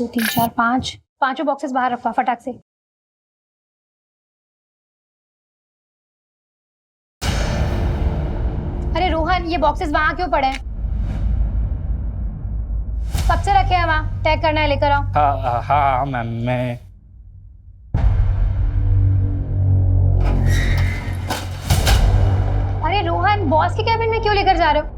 3 4 5 पांचों बॉक्सेस बाहर रखवा फटाक से। अरे रोहन, ये बॉक्सेस वहां क्यों पड़े हैं? कब से रखे हैं वहां? टैग करना है, लेकर आओ। हाँ हाँ मैम, मैं अरे रोहन, बॉस के कैबिन में क्यों लेकर जा रहे हो?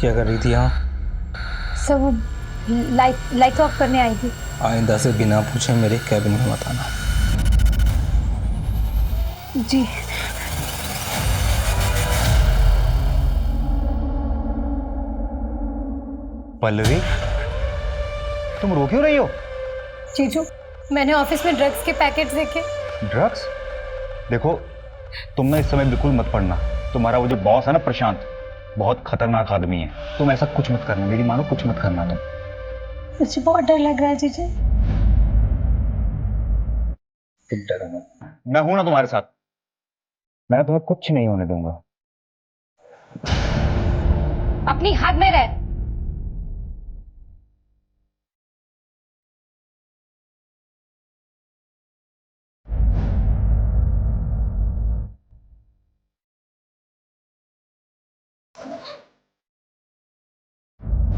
क्या कर रही थी यहाँ? सर वो लाइट ऑफ करने आई थी। आइंदा से बिना पूछे मेरे कैबिन में मत आना। जी। पल्लवी, तुम रो क्यों रही हो? जीजू, मैंने ऑफिस में ड्रग्स के पैकेट्स देखे। ड्रग्स? देखो, तुम ना इस समय बिल्कुल मत पढ़ना। तुम्हारा वो जो बॉस है ना प्रशांत, बहुत खतरनाक आदमी है। तुम ऐसा कुछ मत करना, मेरी मानो, कुछ मत करना तुम। मुझे बहुत डर लग रहा है जीजू। तुम डरो मत, मैं हूं ना तुम्हारे साथ। मैं तुम्हें कुछ नहीं होने दूंगा। अपनी हद में रह।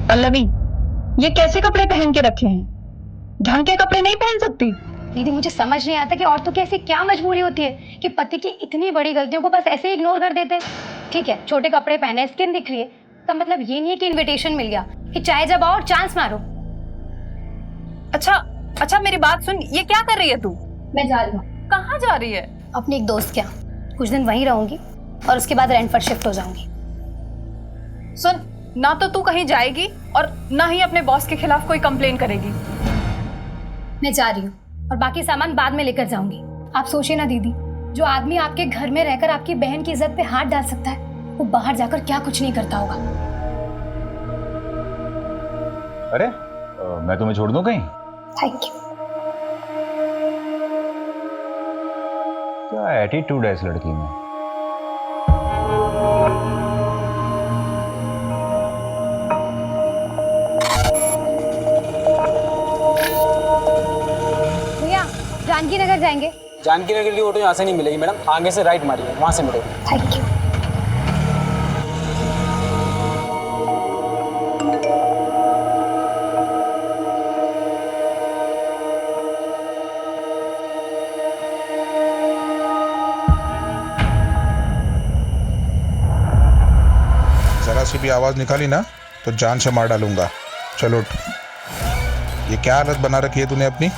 पल्लवी, ये कैसे कपड़े पहन के रखे हैं? ढंग के कपड़े नहीं पहन सकती? दीदी, मुझे समझ नहीं आता कि औरतों की ऐसी क्या मजबूरी होती है कि पति की इतनी बड़ी गलतियों को बस ऐसे ही इग्नोर कर देते हैं। ठीक है, छोटे कपड़े पहने, स्किन दिख रही है, तो मतलब ये नहीं है कि इनविटेशन मिल गया कि चाहे जब आओ और चांस मारो। अच्छा मेरी बात सुन, ये क्या कर रही है तू? मैं जा रही हूँ। कहाँ जा रही है? अपने एक दोस्त के यहाँ कुछ दिन वहीं रहूंगी और उसके बाद रेंट पर शिफ्ट हो जाऊंगी। सुन, ना तो तू कहीं जाएगी और ना ही अपने बॉस के खिलाफ कोई कंप्लेन करेगी। मैं जा रही हूँ और बाकी सामान बाद में लेकर जाऊंगी। आप सोचिए ना दीदी, जो आदमी आपके घर में रहकर आपकी बहन की इज्जत पे हाथ डाल सकता है, वो बाहर जाकर क्या कुछ नहीं करता होगा। अरे मैं तुम्हें छोड़ दूं कहीं? Thank you. क्या एटीट्यूड है इस लड़की में। भैया, जानकी नगर जाएंगे। जानकी नगर की ऑटो यहाँ से नहीं मिलेगी मैडम, आगे से राइट मारिए, वहाँ से मिलेगी। Thank you. जरा सी भी आवाज निकाली ना तो जान से मार डालूंगा। चलो उठ। ये क्या हालत बना रखी है तूने अपनी?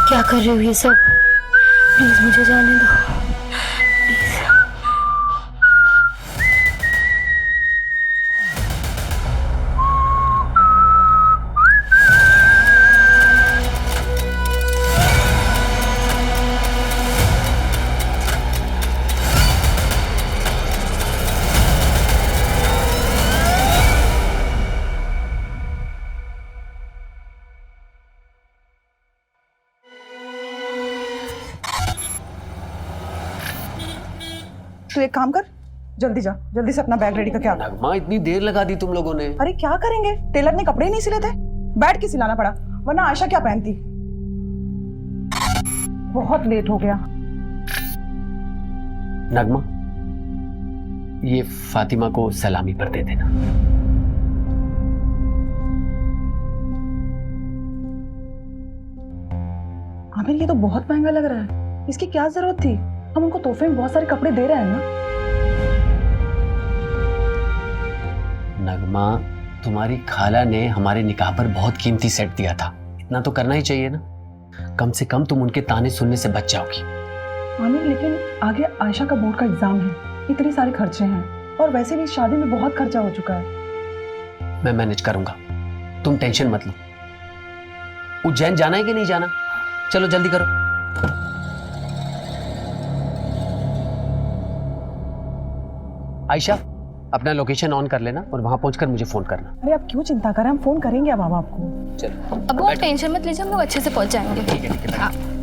क्या कर रही हो ये सब? प्लीज मुझे जाने दो, प्लीज। तू एक काम कर, जल्दी जा, जल्दी से अपना बैग रेडी करके आ। नगमा, इतनी देर लगा दी तुम लोगों ने। अरे क्या करेंगे, टेलर ने कपड़े ही नहीं सिले थे, बैठ के सिलाना पड़ा, वरना आयशा क्या पहनती। बहुत लेट हो गया। नगमा, ये फातिमा को सलामी पर दे देना। आमिर, ये तो बहुत महंगा लग रहा है, इसकी क्या जरूरत थी? हम उनको तोहफे में बहुत सारे कपड़े दे रहे हैं ना। नगमा, तुम्हारी खाला ने हमारे निकाह पर बहुत कीमती सेट दिया था, इतना तो करना ही चाहिए ना। कम से कम तुम उनके ताने सुनने से बच जाओगी। आमिर, लेकिन आगे आयशा का बोर्ड का एग्जाम है, इतने सारे खर्चे हैं, और वैसे भी शादी में बहुत खर्चा हो चुका है। मैं मैनेज करूंगा, तुम टेंशन मत लो। उज्जैन जाना है कि नहीं जाना? चलो जल्दी करो। आयशा, अपना लोकेशन ऑन कर लेना और वहां पहुंचकर मुझे फोन करना। अरे आप क्यों चिंता करें, हम फोन करेंगे अब आपको। चलो अब आप टेंशन मत लीजिए, हम लोग अच्छे से पहुंच जाएंगे। ठीक है, ठीक है।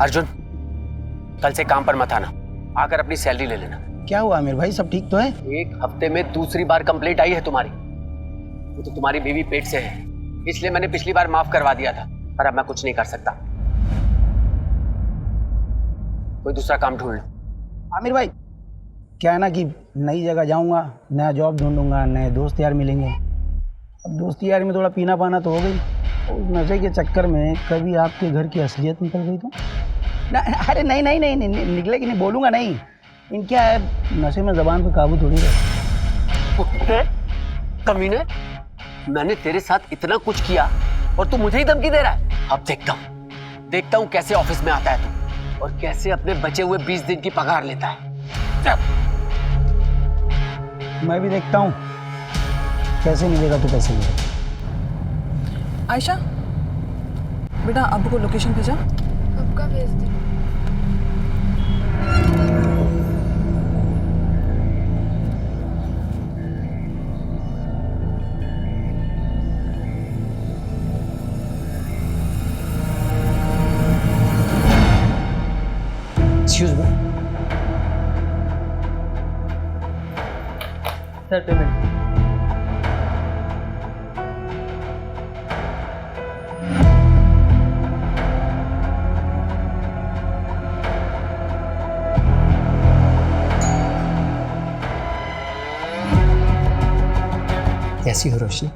अर्जुन, कल से काम पर मत आना, आकर अपनी सैलरी ले लेना। क्या हुआ आमिर भाई, सब ठीक तो है? एक हफ्ते में दूसरी बार कंप्लेंट आई है तुम्हारी। वो तो तुम्हारी बीवी पेट से है, इसलिए मैंने पिछली बार माफ करवा दिया था, पर अब मैं कुछ नहीं कर सकता। कोई दूसरा काम ढूंढ लो। आमिर भाई, क्या है ना कि नई जगह जाऊंगा, नया जॉब ढूंढूंगा, नए दोस्त यार मिलेंगे। अब दोस्ती यार में थोड़ा पीना पाना तो हो गई, उस नशे के चक्कर में कभी आपके घर की असलियत निकल गई तो ना। अरे नहीं नहीं नहीं, नहीं निकले कि नहीं, बोलूँगा नहीं। इन क्या है, नशे में जबान पे काबू थोड़ी है। कमीने, मैंने तेरे साथ इतना कुछ किया और तू मुझे ही धमकी दे रहा है। अब देखता हूँ कैसे ऑफिस में आता है तू, और कैसे अपने बचे हुए 20 दिन की पगार लेता है। मैं भी देखता हूँ कैसे मिलेगा तो कैसे मिलेगा। आयशा बेटा, अब्बू को लोकेशन भेजा? कब का भेज दी? Excuse me sir, payment. कैसी हो रोशनी?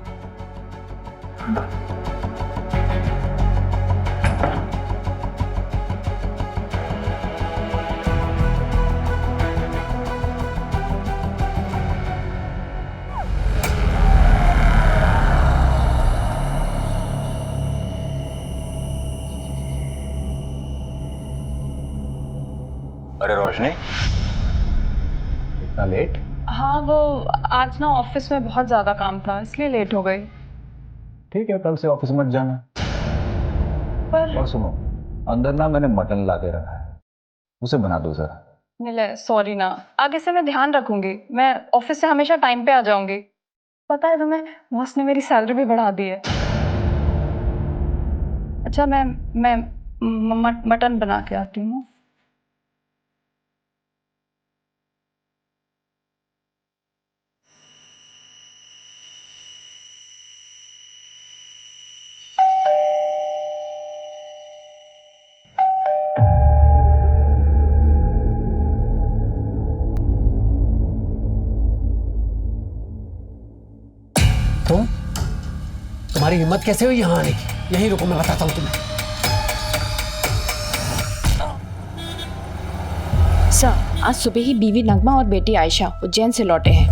अरे रोशनी, इतना लेट? हाँ, वो आज ना ऑफिस में बहुत ज्यादा काम था, इसलिए लेट हो गई। ठीक है, कल से ऑफिस मत जाना। पर और सुनो, अंदर ना मैंने मटन ला के रखा है, उसे बना दो जरा। नहीं, सॉरी ना, आगे से मैं ध्यान रखूंगी। मैं ऑफिस से हमेशा टाइम पे आ जाऊंगी। पता है तुम्हें, बॉस ने मेरी सैलरी भी बढ़ा दी है। अच्छा, मैं मटन बना के आती हूँ। तुम्हारी हिम्मत कैसे हुई यहाँ आने की? यहीं रुको, मैं बताता हूँ तुम्हें। सर, आज सुबह ही बीवी नगमा और बेटी आयशा उज्जैन से लौटे हैं।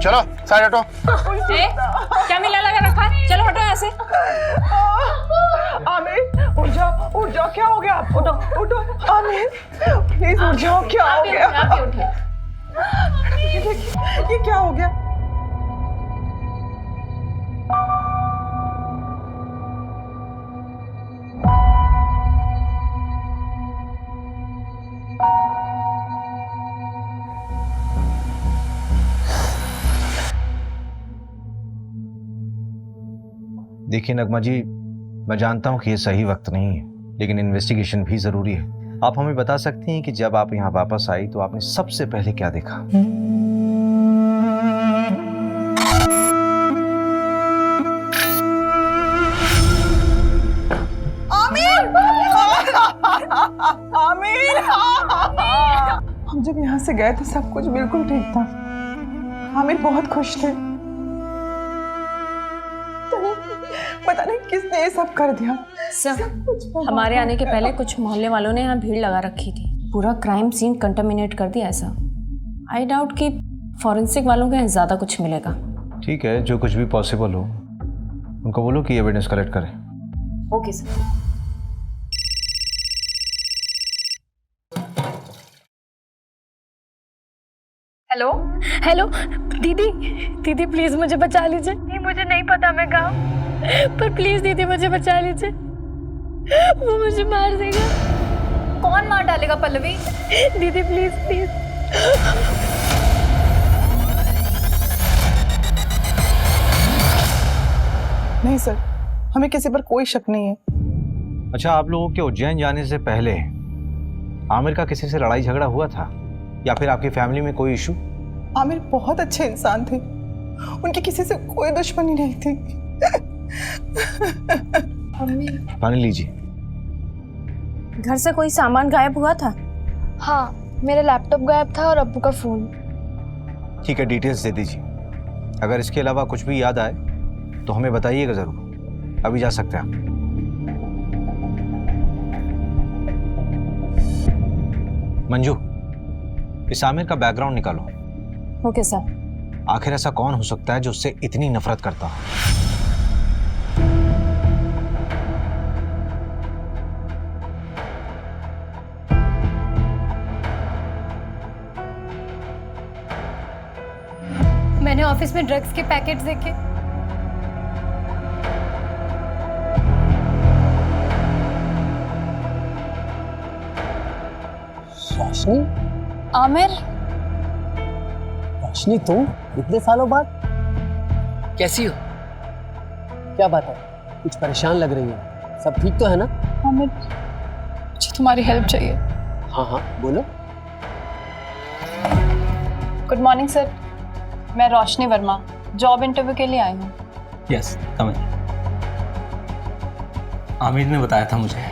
चलो साइड हटो। क्या मिला लगा रखा? चलो हटो यहाँ से। आमिर उठ जाओ, क्या हो गया आपको? उठो आमिर, प्लीज उठ जाओ, क्या हो गया? ये क्या हो गया? देखिए नगमा जी, मैं जानता हूं कि ये सही वक्त नहीं है, लेकिन इन्वेस्टिगेशन भी जरूरी है। आप हमें बता सकती हैं कि जब आप यहाँ वापस आई तो आपने सबसे पहले क्या देखा? आमिर! हम जब यहाँ से गए तो सब कुछ बिल्कुल ठीक था। आमिर बहुत खुश थे। पता नहीं किसने ये सब कर दिया। सर, हमारे आने के पहले कुछ मोहल्ले वालों ने यहाँ भीड़ लगा रखी थी। पूरा क्राइम सीन कंटामिनेट कर दिया ऐसा। आई डाउट कि फॉरेंसिक वालों को यहाँ ज़्यादा कुछ मिलेगा। ठीक है, जो कुछ भी पॉसिबल हो उनको बोलो कि एविडेंस कलेक्ट करें। Okay sir. हेलो हेलो दीदी, दीदी प्लीज मुझे बचा लीजिए। नहीं मुझे नहीं पता मैं कहाँ हूँ, पर प्लीज दीदी मुझे बचा लीजिए, वो मुझे मार देगा। कौन मार डालेगा पल्लवी? दीदी प्लीज प्लीज। नहीं सर, हमें किसी पर कोई शक नहीं है। अच्छा, आप लोगों के उज्जैन जाने से पहले आमिर का किसी से लड़ाई झगड़ा हुआ था या फिर आपकी फैमिली में कोई इशू? आमिर बहुत अच्छे इंसान थे, उनकी किसी से कोई दुश्मनी नहीं थी। पानी लीजिए। घर से कोई सामान गायब हुआ था? हाँ, मेरा लैपटॉप गायब था और अब्बू का फोन। ठीक है, डिटेल्स दे दीजिए। अगर इसके अलावा कुछ भी याद आए तो हमें बताइएगा जरूर। अभी जा सकते हैं आप। मंजू, इस आमिर का बैकग्राउंड निकालो। Okay sir. आखिर ऐसा कौन हो सकता है जो उससे इतनी नफरत करता हो? मैंने ऑफिस में ड्रग्स के पैकेट्स देखे। रोशनी? आमिर, रोशनी तुम इतने सालों बाद कैसी हो? क्या बात है, कुछ परेशान लग रही हो। सब ठीक तो है ना? आमिर मुझे तुम्हारी हेल्प चाहिए। हाँ हाँ बोलो। गुड मॉर्निंग सर, मैं रोशनी वर्मा जॉब इंटरव्यू के लिए आई हूँ। यस, कम इन। आमिर ने बताया था मुझे।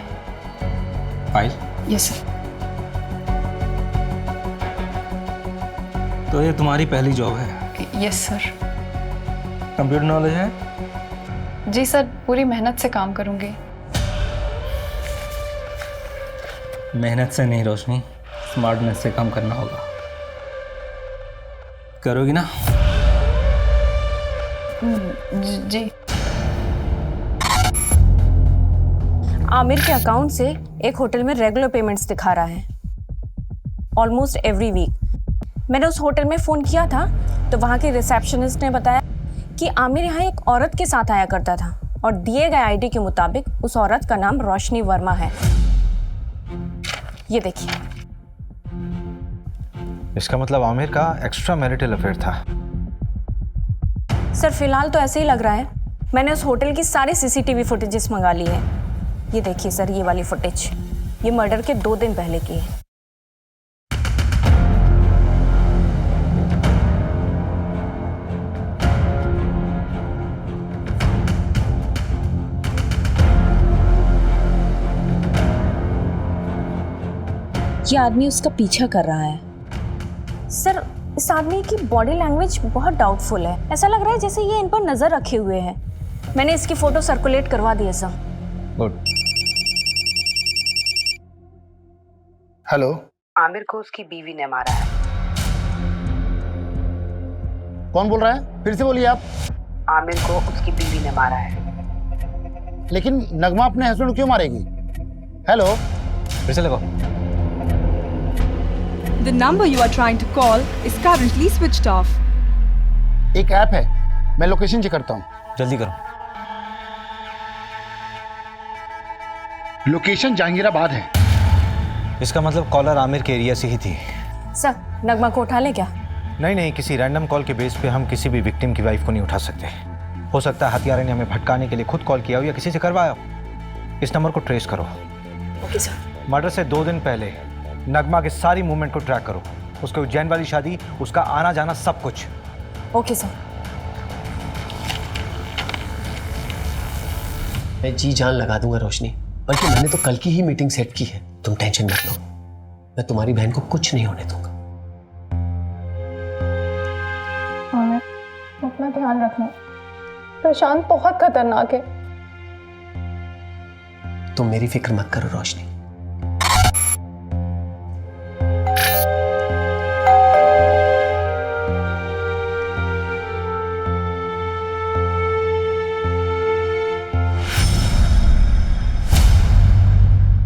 फाइल? Yes sir. तो ये तुम्हारी पहली जॉब है? Yes sir. कंप्यूटर नॉलेज है? जी सर, पूरी मेहनत से काम करूंगी। मेहनत से नहीं रोशनी, स्मार्टनेस से काम करना होगा। करोगी ना? जी। आमिर के अकाउंट से एक होटल में रेगुलर पेमेंट्स दिखा रहा है, ऑलमोस्ट एवरी वीक। मैंने उस होटल में फ़ोन किया था तो वहाँ के रिसेप्शनिस्ट ने बताया कि आमिर यहाँ एक औरत के साथ आया करता था और दिए गए आईडी के मुताबिक उस औरत का नाम रोशनी वर्मा है। ये देखिए। इसका मतलब आमिर का एक्स्ट्रा मैरिटल अफेयर था। सर फिलहाल तो ऐसे ही लग रहा है। मैंने उस होटल की सारी सीसीटीवी फुटेजेस मंगा ली है। ये देखिए सर, ये वाली फुटेज, ये मर्डर के 2 दिन पहले की है। ये आदमी उसका पीछा कर रहा है। सर, इस आदमी की बॉडी लैंग्वेज बहुत डाउटफुल है। ऐसा लग रहा है जैसे ये इन पर नजर रखे हुए है। मैंने इसकी फोटो सर्कुलेट करवा दी है सर। गुड। हेलो। आमिर को उसकी बीवी ने मारा है। कौन बोल रहा है? फिर से बोलिए आप। आमिर को उसकी बीवी ने मारा है। लेकिन नगमा अपने हस्बैंड को क्यों मारेगी? हेलो। फिर से लगाओ। The number you are trying to call is currently switched off. एक ऐप है, मैं लोकेशन चेक करता हूँ। जल्दी करो। लोकेशन जहांगीराबाद है। इसका मतलब कॉलर आमिर के एरिया से ही थी। सर, नगमा को उठा ले क्या? नहीं, किसी रैंडम कॉल के बेस पे हम किसी भी विक्टिम की वाइफ को नहीं उठा सकते। हो सकता है हत्यारे ने हमें भटकाने के लिए खुद कॉल किया हो या किसी से करवाया हो। इस नंबर को ट्रेस करो। Okay sir. मर्डर से 2 दिन पहले नगमा के सारी मूवमेंट को ट्रैक करो। उसके उज्जैन वाली शादी, उसका आना जाना, सब कुछ। Okay sir. मैं जी जान लगा दूंगा रोशनी, बल्कि मैंने तो कल की ही मीटिंग सेट की है, तुम टेंशन मत लो। मैं तुम्हारी बहन को कुछ नहीं होने दूंगा। आमिर, अपना ध्यान रखना, प्रशांत बहुत खतरनाक है। तुम मेरी फिक्र मत करो रोशनी।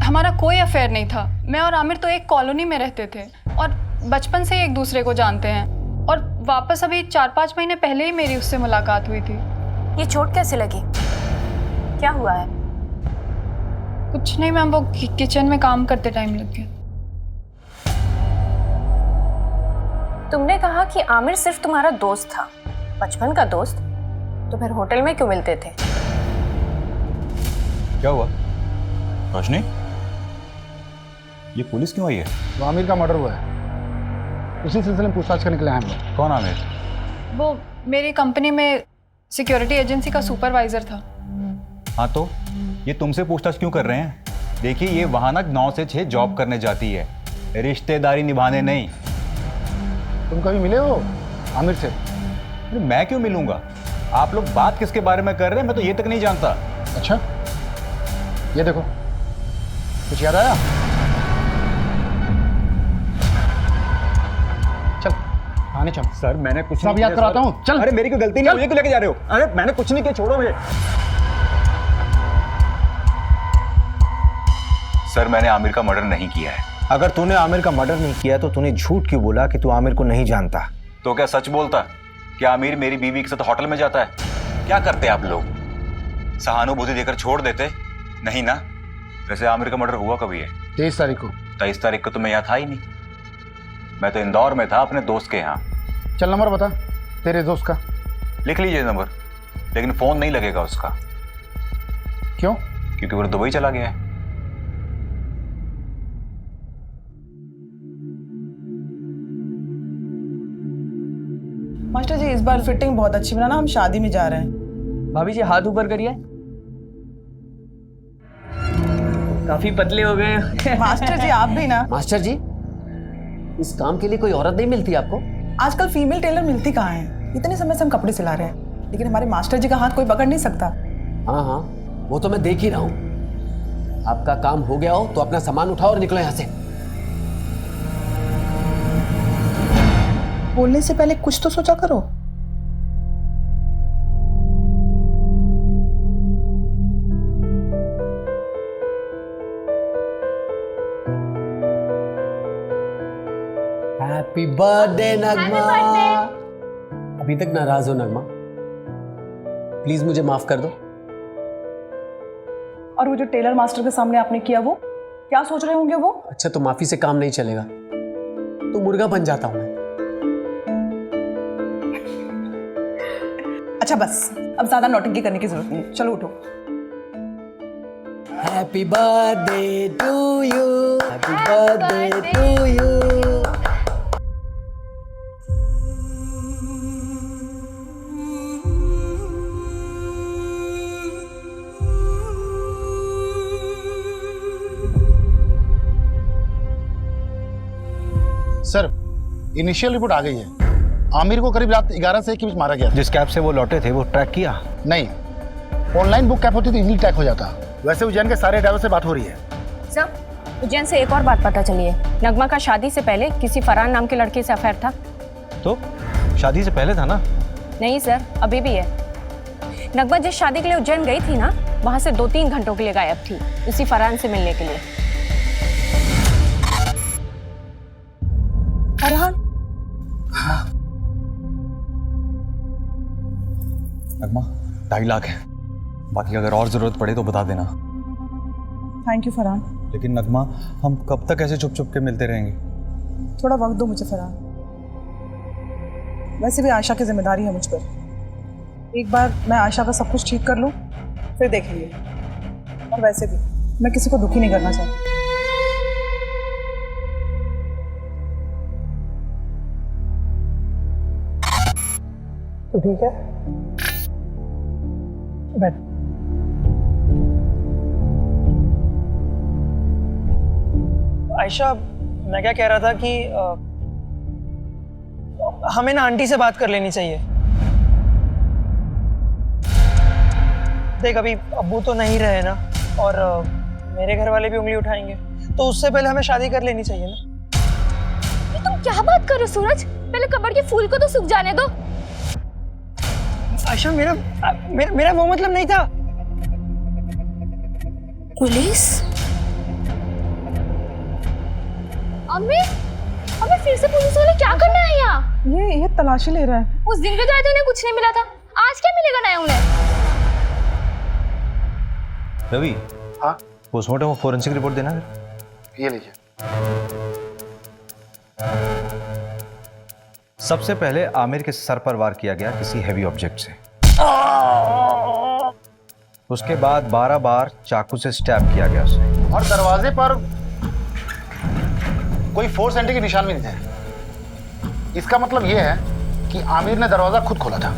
हमारा कोई अफेयर नहीं था। मैं और आमिर तो एक कॉलोनी में रहते थे और बचपन से ही एक दूसरे को जानते हैं। और वापस अभी 4-5 महीने पहले ही मेरी उससे मुलाकात हुई थी। ये चोट कैसे लगी? क्या हुआ है? कुछ नहीं मैम, वो किचन में काम करते टाइम लग गया। तुमने कहा कि आमिर सिर्फ तुम्हारा दोस्त था, बचपन का दोस्त, तो फिर होटल में क्यों मिलते थे? क्या हुआ रोशनी? ये पुलिस क्यों आई है? तो आमिर का मर्डर हुआ है, उसी सिलसिले में पूछताछ करने के लिए आए हम लोग। कौन आमिर? वो मेरी कंपनी में सिक्योरिटी एजेंसी का सुपरवाइजर था। हाँ तो ये तुमसे पूछताछ क्यों कर रहे हैं? देखिए ये वहां ना 9 से 6 जॉब करने जाती है, रिश्तेदारी निभाने नहीं। तुम कभी मिले हो आमिर से? मैं क्यों मिलूंगा? आप लोग बात किसके बारे में कर रहे हैं मैं तो ये तक नहीं जानता। अच्छा, ये देखो, कुछ याद आया? चल आने चल। सर मैंने कुछ सब याद कराता हूँ, चल। अरे मेरी कोई गलती नहीं, मुझे क्यों लेके जा रहे हो? अरे मैंने कुछ नहीं किया, छोड़ो मुझे। सर मैंने आमिर का मर्डर नहीं किया है। अगर तूने आमिर का मर्डर नहीं किया तो तूने झूठ क्यों बोला कि तू आमिर को नहीं जानता? तो क्या सच बोलता? क्या आमिर मेरी बीवी के साथ होटल में जाता है? क्या करते आप लोग? सहानुभूति देकर छोड़ देते? नहीं ना। वैसे आमिर का मर्डर हुआ कभी है? 23 तारीख को। 23 तारीख को तो मैं यहाँ था ही नहीं, मैं तो इंदौर में था अपने दोस्त के यहाँ। चल नंबर बता तेरे दोस्त का। लिख लीजिए नंबर, लेकिन फोन नहीं लगेगा उसका। क्यों? क्योंकि वो दुबई चला गया है। मास्टर जी, इस बार फिटिंग बहुत अच्छी बनाना, हम शादी में जा रहे हैं। भाभी जी हाथ ऊपर करिए। काफी पतले हो गए। मास्टर जी आप भी ना। मास्टर जी, इस काम के लिए कोई औरत नहीं मिलती आपको? आजकल फीमेल टेलर मिलती कहाँ है? इतने समय से हम कपड़े सिला रहे हैं, लेकिन हमारे मास्टर जी का हाथ कोई पकड़ नहीं सकता। हाँ हाँ, वो तो मैं देख ही रहा हूँ। आपका काम हो गया हो तो अपना सामान उठाओ और निकलो यहाँ से। बोलने से पहले कुछ तो सोचा करो। हैप्पी बर्थडे नगमा। अभी तक नाराज हो नगमा? प्लीज मुझे माफ कर दो। और वो जो टेलर मास्टर के सामने आपने किया, वो क्या सोच रहे होंगे वो? अच्छा तो माफी से काम नहीं चलेगा, तो मुर्गा बन जाता हूं मैं। अच्छा बस, अब ज्यादा नौटंकी करने की जरूरत नहीं है, चलो उठो। Happy birthday to you, happy birthday to you. Sir initial report आ गई है। आमिर को करीब रात 11 से 1 के बीच मारा गया। जिस कैब से वो लौटे थे वो ट्रैक किया? नहीं, ऑनलाइन बुक कैब होती तो इजीली ट्रैक हो जाता। वैसे उज्जैन के सारे ड्राइवर से बात हो रही है। सर, उज्जैन से एक और बात पता चली है। नगमा का शादी से पहले किसी फरहान नाम के लड़के से अफेयर था। तो शादी से पहले था ना? नहीं सर, अभी भी है। नगमा जिस शादी के लिए उज्जैन गई थी ना, वहां से 2-3 घंटों के लिए गायब थी, उसी फरहान से मिलने के लिए। फरहान? नगमा 2.5 लाख है, बाकी अगर और जरूरत पड़े तो बता देना। Thank you Farhan. लेकिन नगमा हम कब तक ऐसे चुप चुप के मिलते रहेंगे? थोड़ा वक्त दो मुझे फरहान। वैसे भी आयशा की जिम्मेदारी है मुझ पर। एक बार मैं आयशा का सब कुछ ठीक कर लूं, फिर देखेंगे। और वैसे भी मैं किसी को दुखी नहीं करना चाहती। तो ठीक है, बैठ। आयशा, मैं क्या कह रहा था कि हमें ना आंटी से बात कर लेनी चाहिए। देख, अभी अब्बू तो नहीं रहे ना, और मेरे घर वाले भी उंगली उठाएंगे, तो उससे पहले हमें शादी कर लेनी चाहिए ना। तुम क्या बात कर रहे हो सूरज? पहले कब्र के फूल को तो सूख जाने दो। आयशा, मेरा वो मतलब नहीं था। पुलिस? अम्मी, अम्मी फिर से पुलिस वाले क्या करने आए यहाँ? ये तलाशी ले रहा है। उस दिन पे जाए तो उन्हें कुछ नहीं मिला था, आज क्या मिलेगा नया उन्हें? रवि, हाँ पोस्टमार्टम और फोरेंसिक रिपोर्ट देना। ये लीजिए। सबसे पहले आमिर के सर पर वार किया गया किसी हैवी ऑब्जेक्ट से। उसके बाद 12 बार चाकू से स्टैब किया गया उसे। और दरवाजे पर कोई फोर्स एंट्री के निशान भी नहीं थे। इसका मतलब यह है कि आमिर ने दरवाजा खुद खोला था।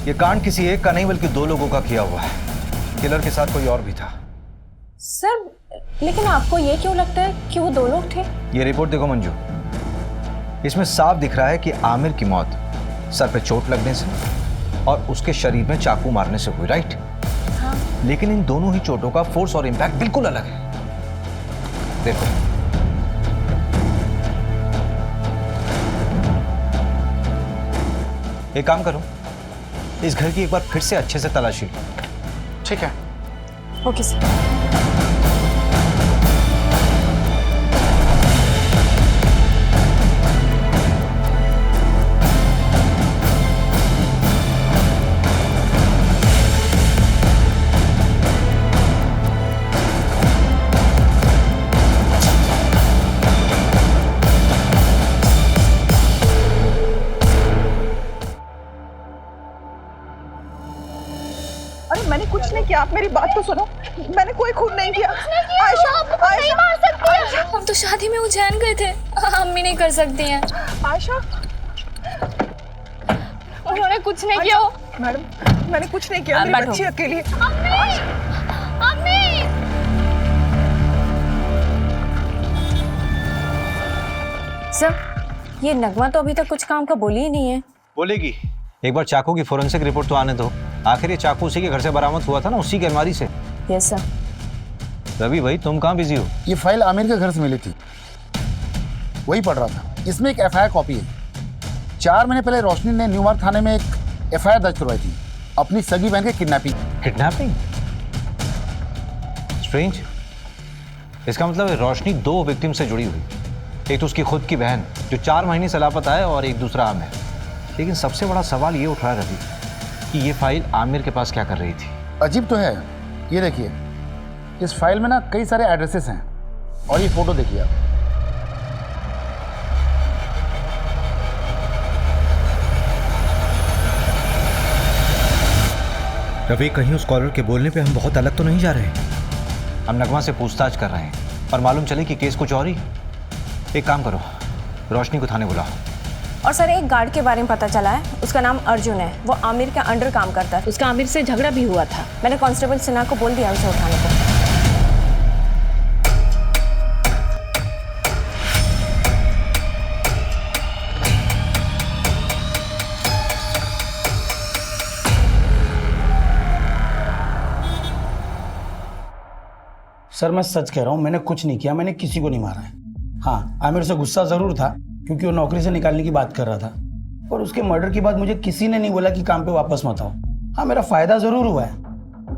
यह कांड किसी एक का नहीं बल्कि 2 लोगों का किया हुआ है। किलर के साथ कोई और भी था। सर, लेकिन आपको ये क्यों लगता है कि वो 2 लोग थे? ये रिपोर्ट देखो मंजू, इसमें साफ दिख रहा है कि आमिर की मौत सर पे चोट लगने से और उसके शरीर में चाकू मारने से हुई, राइट? हाँ। लेकिन इन दोनों ही चोटों का फोर्स और इम्पैक्ट बिल्कुल अलग है। देखो, एक काम करो, इस घर की एक बार फिर से अच्छे से तलाशी लो। ठीक है। Okay sir. मैंने कुछ नहीं किया, आप मेरी बात तो सुनो। मैंने कोई खून नहीं किया। आयशा, आपको नहीं मार सकती है। हम तो शादी में उज्जैन गए थे, अम्मी नहीं कर सकती हैं। आयशा, उन्होंने कुछ नहीं किया। मैडम, मैंने कुछ नहीं किया। मेरी बच्ची अकेली है। अम्मी, अम्मी। सर, ये नगमा तो अभी तक कुछ काम का बोली ही नहीं है। बोलेगी। एक बार चाकू की फोरेंसिक रिपोर्ट तो आने दो। आखिर ये चाकू उसी के घर से बरामद हुआ था ना, उसी की अलमारी से। Yes sir. रवि भाई, तुम कहाँ बिजी हो? ये फाइल आमिर के घर से मिली थी, वही पढ़ रहा था। इसमें एक एफआईआर कॉपी है। 4 महीने पहले रोशनी ने न्यू मार्ग थाने में एक एफआईआर दर्ज करवाई थी अपनी सगी बहन के किडनैपिंग। किडनैपिंग? स्ट्रेंज। इसका मतलब है रोशनी 2 विक्टिम से जुड़ी हुई। एक तो उसकी खुद की बहन जो 4 महीने से लापता है, और एक दूसरा आमिर। लेकिन सबसे बड़ा सवाल ये उठ रहा है रवि कि ये फाइल आमिर के पास क्या कर रही थी? अजीब तो है। ये देखिए, इस फाइल में ना कई सारे एड्रेसेस हैं, और ये फोटो देखिए आप। रवि, कहीं उस कॉलर के बोलने पे हम बहुत अलग तो नहीं जा रहे? हम नगमा से पूछताछ कर रहे हैं और मालूम चले कि केस कुछ और ही। एक काम करो, रोशनी को थाने बुलाओ। और सर, एक गार्ड के बारे में पता चला है, उसका नाम अर्जुन है। वो आमिर के अंडर काम करता है। उसका आमिर से झगड़ा भी हुआ था। मैंने कांस्टेबल सिन्हा को बोल दिया उसे उठाने को। सर, मैं सच कह रहा हूँ, मैंने कुछ नहीं किया। मैंने किसी को नहीं मारा है। हाँ, आमिर से गुस्सा जरूर था क्योंकि वो नौकरी से निकालने की बात कर रहा था, और उसके मर्डर के बाद मुझे किसी ने नहीं बोला कि काम पे वापस मत आओ। हाँ, मेरा फायदा जरूर हुआ है,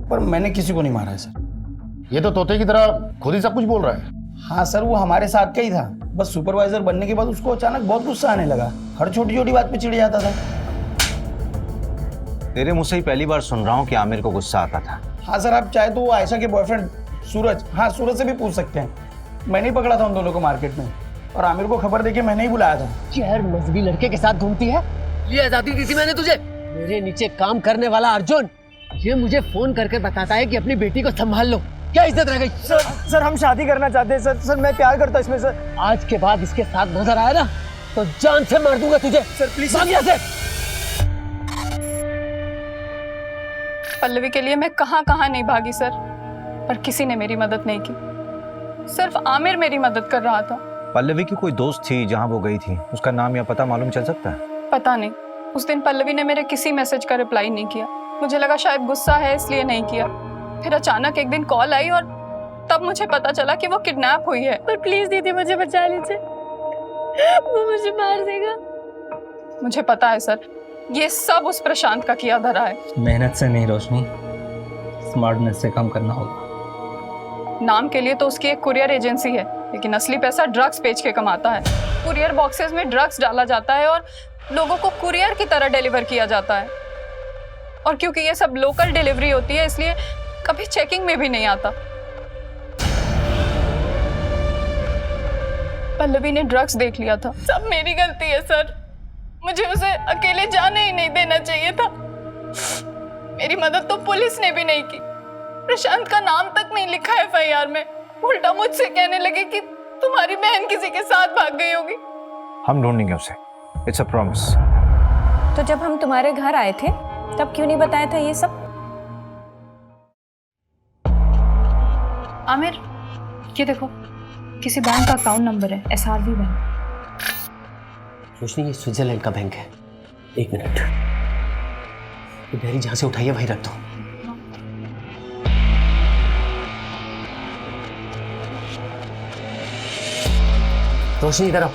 पर मैंने किसी को नहीं मारा है सर। ये तो तोते की तरह खुद ही सब कुछ बोल रहा है। हाँ सर, वो हमारे साथ का ही था। बस सुपरवाइजर बनने के बाद उसको अचानक बहुत गुस्सा आने लगा। हर छोटी छोटी बात पे चिढ़ जाता था। तेरे मुझसे ही पहली बार सुन रहा हूँ कि आमिर को गुस्सा आता था। हाँ सर, आप चाहे तो वो आयशा के बॉयफ्रेंड सूरज, हाँ सूरज से भी पूछ सकते हैं। मैंने ही पकड़ा था उन दोनों को मार्केट में, और आमिर को खबर देके मैंने ही बुलाया था। गैर मजहबी लड़के के साथ घूमती है, ये आजादी दी थी मैंने तुझे। मेरे नीचे काम करने वाला अर्जुन ये मुझे फोन करके बताता है कि अपनी बेटी को संभाल लो। क्या इज्जत रह गई? सर हम शादी करना चाहते हैं सर। मैं प्यार करता हूँ इसमें सर। आज के बाद इसके साथ नजर आया ना तो जान से मार दूंगा तुझे। सर प्लीज से। पल्लवी के लिए मैं कहाँ कहाँ नहीं भागी सर, पर किसी ने मेरी मदद नहीं की। सिर्फ आमिर मेरी मदद कर रहा था। पल्लवी की कोई दोस्त थी जहां वो गई थी, उसका नाम या पता मालूम चल सकता है? पता नहीं, उस दिन पल्लवी ने मेरे किसी मैसेज का रिप्लाई नहीं किया। मुझे लगा शायद गुस्सा है इसलिए नहीं किया। फिर अचानक एक दिन कॉल आई और तब मुझे पता चला कि वो किडनैप हुई है। पर प्लीज दीदी मुझे बचा लीजिए, वो मुझे मार देगा। मुझे पता है सर, ये सब उस प्रशांत का किया धरा है। मेहनत से नहीं रोशनी, स्मार्टनेस से काम करना होगा। नाम के लिए तो उसकी एक कुरियर एजेंसी है, लेकिन असली पैसा ड्रग्स बेच के कमाता है। कुरियर बॉक्सेस में ड्रग्स डाला जाता है और लोगों को कुरियर की तरह डिलीवर किया जाता है। और क्योंकि ये सब लोकल डिलीवरी होती है इसलिए कभी चेकिंग में भी नहीं आता। पल्लवी ने ड्रग्स देख लिया था। सब मेरी गलती है सर, मुझे उसे अकेले जाने ही नहीं देना चाहिए था। मेरी मदद तो पुलिस ने भी नहीं की। प्रशांत का नाम तक नहीं लिखा है एफआईआर में। उल्टा मुझसे कहने लगे कि तुम्हारी बहन किसी के साथ भाग गई होगी। हम ढूंढेंगे उसे, इट्स अ प्रॉमिस। तो जब हम तुम्हारे घर आए थे तब क्यों नहीं बताया था ये सब? आमिर, ये देखो, किसी बैंक का अकाउंट नंबर है, SRV बैंक। रोशनी, ये स्विट्जरलैंड का बैंक है। एक मिनट, ये डायरी जहां से उठाई है वहीं रख दो। रोशनी इधर आओ।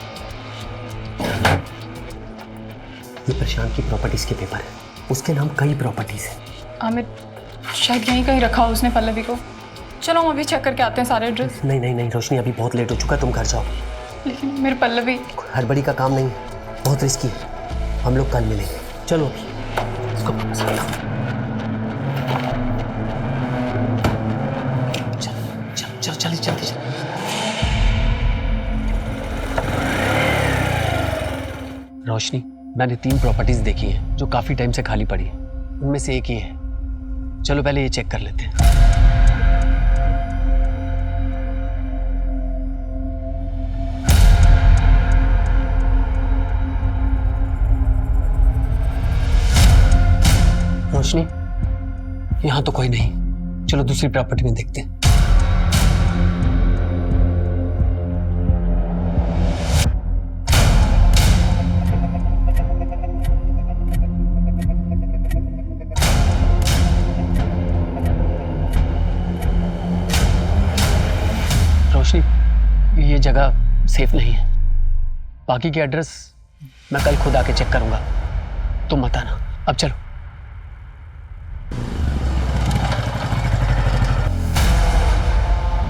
ये प्रशांत की प्रॉपर्टीज के पेपर है, उसके नाम कई प्रॉपर्टीज है। आमिर, शायद यहीं कहीं रखा हो उसने पल्लवी को। चलो हम अभी चेक करके आते हैं सारे एड्रेस। नहीं नहीं नहीं रोशनी, अभी बहुत लेट हो चुका, तुम घर जाओ। लेकिन मेरे पल्लवी, हड़बड़ी का काम नहीं है, बहुत रिस्की है। हम लोग कल मिलेंगे। चलो अभी इसको वापस रखो। चलो चलो चलो जल्दी चलो। रोशनी, मैंने 3 प्रॉपर्टीज देखी हैं जो काफी टाइम से खाली पड़ी है। उनमें से एक ही है। चलो पहले ये चेक कर लेते हैं। रोशनी, यहां तो कोई नहीं। चलो दूसरी प्रॉपर्टी में देखते हैं। रोशनी, ये जगह सेफ नहीं है। बाकी के एड्रेस मैं कल खुद आके चेक करूंगा, तुम मत आना। अब चलो।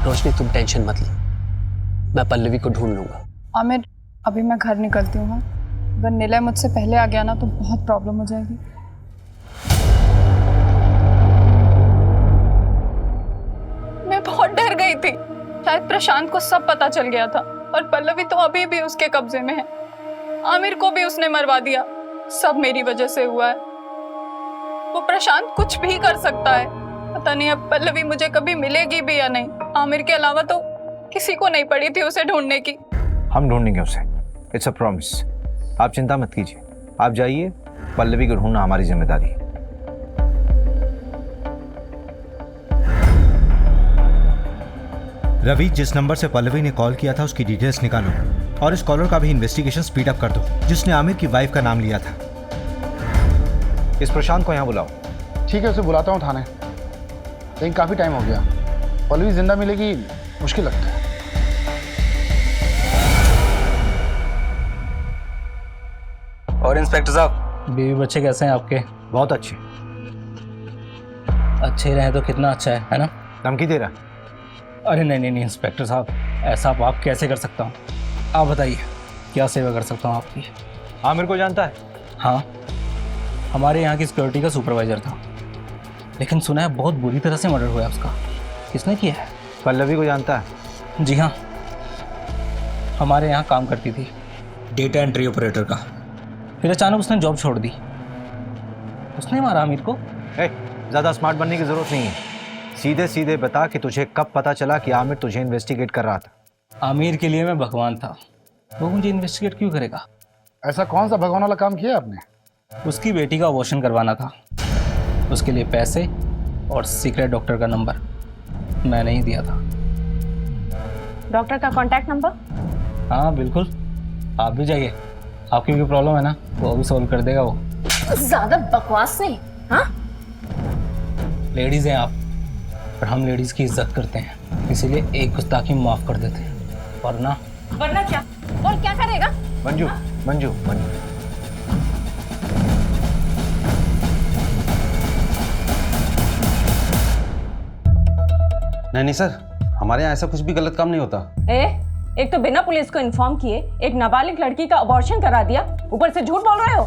रोशनी, तुम टेंशन मत लो, मैं पल्लवी को ढूंढ लूंगा। आमिर, अभी मैं घर निकलती हूँ। अगर निलय मुझसे पहले आ गया ना तो बहुत प्रॉब्लम हो जाएगी। मैं बहुत डर गई थी, शायद प्रशांत को सब पता चल गया था और पल्लवी तो अभी भी उसके कब्जे में है। आमिर को भी उसने मरवा दिया। सब मेरी वजह से हुआ है। वो प्रशांत कुछ भी कर सकता है। पता नहीं अब पल्लवी मुझे कभी मिलेगी भी या नहीं। आमिर के अलावा तो किसी को नहीं पड़ी थी उसे ढूंढने की। हम ढूंढेंगे उसे, इट्स अ प्रॉमिस। आप चिंता मत कीजिए, आप जाइए, पल्लवी को ढूंढना हमारी जिम्मेदारी है। रवि, जिस नंबर से पल्लवी ने कॉल किया था उसकी डिटेल्स निकालो और इस कॉलर का भी इन्वेस्टिगेशन स्पीड अप कर दो जिसने आमिर की वाइफ का नाम लिया था। इस प्रशांत को यहाँ बुलाओ। ठीक है, उसे बुलाता हूँ थाने। लेकिन काफ़ी टाइम हो गया, पल्लवी जिंदा मिलेगी मुश्किल लगता है। और इंस्पेक्टर साहब, बीवी बच्चे कैसे हैं आपके? बहुत अच्छे। अच्छे रहे तो कितना अच्छा है ना? धमकी दे रहा? अरे नहीं नहीं नहीं इंस्पेक्टर साहब, ऐसा आप कैसे कर सकता हूँ? आप बताइए क्या सेवा कर सकता हूँ आपकी? आमिर को जानता है? हाँ, हमारे यहाँ की सिक्योरिटी का सुपरवाइजर था, लेकिन सुना है बहुत बुरी तरह से मर्डर हुआ है उसका। किसने किया है? पल्लवी को जानता है? जी हाँ, हमारे यहाँ काम करती थी, डेटा एंट्री ऑपरेटर का। फिर अचानक उसने जॉब छोड़ दी। उसने मारा आमिर को। ज़्यादा स्मार्ट बनने की ज़रूरत नहीं है, सीधे सीधे बता कि तुझे कब पता चला कि आमिर तुझे इन्वेस्टिगेट कर रहा था। आमिर के लिए मैं भगवान था, वो मुझे इन्वेस्टिगेट क्यों करेगा? ऐसा कौन सा भगवान वाला काम किया आपने? उसकी बेटी का अबॉर्शन करवाना था, उसके लिए पैसे और सीक्रेट डॉक्टर का नंबर मैंने ही दिया था। डॉक्टर का कांटेक्ट नंबर? हाँ बिल्कुल, आप भी जाइए, आपकी भी प्रॉब्लम है ना, वो भी सॉल्व कर देगा वो। ज्यादा बकवास नहीं। हाँ, लेडीज हैं आप, और हम लेडीज की इज्जत करते हैं, इसीलिए एक गुस्ताखी माफ कर देते हैं, वरना क्या? और क्या करेगा? मंजू मंजू मंजू, नहीं सर, हमारे यहाँ ऐसा कुछ भी गलत काम नहीं होता। एक तो बिना पुलिस को इन्फॉर्म किए एक नाबालिग लड़की का अबॉर्शन करा दिया, ऊपर से झूठ बोल रहे हो।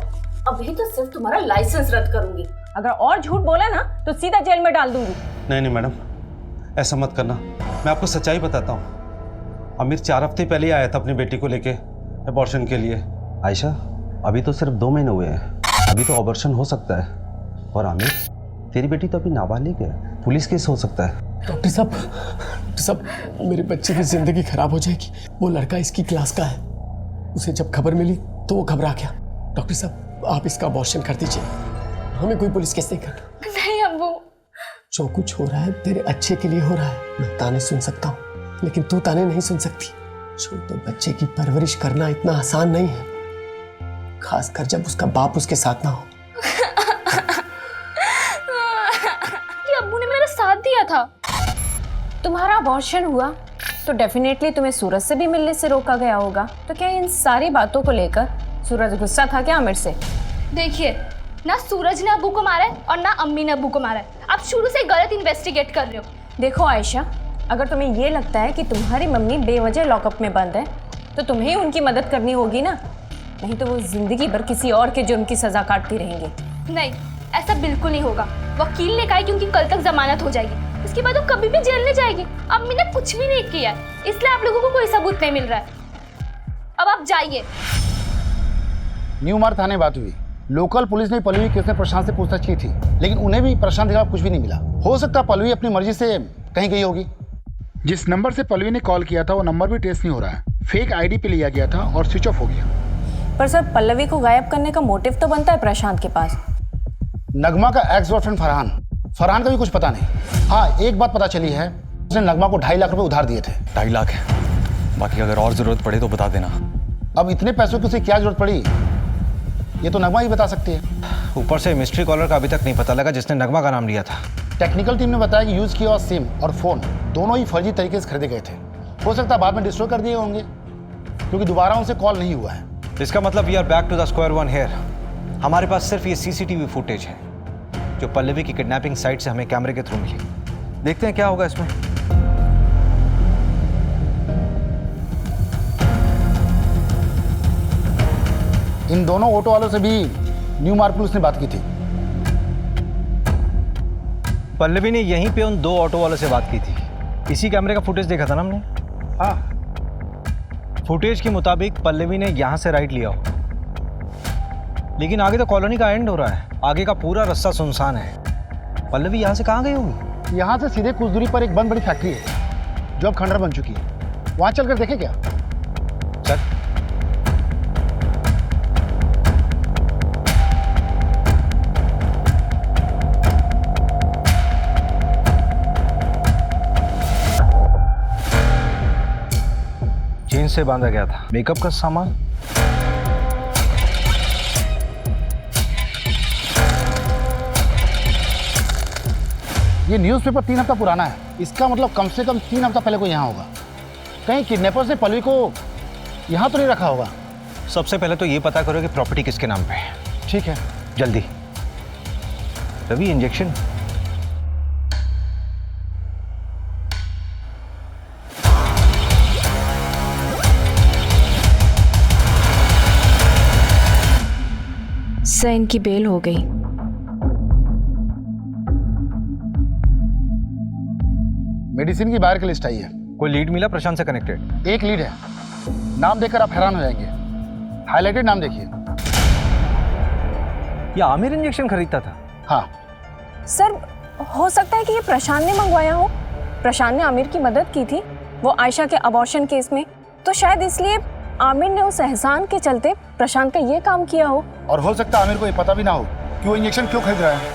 अभी तो सिर्फ तुम्हारा लाइसेंस रद्द करूंगी, अगर और झूठ बोला ना तो सीधा जेल में डाल दूंगी। नहीं मैडम, ऐसा मत करना, मैं आपको सच्चाई बताता हूँ। आमिर 4 हफ्ते पहले आया था अपनी बेटी को लेके अबॉर्शन के लिए। आयशा, अभी तो सिर्फ 2 महीने हुए हैं, अभी तो अबॉर्शन हो सकता है। और आमिर, तेरी बेटी तो अभी नाबालिग है, पुलिस केस हो सकता है। डॉक्टर साहब, मेरे बच्चे की जिंदगी खराब हो जाएगी। वो लड़का इसकी क्लास का है, उसे जब खबर मिली तो वो घबरा गया। डॉक्टर साहब, आप इसका अबॉर्शन कर दीजिए, हमें कोई पुलिस केस नहीं करना। नहीं अब्बू, जो कुछ हो रहा है तेरे अच्छे के लिए हो रहा है। मैं ताने सुन सकता हूँ, लेकिन तू ताने नहीं सुन सकती। छोटे बच्चे की परवरिश करना इतना आसान नहीं है, खासकर जब उसका बाप उसके साथ ना हो। अब्बू ने मेरा साथ दिया था। तुम्हारा अबॉर्शन हुआ तो डेफिनेटली तुम्हें सूरज से भी मिलने से रोका गया होगा, तो क्या इन सारी बातों को लेकर सूरज गुस्सा था क्या आमिर से? देखिए, ना सूरज ने अब्बू को मारा है और ना अम्मी ने अब्बू को मारा है। आप शुरू से गलत इन्वेस्टिगेट कर रहे हो। देखो आयशा, अगर तुम्हें ये लगता है कि तुम्हारी मम्मी बेवजह लॉकअप में बंद है तो तुम्हें ही उनकी मदद करनी होगी ना, नहीं तो वो जिंदगी भर किसी और के जुर्म की सजा काटती रहेंगी। नहीं, ऐसा बिल्कुल नहीं होगा। वकील ने कहा कि उनकी कल तक जमानत हो जाएगी, इसके बाद वो कभी भी जेल नहीं जाएगी। अम्मी ने कुछ भी नहीं किया है, इसलिए आप लोगों को कोई सबूत नहीं मिल रहा है। अब आप जाइए। न्यू मार्ग थाने बात हुई, लोकल पुलिस ने पल्लवी केस में प्रशांत से पूछताछ की थी, लेकिन उन्हें भी प्रशांत के खिलाफ कुछ भी नहीं मिला। हो सकता है पल्लवी अपनी मर्जी से कहीं गई होगी। जिस नंबर से पल्लवी ने कॉल किया था वो नंबर भी ट्रेस नहीं हो रहा है, फेक आईडी पे लिया गया था और स्विच ऑफ हो गया। पर सर, पल्लवी को गायब करने का मोटिव तो बनता है प्रशांत के पास। नगमा का एक्स बॉयफ्रेंड फरहान का भी कुछ पता नहीं। हाँ, एक बात पता चली है, उसने नगमा को 2.5 लाख रुपए उधार दिए थे। 2.5 लाख है, बाकी अगर और जरूरत पड़े तो बता देना। अब इतने पैसों की उसे क्या जरूरत पड़ी, ये तो नगमा ही बता सकती है। ऊपर से मिस्ट्री कॉलर का अभी तक नहीं पता लगा जिसने नगमा का नाम लिया था। टेक्निकल टीम ने बताया कि यूज किया हुआ सिम और फोन दोनों ही फर्जी तरीके से खरीदे गए थे। हो सकता है बाद में डिस्ट्रॉय कर दिए होंगे, क्योंकि दोबारा उनसे कॉल नहीं हुआ है। इसका मतलब we are back to the square one here. हमारे पास सिर्फ ये सीसीटीवी फुटेज है जो पल्लवी की किडनैपिंग साइट से हमें कैमरे के थ्रू मिली। देखते हैं क्या होगा इसमें। इन दोनों ऑटो वालों से भी न्यू मार्ग पुलिस ने बात की थी। पल्लवी ने यहीं पे उन 2 ऑटो वालों से बात की थी। इसी कैमरे का फुटेज देखा था ना हमने। हाँ, फुटेज के मुताबिक पल्लवी ने यहाँ से राइट लिया हो, लेकिन आगे तो कॉलोनी का एंड हो रहा है, आगे का पूरा रास्ता सुनसान है। पल्लवी यहाँ से कहाँ गई होगी? यहाँ से सीधे कुछ दूरी पर एक बहुत बड़ी फैक्ट्री है जो अब खंडर बन चुकी है, वहाँ चलकर देखें क्या? चल। जीन्स से बांधा गया था, मेकअप का सामान। ये न्यूज़पेपर 3 हफ्ता पुराना है, इसका मतलब कम से कम 3 हफ्ता पहले कोई यहाँ होगा। कहीं किडनैपर्स ने पल्लवी को यहाँ तो नहीं रखा होगा। सबसे पहले तो ये पता करो कि प्रॉपर्टी किसके नाम पे है। ठीक है, जल्दी। रवि, इंजेक्शन। सर, इनकी बेल हो गई। मेडिसिन की बाहर की लिस्ट आई है। कोई लीड मिला प्रशांत से कनेक्टेड? एक लीड है, नाम देखकर आप हैरान हो जाएंगे। हाईलाइटेड नाम देखिए। ये आमिर इंजेक्शन खरीदता था? हाँ सर, हो सकता है कि ये प्रशांत ने मंगवाया हो। प्रशांत ने आमिर की मदद की थी वो आयशा के अबॉर्शन केस में, तो शायद इसलिए आमिर ने उस एहसान के चलते प्रशांत का ये काम किया हो। और हो सकता है आमिर को ये पता भी ना हो कि वो इंजेक्शन क्यों खरीद रहा है,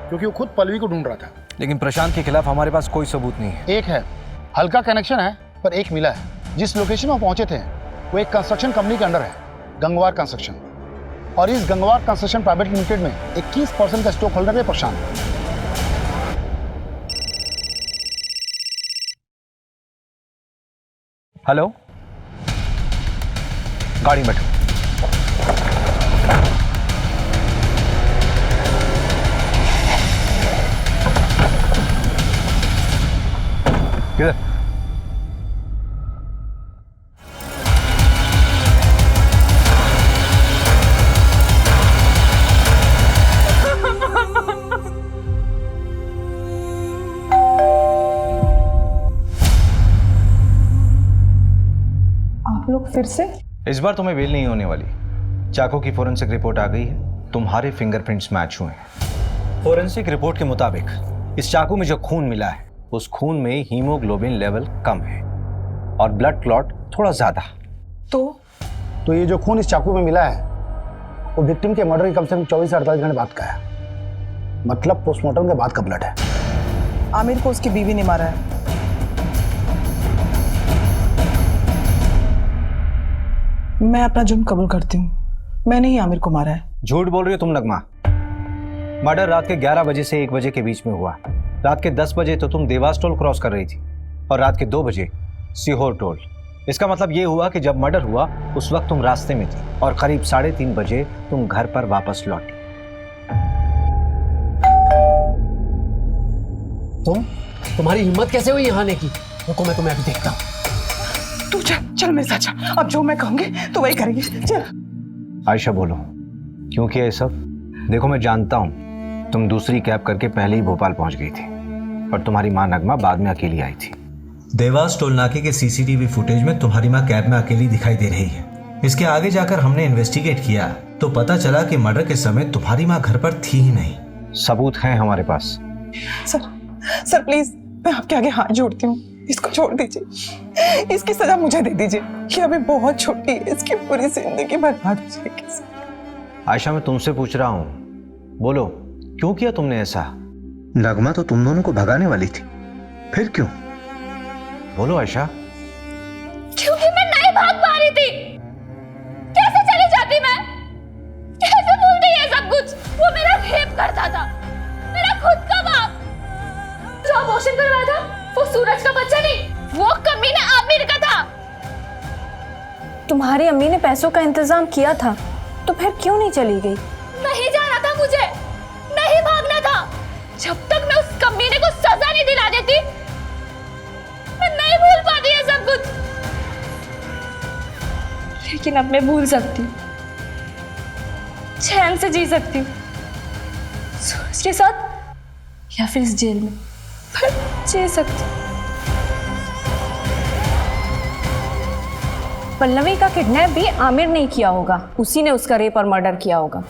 क्योंकि वो खुद पल्लवी को ढूंढ रहा था। लेकिन प्रशांत के खिलाफ हमारे पास कोई सबूत नहीं है। एक है, हल्का कनेक्शन है, पर एक मिला है। जिस लोकेशन में पहुंचे थे वो एक कंस्ट्रक्शन कंपनी के अंडर है, गंगवार कंस्ट्रक्शन। और इस गंगवार कंस्ट्रक्शन प्राइवेट लिमिटेड में 21% का स्टॉक होल्डर है प्रशांत। हेलो, गाड़ी में बैठो। किधर? आप लोग फिर से? इस बार तुम्हें बेल नहीं होने वाली। चाकू की फोरेंसिक रिपोर्ट आ गई है, तुम्हारे फिंगरप्रिंट्स मैच हुए हैं। फोरेंसिक रिपोर्ट के मुताबिक इस चाकू में जो खून मिला है उस खून में हीमोग्लोबिन लेवल कम है और ब्लड क्लॉट थोड़ा ज्यादा। तो ये जो खून इस चाकू में मिला है वो विक्टिम के मर्डर के कम से कम 24 से 48 घंटे बाद का है। मतलब पोस्टमार्टम के बाद का ब्लड है। आमिर को उसकी बीवी ने मारा है। मैं अपना जुर्म कबूल करती हूँ, मैंने ही आमिर को मारा है। झूठ बोल रही हो तुम नगमा। मर्डर रात के 11 बजे से 1 बजे के बीच में हुआ। रात के 10 बजे तो तुम देवास टोल क्रॉस कर रही थी और रात के 2 बजे सीहोर टोल। इसका मतलब ये हुआ कि जब मर्डर हुआ उस वक्त तुम रास्ते में थी और करीब 3:30 बजे तुम घर पर वापस लौटी। तुम्हारी हिम्मत कैसे हुई यहाँ आने की? रुको, मैं तुम्हें अभी देखता हूँ। तू चल मेरे साथ चल। अब जो मैं कहूंगी तो वही करेंगे। चल। आयशा बोलो, क्यों किया ये सब? देखो मैं जानता हूँ तुम दूसरी कैब करके पहले ही भोपाल पहुंच गई थी और तुम्हारी माँ नगमा बाद में अकेली आई थी। देवास टोल नाके के सीसीटीवी फुटेज में तुम्हारी माँ कैब में अकेली दिखाई दे रही है। इसके आगे जाकर हमने इन्वेस्टिगेट किया तो पता चला कि मर्डर के समय तुम्हारी माँ घर पर थी ही नहीं। सबूत हैं हमारे पास। सर प्लीज, मैं आपके आगे हाथ जोड़ती हूँ, इसको छोड़ दीजिए। इसकी सजा मुझे दे दीजिए। ये अभी बहुत छोटी है, इसकी पूरी जिंदगी बर्बाद हो जाएगी। आयशा मैं तुमसे पूछ रहा हूँ, बोलो क्यों किया तुमने ऐसा? नगमा तो तुम दोनों को भगाने वाली थी, फिर क्यों? बोलो आयशा। क्योंकि मैं नहीं भाग पा रही थी। कैसे चली जाती मैं? कैसे भूलती है सब कुछ? वो मेरा रेप करता था, मेरा खुद का बाप। जो अबॉर्शन करवाया था वो सूरज का बच्चा नहीं, वो कमीना आमिर का था। तुम्हारी अम्मी ने पैसों का इंतजाम किया था तो फिर क्यों नहीं चली गई? नहीं जाना था मुझे, नहीं भागना था। जब तक मैं उस कमीने को सजा नहीं दिला देती मैं नहीं भूल पाती है सब कुछ। लेकिन अब मैं भूल सकती हूँ, चैन से जी सकती हूँ, सूरज के साथ या फिर इस जेल में, पर जी सकती हूँ। पल्लवी का किडनैप भी आमिर ने किया होगा, उसी ने उसका रेप और मर्डर किया होगा।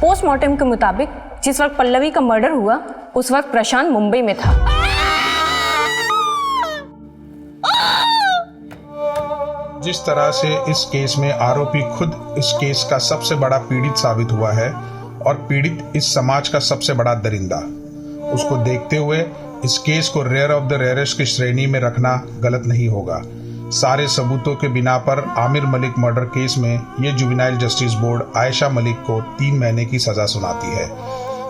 पोस्टमार्टम के मुताबिक जिस वक्त पल्लवी का मर्डर हुआ उस वक्त प्रशांत मुंबई में था। जिस तरह से इस केस में आरोपी खुद इस केस का सबसे बड़ा पीड़ित साबित हुआ है और पीड़ित इस समाज का सबसे बड़ा दरिंदा, उसको देखते हुए इस केस को रेयर ऑफ द रेयरेस्ट की श्रेणी में रखना गलत नहीं होगा। सारे सबूतों के बिना पर आमिर मलिक मर्डर केस में ये juvenile justice board Ayesha Malik को 3 महीने की सजा सुनाती है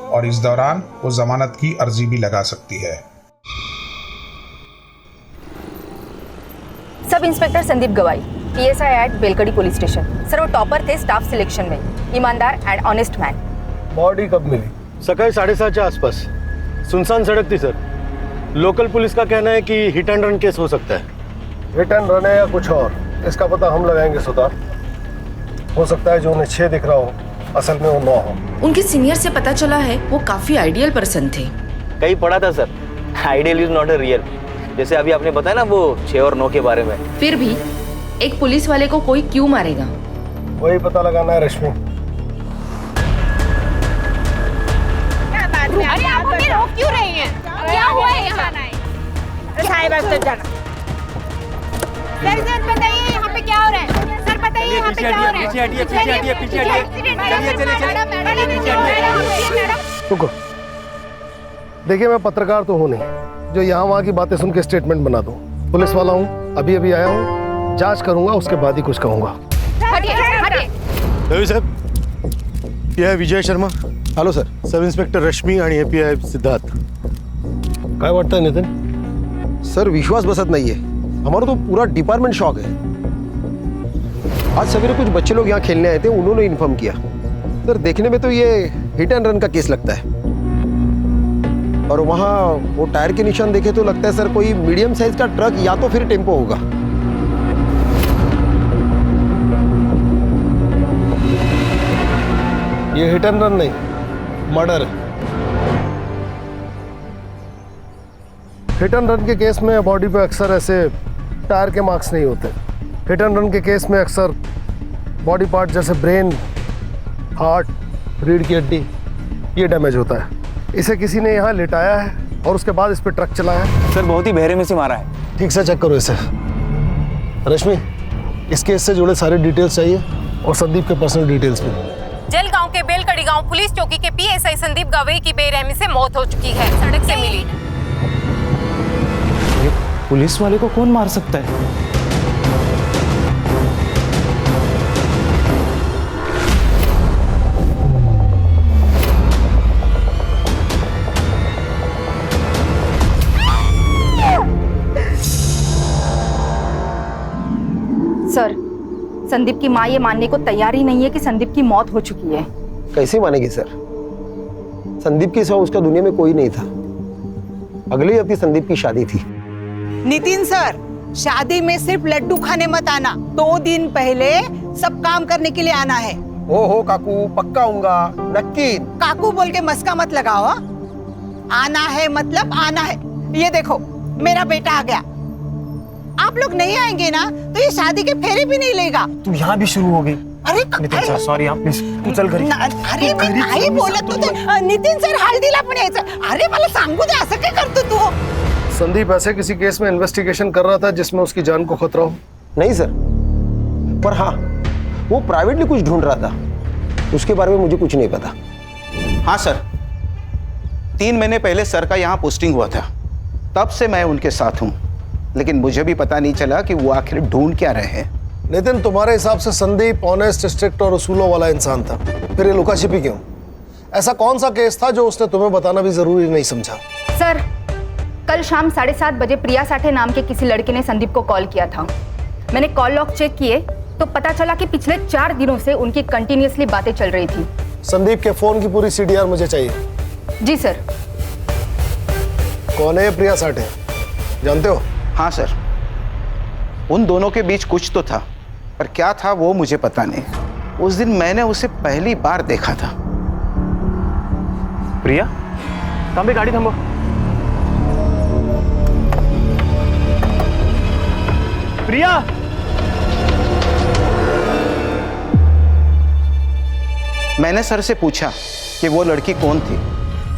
और इस दौरान वो जमानत की अर्जी भी लगा सकती है। सब inspector Sandeep Gawai, PSI at Belkadi police station. Sir वो टॉपर थे स्टाफ सिलेक्शन में, ईमानदार एंड ऑनेस्ट मैन। बॉडी कब मिली? सकाळी 7:30 के आसपास। सुनसान सड़क थी सर। लोकल पुलिस का कहना है कि हिट एंड रन केस हो सकता है। हिट एंड रन है या कुछ और, इसका पता हम लगाएंगे सुधार। हो सकता है जो उन्हें 6 दिख रहा हो असल में वो 9 हो। उनके सीनियर से पता चला है वो काफी आइडियल पर्सन थे। कहीं पढ़ा था sir, ideal is not a real. जैसे अभी आपने बताया ना वो 6 और 9 के बारे में। फिर भी एक पुलिस वाले को कोई क्यों मारेगा? वही पता लगाना है रश्मि। अरे आप हमें रोक क्यों रही हैं? क्या हुआ है यहाँ? साहिबा तो जाना। सर बताइए यहाँ पे क्या हो रहा है? सर बताइए यहाँ पे क्या हो रहा है? पीछे हटिए, पीछे हटिए, पीछे हटिए। रुको, देखिए मैं पत्रकार तो हूँ नहीं जो यहाँ वहाँ की बातें सुन के स्टेटमेंट बना दूँ। पुलिस वाला हूँ, अभी अभी आया हूँ, जांच करूंगा, उसके बाद ही कुछ कहूंगा। रवि साहेब, ये है Vijay Sharma. Hello sir. Sub inspector Rashmi आणि API सिद्धार्थ. काय वाटतंय नितिन? सर विश्वास बसत नाहीये. हमारा तो पूरा डिपार्टमेंट शॉक है. आज सवेरे कुछ बच्चे लोग यहाँ खेलने आए थे, उन्होंने इन्फॉर्म किया. सर देखने में तो ये हिट एंड रन का केस लगता है. और वहाँ वो टायर के निशान देखे तो लगता है सर कोई मीडियम साइज का ट्रक या तो फिर टेम्पो होगा. ये हिट एंड रन नहीं, मर्डर है. हिट एंड रन के केस में बॉडी पे अक्सर ऐसे टायर के मार्क्स नहीं होते. हिट एंड रन के केस में अक्सर बॉडी पार्ट जैसे ब्रेन, हार्ट, रीढ़ की हड्डी ये डैमेज होता है. इसे किसी ने यहाँ लिटाया है और उसके बाद इस पे ट्रक चलाया है. सर बहुत ही बहरे में से मारा है. ठीक से चेक करो इसे. रश्मि, इस केस से जुड़े सारे डिटेल्स चाहिए और संदीप के पर्सनल डिटेल्स भी. जलगांव के बेलकड़ी गांव पुलिस चौकी के PSI संदीप गवई की बेरहमी से मौत हो चुकी है. सड़क से मिली. पुलिस वाले को कौन मार सकता है? सर, संदीप की मां ये मानने को तैयार ही नहीं है कि संदीप की मौत हो चुकी है. कैसे मानेगी सर? संदीप के सिवा उसका दुनिया में कोई नहीं था. अगले हफ्ते संदीप की शादी थी. नितिन सर, शादी में सिर्फ लड्डू खाने मत आना. 2 दिन पहले सब काम करने के लिए आना है. हो काकू, पक्का आऊंगा, नक्की. काकू बोल के मस्का मत लगाओ. आना है मतलब आना है. ये देखो, मेरा बेटा आ गया. आप लोग नहीं आएंगे ना तो ये शादी के फेरे भी नहीं लेगा. तू यहाँ भी शुरू हो गई. अरे नितिन सर, सॉरी आप प्लीज, तू चल घरी. अरे मी नाही बोलत होते. नितीन सर हळदीला पण यायचं. अरे मला सांगू दे, असं काय करतो तू? संदीप ऐसे किसी केस में इन्वेस्टिगेशन कर रहा था जिसमें उसकी जान को खतरा हो? नहीं सर, पर हाँ वो प्राइवेटली कुछ ढूंढ रहा था. उसके बारे में मुझे कुछ नहीं पता. हाँ सर, 3 महीने पहले सर का यहाँ पोस्टिंग हुआ था, तब से मैं उनके साथ हूँ. लेकिन मुझे भी पता नहीं चला कि वो आखिर ढूंढ क्या रहे हैं. नितिन, तुम्हारे हिसाब से संदीप ऑनेस्ट, स्ट्रिक्ट और उसूलों वाला इंसान था. फिर ये लुका छिपी क्यों? ऐसा कौन सा केस था जो उसने तुम्हें बताना भी जरूरी नहीं समझा? सर, कल शाम 7:30 बजे प्रिया साठे नाम के किसी लड़के ने संदीप को कॉल किया था. मैंने कॉल लॉग चेक किए तो पता चला कि पिछले 4 दिनों से उनकी कंटिन्यूअसली बातें चल रही थी. संदीप के फोन की पूरी CDR मुझे चाहिए. जी सर. कौन है प्रिया साठे, जानते हो? हाँ सर, उन दोनों के बीच कुछ तो था, पर क्या था वो मुझे पता नहीं. उस दिन मैंने उसे पहली बार देखा था. प्रिया, थांबे, गाड़ी थांबो. प्रिया, मैंने सर से पूछा कि वो लड़की कौन थी.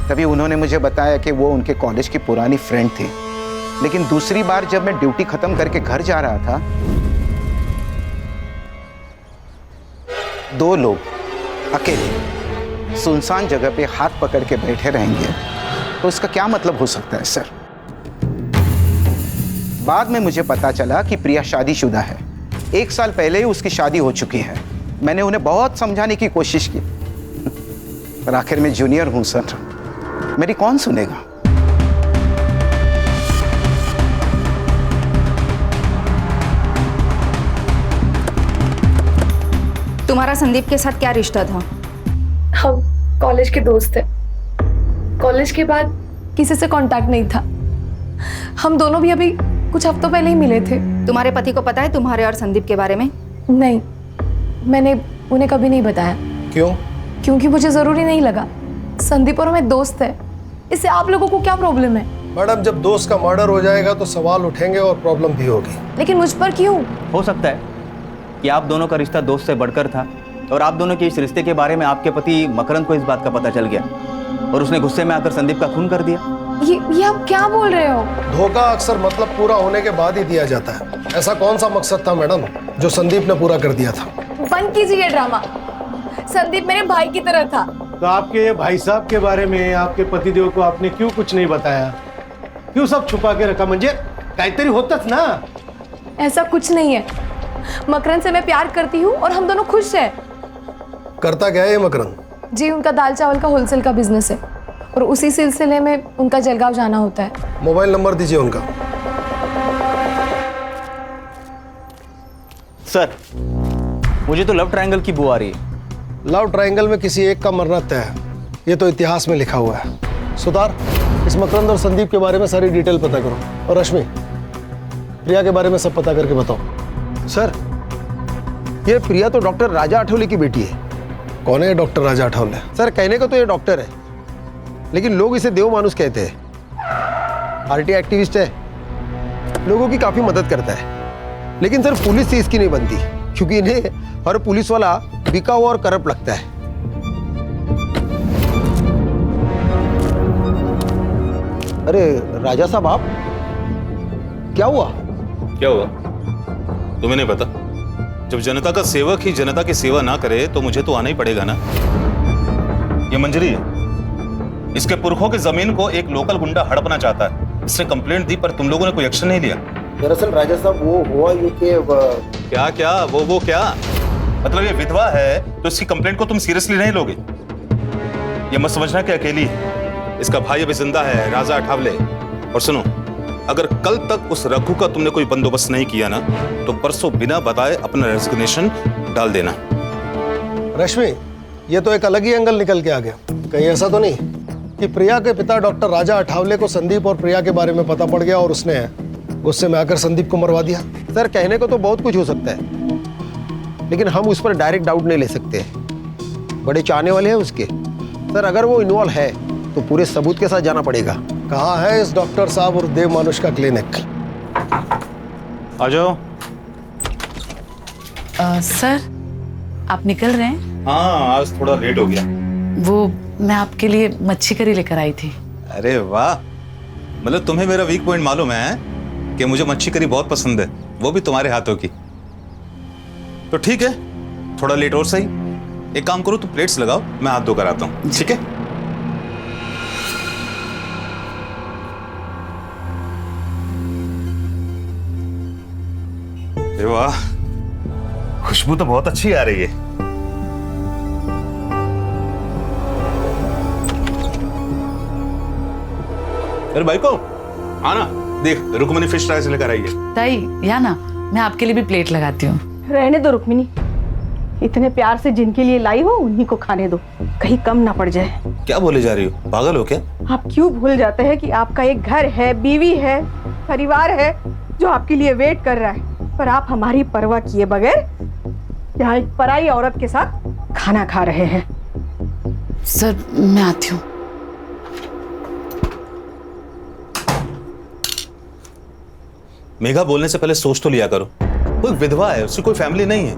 तभी उन्होंने मुझे बताया कि वो उनके कॉलेज की पुरानी फ्रेंड थी. लेकिन दूसरी बार जब मैं ड्यूटी खत्म करके घर जा रहा था, 2 लोग अकेले सुनसान जगह पे हाथ पकड़ के बैठे रहेंगे तो इसका क्या मतलब हो सकता है सर? बाद में मुझे पता चला कि प्रिया शादीशुदा है. 1 साल पहले ही उसकी शादी हो चुकी है. मैंने उन्हें बहुत समझाने की कोशिश की, पर आखिर में जूनियर हूं सर, मेरी कौन सुनेगा? तुम्हारा संदीप के साथ क्या रिश्ता था? हम कॉलेज के दोस्त थे. कॉलेज के बाद किसी से कांटेक्ट नहीं था. हम दोनों भी अभी कुछ हफ्तों पहले ही मिले थे. तुम्हारे पति को पता है तुम्हारे और संदीप के बारे में? नहीं, मैंने उन्हें कभी नहीं बताया. क्यों? क्योंकि मुझे जरूरी नहीं लगा. संदीप और मैं दोस्त है, इससे आप लोगों को क्या प्रॉब्लम है? मैडम, जब दोस्त का मर्डर हो जाएगा तो सवाल उठेंगे और प्रॉब्लम भी होगी. लेकिन मुझ पर क्यों? हो सकता है कि आप दोनों का रिश्ता दोस्त से बढ़कर था और आप दोनों के इस रिश्ते के बारे में आपके पति मकरंद को इस बात का पता चल गया और उसने गुस्से में आकर संदीप का खून कर दिया. ये आप क्या बोल रहे हो? धोखा अक्सर मतलब पूरा होने के बाद ही दिया जाता है. ऐसा कौन सा मकसद था मैडम जो संदीप ने पूरा कर दिया था? बंद कीजिए ड्रामा. संदीप मेरे भाई की तरह था. तो आपके भाई साहब के बारे में आपके पतिदेव को आपने क्यों कुछ नहीं बताया? क्यों सब छुपा के रखा? मुझे काहीतरी होतच ना। ऐसा कुछ नहीं है, मकरंद से मैं प्यार करती हूँ और हम दोनों खुश हैं। करता क्या है ये मकरंद? जी, उनका दाल चावल का होलसेल का बिजनेस है और उसी सिलसिले में उनका जलगांव जाना होता है। मोबाइल नंबर दीजिए उनका। सर, मुझे तो लव ट्रायंगल की बू आ रही है। लव ट्रायंगल में किसी एक का मरना तय है, ये तो इतिहास में लिखा हुआ है। सुतार, इस मकरंद और संदीप के बारे में सारी डिटेल पता करो, और रश्मि, प्रिया के बारे में सब पता करके बताओ। सर, ये प्रिया तो डॉक्टर राजा आठवले की बेटी है। कौन है डॉक्टर राजा आठवले? सर, कहने को तो ये डॉक्टर है, लेकिन लोग इसे देव मानुस कहते हैं। आरटी एक्टिविस्ट है, लोगों की काफी मदद करता है, लेकिन सर पुलिस से इसकी नहीं बनती, क्योंकि इन्हें हर पुलिस वाला बिका हुआ और करप्ट लगता है। अरे राजा साहब, आप क्या हुआ? क्या हुआ तुम्हें नहीं पता? जब जनता का सेवक ही जनता की सेवा ना करे तो मुझे तो आना ही पड़ेगा ना। ये मंजरी है, इसके पुरखों की जमीन को एक लोकल गुंडा हड़पना चाहता है। इसने कंप्लेंट दी पर तुम लोगों ने कोई एक्शन नहीं लिया। दरअसल राजा साहब, वो हुआ ये कि क्या क्या वो क्या मतलब? ये विधवा है तो इसकी कंप्लेंट को तुम सीरियसली नहीं लोगे? ये मत समझना कि अकेली है, इसका भाई अभी जिंदा है, राजा अठावले। और सुनो, अगर कल तक उस रघु का तुमने कोई बंदोबस्त नहीं किया ना, तो परसों बिना बताए अपना रेजिग्नेशन डाल देना। रश्मि, ये तो एक अलग ही एंगल निकल के आ गया। कहीं ऐसा तो नहीं कि प्रिया के पिता डॉक्टर राजा अठावले को संदीप और प्रिया के बारे में पता पड़ गया और उसने गुस्से में आकर संदीप को मरवा दिया? सर, कहने को तो बहुत कुछ हो सकता है, लेकिन हम उस पर डायरेक्ट डाउट नहीं ले सकते। बड़े चाहने वाले हैं उसके। सर, अगर वो इन्वॉल्व है तो पूरे सबूत के साथ जाना पड़ेगा। कहाँ है इस डॉक्टर साहब और देव मानुष का क्लिनिक? आ जाओ। सर, आप निकल रहे हैं? हाँ, आज थोड़ा लेट हो गया। वो मैं आपके लिए मच्छी करी लेकर आई थी। अरे वाह, मतलब तुम्हें मेरा वीक पॉइंट मालूम है कि मुझे मच्छी करी बहुत पसंद है, वो भी तुम्हारे हाथों की। तो ठीक है, थोड़ा लेट और सही। एक काम करो, तुम प्लेट्स लगाओ, मैं हाथ धो कर आता हूँ, ठीक है? अरे वाह, खुशबू तो बहुत अच्छी आ रही है। अरे भाई को आना, देख रुक्मिनी फिश फ्राई से लेकर आई है। ताई, या ना, मैं आपके लिए भी प्लेट लगाती हूँ। रहने दो रुक्मिनी, इतने प्यार से जिनके लिए लाई हो उन्हीं को खाने दो, कहीं कम ना पड़ जाए। क्या बोले जा रही हो, पागल हो क्या? आप क्यों भूल जाते हैं कि आपका एक घर है, बीवी है, परिवार है जो आपके लिए वेट कर रहा है, पर आप हमारी परवाह किए बगैर यहाँ एक पराई औरत के साथ खाना खा रहे हैं। सर, मैं आती हूँ। मेघा, बोलने से पहले सोच तो लिया करो। कोई विधवा है, उसकी कोई फैमिली नहीं है,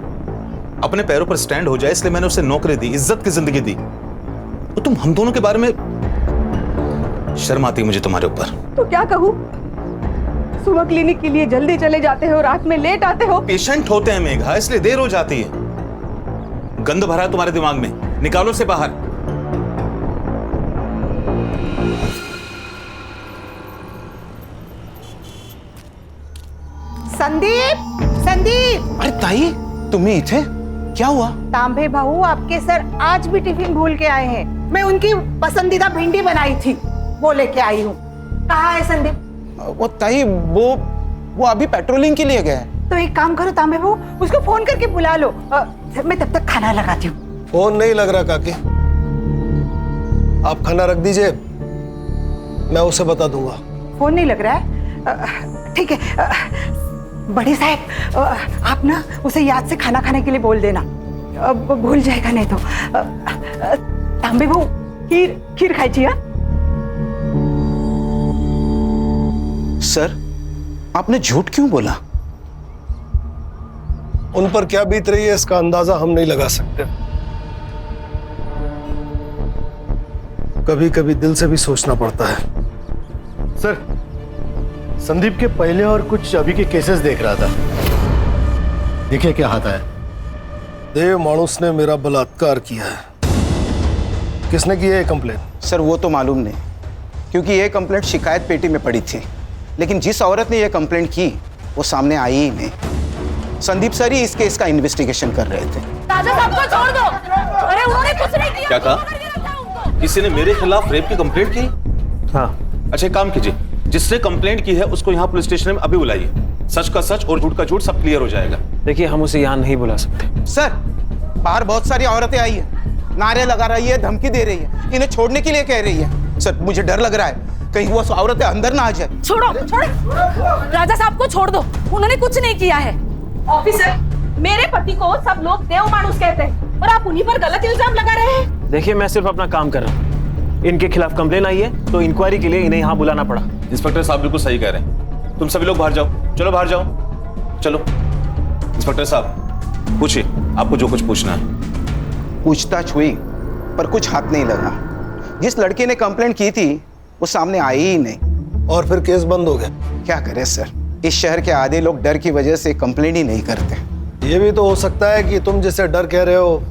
अपने पैरों पर स्टैंड हो जाए इसलिए मैंने उसे नौकरी दी, इज्जत की जिंदगी दी। तो तुम हम दोनों के बारे में, शर्म आती है मुझे तुम्हारे ऊपर। तो क्या कहूँ, सुबह क्लिनिक के लिए जल्दी चले जाते हो, रात में लेट आते हो। पेशेंट होते हैं मेघा, इसलिए देर हो जाती है। गंद भरा है तुम्हारे दिमाग में, निकालो से बाहर। संदीप, संदीप! अरे ताई, तुम्ही इथे? क्या हुआ? तांबे भाऊ, आपके सर आज भी टिफिन भूल के आए हैं। मैं उनकी पसंदीदा भिंडी बनाई थी, वो लेके आई हूँ। कहाँ है संदीप? वो ताई, वो अभी पेट्रोलिंग के लिए गए। तो एक काम करो तांबे भाऊ, उसको फोन करके बुला लो। मैं तब तक खाना लगाती हूँ। फोन नहीं लग रहा काकी, आप खाना रख दीजिए, मैं उसे बता दूंगा। फोन नहीं लग रहा है? ठीक है बड़े साहब, आप ना उसे याद से खाना खाने के लिए बोल देना, भूल जाएगा नहीं तो। तांबे भाऊ, खीर खाई हा? सर, आपने झूठ क्यों बोला? उन पर क्या बीत रही है इसका अंदाजा हम नहीं लगा सकते। कभी कभी दिल से भी सोचना पड़ता है। सर, संदीप के पहले और कुछ अभी के केसेस देख रहा था, देखिए क्या आता है। देव मानुस ने मेरा बलात्कार किया है। किसने की है कंप्लेंट? सर, वो तो मालूम नहीं, क्योंकि ये कंप्लेंट शिकायत पेटी में पड़ी थी। लेकिन जिस औरत ने यह कंप्लेंट की वो सामने आई ही नहीं। संदीप सर ही इस केस का इन्वेस्टिगेशन कर रहे थे। राजा साहब को छोड़ दो। अरे उन्होंने कुछ नहीं किया। क्या कहा? किसी ने मेरे खिलाफ रेप की कंप्लेंट की? हाँ। अच्छा एक काम कीजिए, जिसने कंप्लेंट की है उसको यहाँ पुलिस स्टेशन में अभी बुलाइए। सच का सच और झूठ का झूठ सब क्लियर हो जाएगा। देखिए हम उसे यहाँ नहीं बुला सकते। सर बाहर बहुत सारी औरतें आई है, नारे लगा रही है, धमकी दे रही है, इन्हें छोड़ने के लिए कह रही है। सर मुझे डर लग रहा है कहीं वो औरतें अंदर ना आ जाए। छोड़ो छोड़ो, राजा साहब को छोड़ दो, उन्होंने कुछ नहीं किया है। ऑफिसर, मेरे पति को सब लोग देव मानुस कहते हैं और आप उन्हीं पर गलत इल्जाम लगा रहे हैं। देखिए मैं सिर्फ अपना काम कर रहा हूँ। इनके खिलाफ कंप्लेन आई है तो इंक्वायरी के लिए इन्हें यहाँ बुलाना पड़ा। इंस्पेक्टर साहब बिल्कुल सही कह रहे हैं। तुम सभी लोग बाहर जाओ, चलो बाहर जाओ, चलो। इंस्पेक्टर साहब पूछिए, आपको जो कुछ पूछना है। पूछताछ हुई पर कुछ हाथ नहीं लगा। जिस लड़के ने कंप्लेंट की थी वो सामने आई ही नहीं। और फिर केस बंद हो गया। क्या करें सर, इस शहर के आधे लोग डर की वजह से कंप्लेंट ही नहीं करते। ये भी तो हो सकता है कि तुम जैसे डर कह रहे हो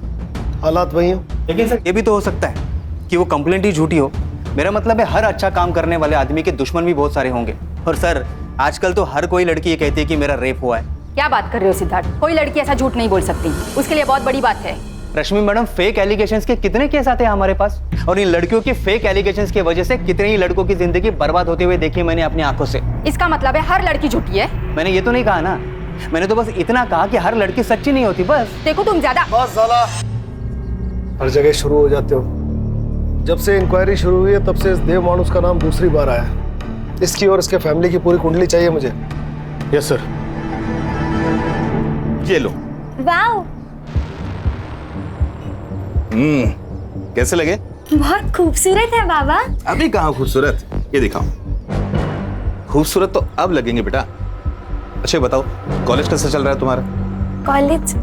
हालात वही हो। लेकिन सर ये भी तो हो सकता है कि वो कंप्लेंट ही झूठी हो। मेरा मतलब है हर अच्छा काम करने वाले आदमी के दुश्मन भी बहुत सारे होंगे। और सर आजकल तो हर कोई लड़की ये कहती है कि मेरा रेप हुआ है। क्या बात कर रहे हो सिद्धार्थ? कोई लड़की ऐसा झूठ नहीं बोल सकती, उसके लिए बहुत बड़ी बात है। रश्मि मैडम, फेक एलिगेशंस के कितने केस आते हैं हमारे पास, और इन लड़कियों की फेक एलिगेशंस की वजह से कितने ही लड़कों की जिंदगी बर्बाद होते हुए देखी मैंने अपनी आंखों से। इसका मतलब है हर लड़की झूठी है? मैंने ये तो नहीं कहा ना, मैंने तो बस इतना कहा कि हर लड़की सच्ची नहीं होती। बस देखो तुम ज्यादा बस साला हर जगह शुरू हो जाते हो। जब से इंक्वायरी शुरू हुई है तब से इस देव मानुस का नाम दूसरी बार आया। इसकी और इसके फैमिली की पूरी कुंडली चाहिए मुझे। Yes sir. ये लो। वाओ, कैसे लगे? बहुत खूबसूरत है बाबा। अभी कहाँ खूबसूरत, ये दिखाओ। खूबसूरत तो अब लगेंगे बेटा। अच्छा बताओ कॉलेज कैसा चल रहा है तुम्हारा? कॉलेज?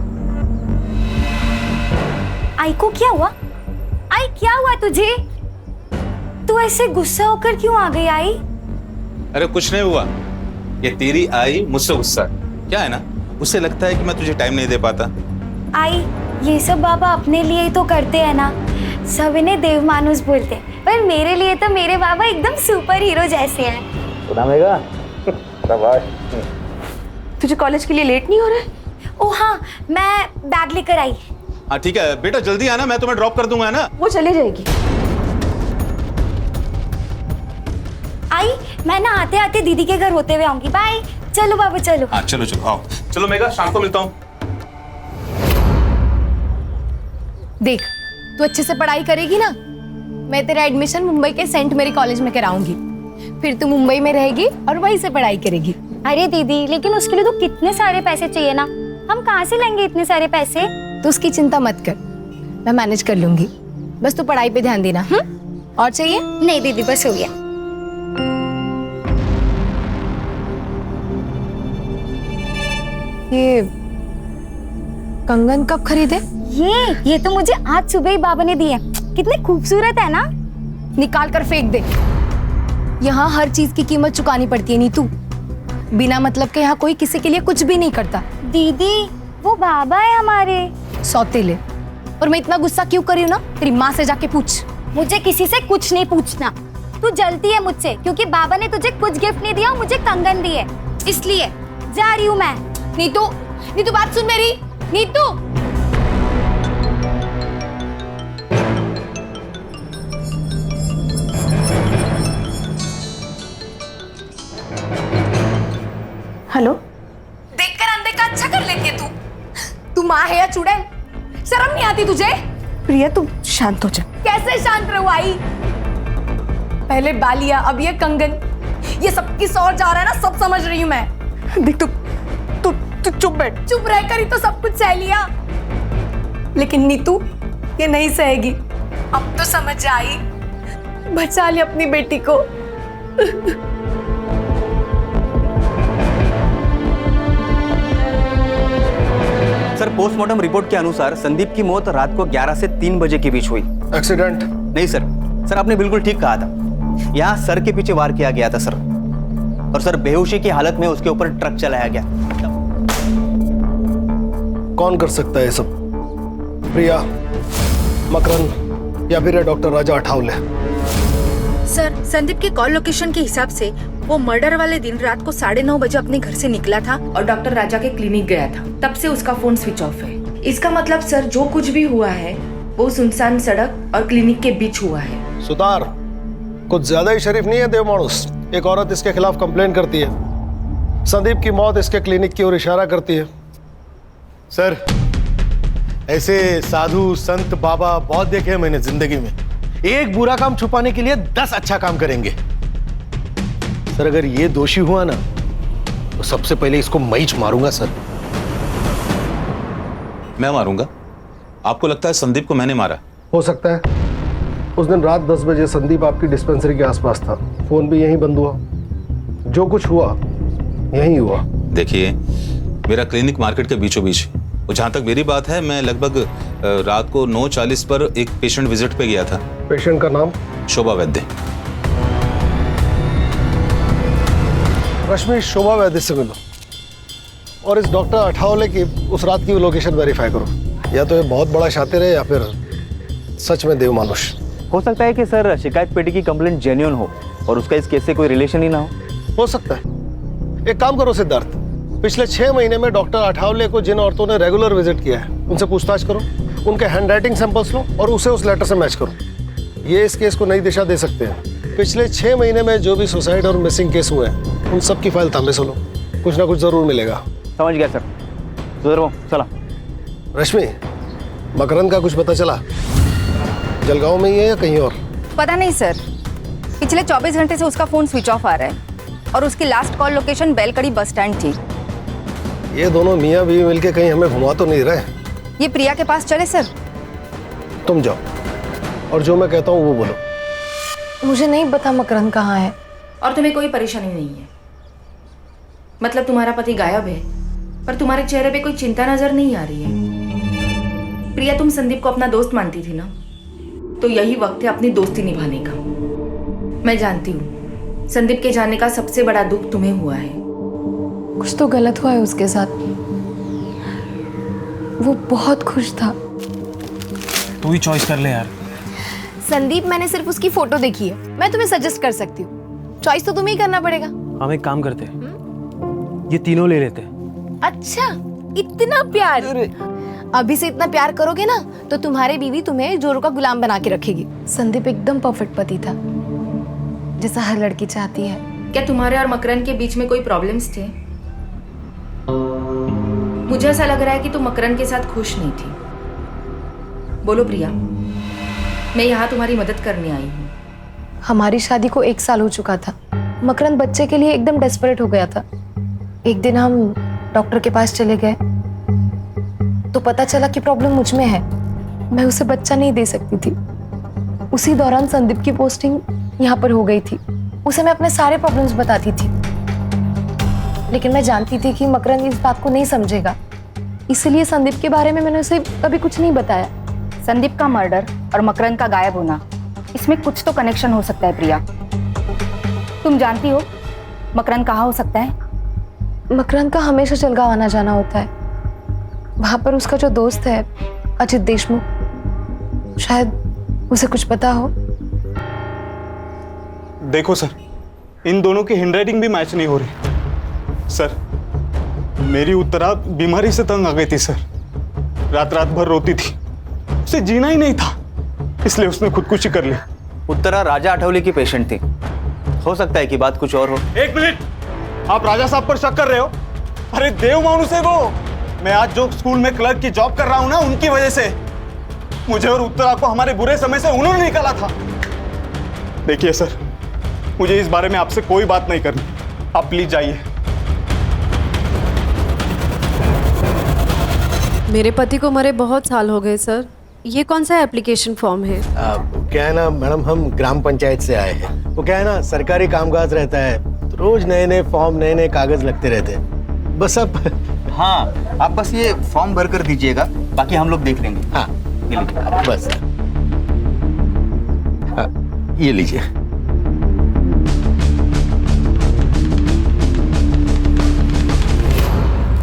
आई को क्या हुआ? आई क्या हुआ तुझे? तू ऐसे गुस्सा होकर क्यों आ गई आई? अरे कुछ नहीं हुआ, ये तेरी आई मुझसे गुस्सा। क्या है ना, उसे लगता है कि मैं तुझे टाइम नहीं दे पाता। आई ये सब बाबा अपने लिए ही तो करते हैं ना, सब इन्हें देव मानुस बोलते हैं, पर मेरे लिए तो मेरे बाबा एकदम सुपर हीरो जैसे हैं। सुनामेगा? शाबाश। तुझे कॉलेज के लिए लेट नहीं हो रहा है? ओह हाँ, मैं बैग लेकर आई। हाँ ठीक है बेटा, जल्दी आना, मैं तुम्हें ड्रॉप कर दूंगा ना। वो चले जाएगी। आई मैं ना आते आते दीदी के घर होते हुए आऊंगी। बाय। चलो बाबा चलो। हाँ चलो चलो आओ। चलो मेगा, शाम को मिलता हूँ। देख तू अच्छे से पढ़ाई करेगी ना, मैं तेरा एडमिशन मुंबई के सेंट मेरी कॉलेज में कराऊंगी। फिर तू मुंबई में रहेगी और वहीं से पढ़ाई करेगी। अरे दीदी, लेकिन उसके लिए तो कितने सारे पैसे चाहिए ना, हम कहाँ से लेंगे इतने सारे पैसे? तू उसकी चिंता मत कर, मैं मैनेज कर लूंगी। बस तू पढ़ाई पे ध्यान देना। और चाहिए? नहीं दीदी बस हो गया। ये कंगन कब खरीदे? ये तो मुझे आज सुबह ही बाबा ने दिए। कितने खूबसूरत है ना। निकाल कर फेंक दे। यहाँ हर चीज की कीमत चुकानी पड़ती है नीतू। बिना मतलब के यहाँ कोई किसी के लिए कुछ भी नहीं करता। दीदी वो बाबा है हमारे। सौतेले। और मैं इतना गुस्सा क्यों कर रही हूँ ना, तेरी माँ से जाके पूछ। मुझे किसी से कुछ नहीं पूछना। तू जलती है मुझसे क्योंकि बाबा ने तुझे कुछ गिफ्ट नहीं दिया, मुझे कंगन दिए, इसलिए जा रही हूँ मैं। नीतू, नीतू बात सुन मेरी। नीतू हेलो। देखकर अनदेखा अच्छा कर लेती है तू माँ है या चुड़ैल? शर्म नहीं आती तुझे? प्रिया तुम शांत हो जा। कैसे शांत रहूं आई? पहले बालिया, अब ये कंगन, ये सब किस और जा रहा है ना, सब समझ रही हूँ मैं। देख तू चुप बैठ। चुप रहकर ही तो सब कुछ सह लिया, लेकिन नीतू ये नहीं सहेगी। अब तो समझ आई, बचा ली अपनी बेटी को। सर पोस्टमार्टम रिपोर्ट के अनुसार संदीप की मौत रात को 11 से 3 बजे के बीच हुई। एक्सीडेंट? नहीं सर आपने बिल्कुल ठीक कहा था। यहाँ सर के पीछे वार किया गया था सर, और सर बेहोशी की हालत में उसके ऊपर ट्रक चलाया गया। कौन कर सकता है ये सब? प्रिया, मकरन या फिर डॉक्टर राजा अठावले? सर संदीप के कॉल लोकेशन के हिसाब से वो मर्डर वाले दिन रात को 9:30 बजे अपने घर से निकला था और डॉक्टर राजा के क्लिनिक गया था। तब से उसका फोन स्विच ऑफ है। इसका मतलब सर जो कुछ भी हुआ है वो सुनसान सड़क और क्लिनिक के बीच हुआ है। सुतार, कुछ ज्यादा ही शरीफ नहीं है देव मानुस। एक औरत इसके खिलाफ कंप्लेन करती है, संदीप की मौत इसके क्लिनिक की ओर इशारा करती है। सर, ऐसे साधु संत बाबा बहुत देखे हैं मैंने जिंदगी में। एक बुरा काम छुपाने के लिए 10 अच्छा काम करेंगे। सर, अगर ये दोषी हुआ ना तो सबसे पहले इसको मैं ही मारूंगा सर। मैं मारूंगा? आपको लगता है संदीप को मैंने मारा? हो सकता है। उस दिन रात 10 बजे संदीप आपकी डिस्पेंसरी के आसपास था, फोन भी यहीं बंद हुआ। जो कुछ हुआ यहीं हुआ। देखिए, मेरा क्लिनिक मार्केट के बीचों बीच, और जहां तक मेरी बात है, मैं लगभग रात को 9:40 पर एक पेशेंट विजिट पे गया था। पेशेंट का नाम? शोभा वैद्य। रश्मि, शोभा वैद्य से मिलो और इस डॉक्टर अठावले की उस रात की लोकेशन वेरीफाई करो। या तो ये बहुत बड़ा शातिर है या फिर सच में देव मानुष। हो सकता है कि सर शिकायत पेटी की कंप्लेंट जेन्युइन हो और उसका इस केस से कोई रिलेशन ही ना हो सकता है। एक काम करो सिद्धार्थ, पिछले 6 महीने में डॉक्टर अठावले को जिन औरतों ने रेगुलर विजिट किया है उनसे पूछताछ करो, उनके हैंडराइटिंग सैंपल्स लो और उसे उस लेटर से मैच करो। ये इस केस को नई दिशा दे सकते हैं। पिछले 6 महीने में जो भी सुसाइड और मिसिंग केस हुए हैं उन सब की फाइल तांबे से लो, कुछ ना कुछ जरूर मिलेगा। समझ गया सर। चला। रश्मि, मकरंद का कुछ पता चला? जलगांव में ही है या कहीं और? पता नहीं सर, पिछले 24 घंटे से उसका फोन स्विच ऑफ आ रहा है और उसकी last call location बेलकड़ी bus stand थी। ये दोनों मियाँ बीवी मिलके कहीं हमें घुमा तो नहीं रहे? ये प्रिया के पास चले सर? तुम जाओ और जो मैं कहता हूँ वो बोलो। मुझे नहीं पता मकरंद कहाँ है। और तुम्हें कोई परेशानी नहीं है? मतलब तुम्हारा पति गायब है पर तुम्हारे चेहरे पे कोई चिंता नजर नहीं आ रही है। प्रिया, तुम संदीप को अपना दोस्त मानती थी ना, तो यही वक्त है अपनी दोस्ती निभाने का। मैं जानती हूँ संदीप के जाने का सबसे बड़ा दुख तुम्हें हुआ है। कुछ तो गलत हुआ है उसके साथ। वो बहुत खुश था। तू ही चॉइस कर ले यार। संदीप, मैंने सिर्फ उसकी फोटो देखी है। मैं तुम्हें सजेस्ट कर सकती हूँ, चॉइस तो तुम्हें ही करना पड़ेगा। हम एक काम करते, ये तीनों ले लेते। अच्छा, इतना प्यार? अभी से इतना प्यार करोगे ना तो तुम्हारी बीवी तुम्हें जोरों का गुलाम बना के रखेगी। संदीप एकदम परफेक्ट पति था, जैसा हर लड़की चाहती है। क्या तुम्हारे और मकरंद के बीच में कोई प्रॉब्लम्स थे? मुझे ऐसा लग रहा है कि तुम मकरंद के साथ खुश नहीं थी। बोलो प्रिया, मैं यहाँ तुम्हारी मदद करने आई हूँ। हमारी शादी को 1 साल हो चुका था। मकरंद बच्चे के लिए एकदम डेस्परेट हो गया था। एक दिन हम डॉक्टर के पास चले गए तो पता चला कि प्रॉब्लम मुझ में है। मैं उसे बच्चा नहीं दे सकती थी। उसी दौरान संदीप की पोस्टिंग यहाँ पर हो गई थी। उसे मैं अपने सारे प्रॉब्लम्स बताती थी, लेकिन मैं जानती थी कि मकरंद इस बात को नहीं समझेगा। इसलिए संदीप के बारे में मैंने उसे कभी कुछ नहीं बताया। संदीप का मर्डर और मकरंद का गायब होना, इसमें कुछ तो कनेक्शन हो सकता है प्रिया। तुम जानती हो मकरंद कहाँ हो सकता है? मकरंद का हमेशा जलगांव आना जाना होता है। वहां पर उसका जो दोस्त है अजित देशमुख, शायद उसे कुछ पता हो। देखो सर, इन दोनों की हैंडराइटिंग भी मैच नहीं हो रही। सर, मेरी उत्तरा बीमारी से तंग आ गई थी सर। रात भर रोती थी, उसे जीना ही नहीं था, इसलिए उसने खुदकुशी कर ली। उत्तरा राजा अठावले की पेशेंट थी। हो सकता है कि बात कुछ और हो। 1 मिनट, आप राजा साहब पर शक कर रहे हो? अरे देव मानुस है वो। मैं आज जो स्कूल में क्लर्क की जॉब कर रहा हूं ना, उनकी वजह से मुझे और उत्तरा को हमारे बुरे समय से उन्होंने निकाला था। देखिए सर, मुझे इस बारे में आपसे कोई बात नहीं करनी। आप प्लीज जाइए। मेरे पति को मरे बहुत साल हो गए सर। ये कौन सा एप्लीकेशन फॉर्म है? क्या है ना मैडम, हम ग्राम पंचायत से आए हैं। वो क्या है ना, सरकारी कामकाज रहता है तो रोज नए नए फॉर्म, नए नए कागज लगते रहते हैं। बस अब हाँ, आप बस ये फॉर्म भर कर दीजिएगा, बाकी हम लोग देख लेंगे। हाँ, ये लीजिए। बस ये लीजिए।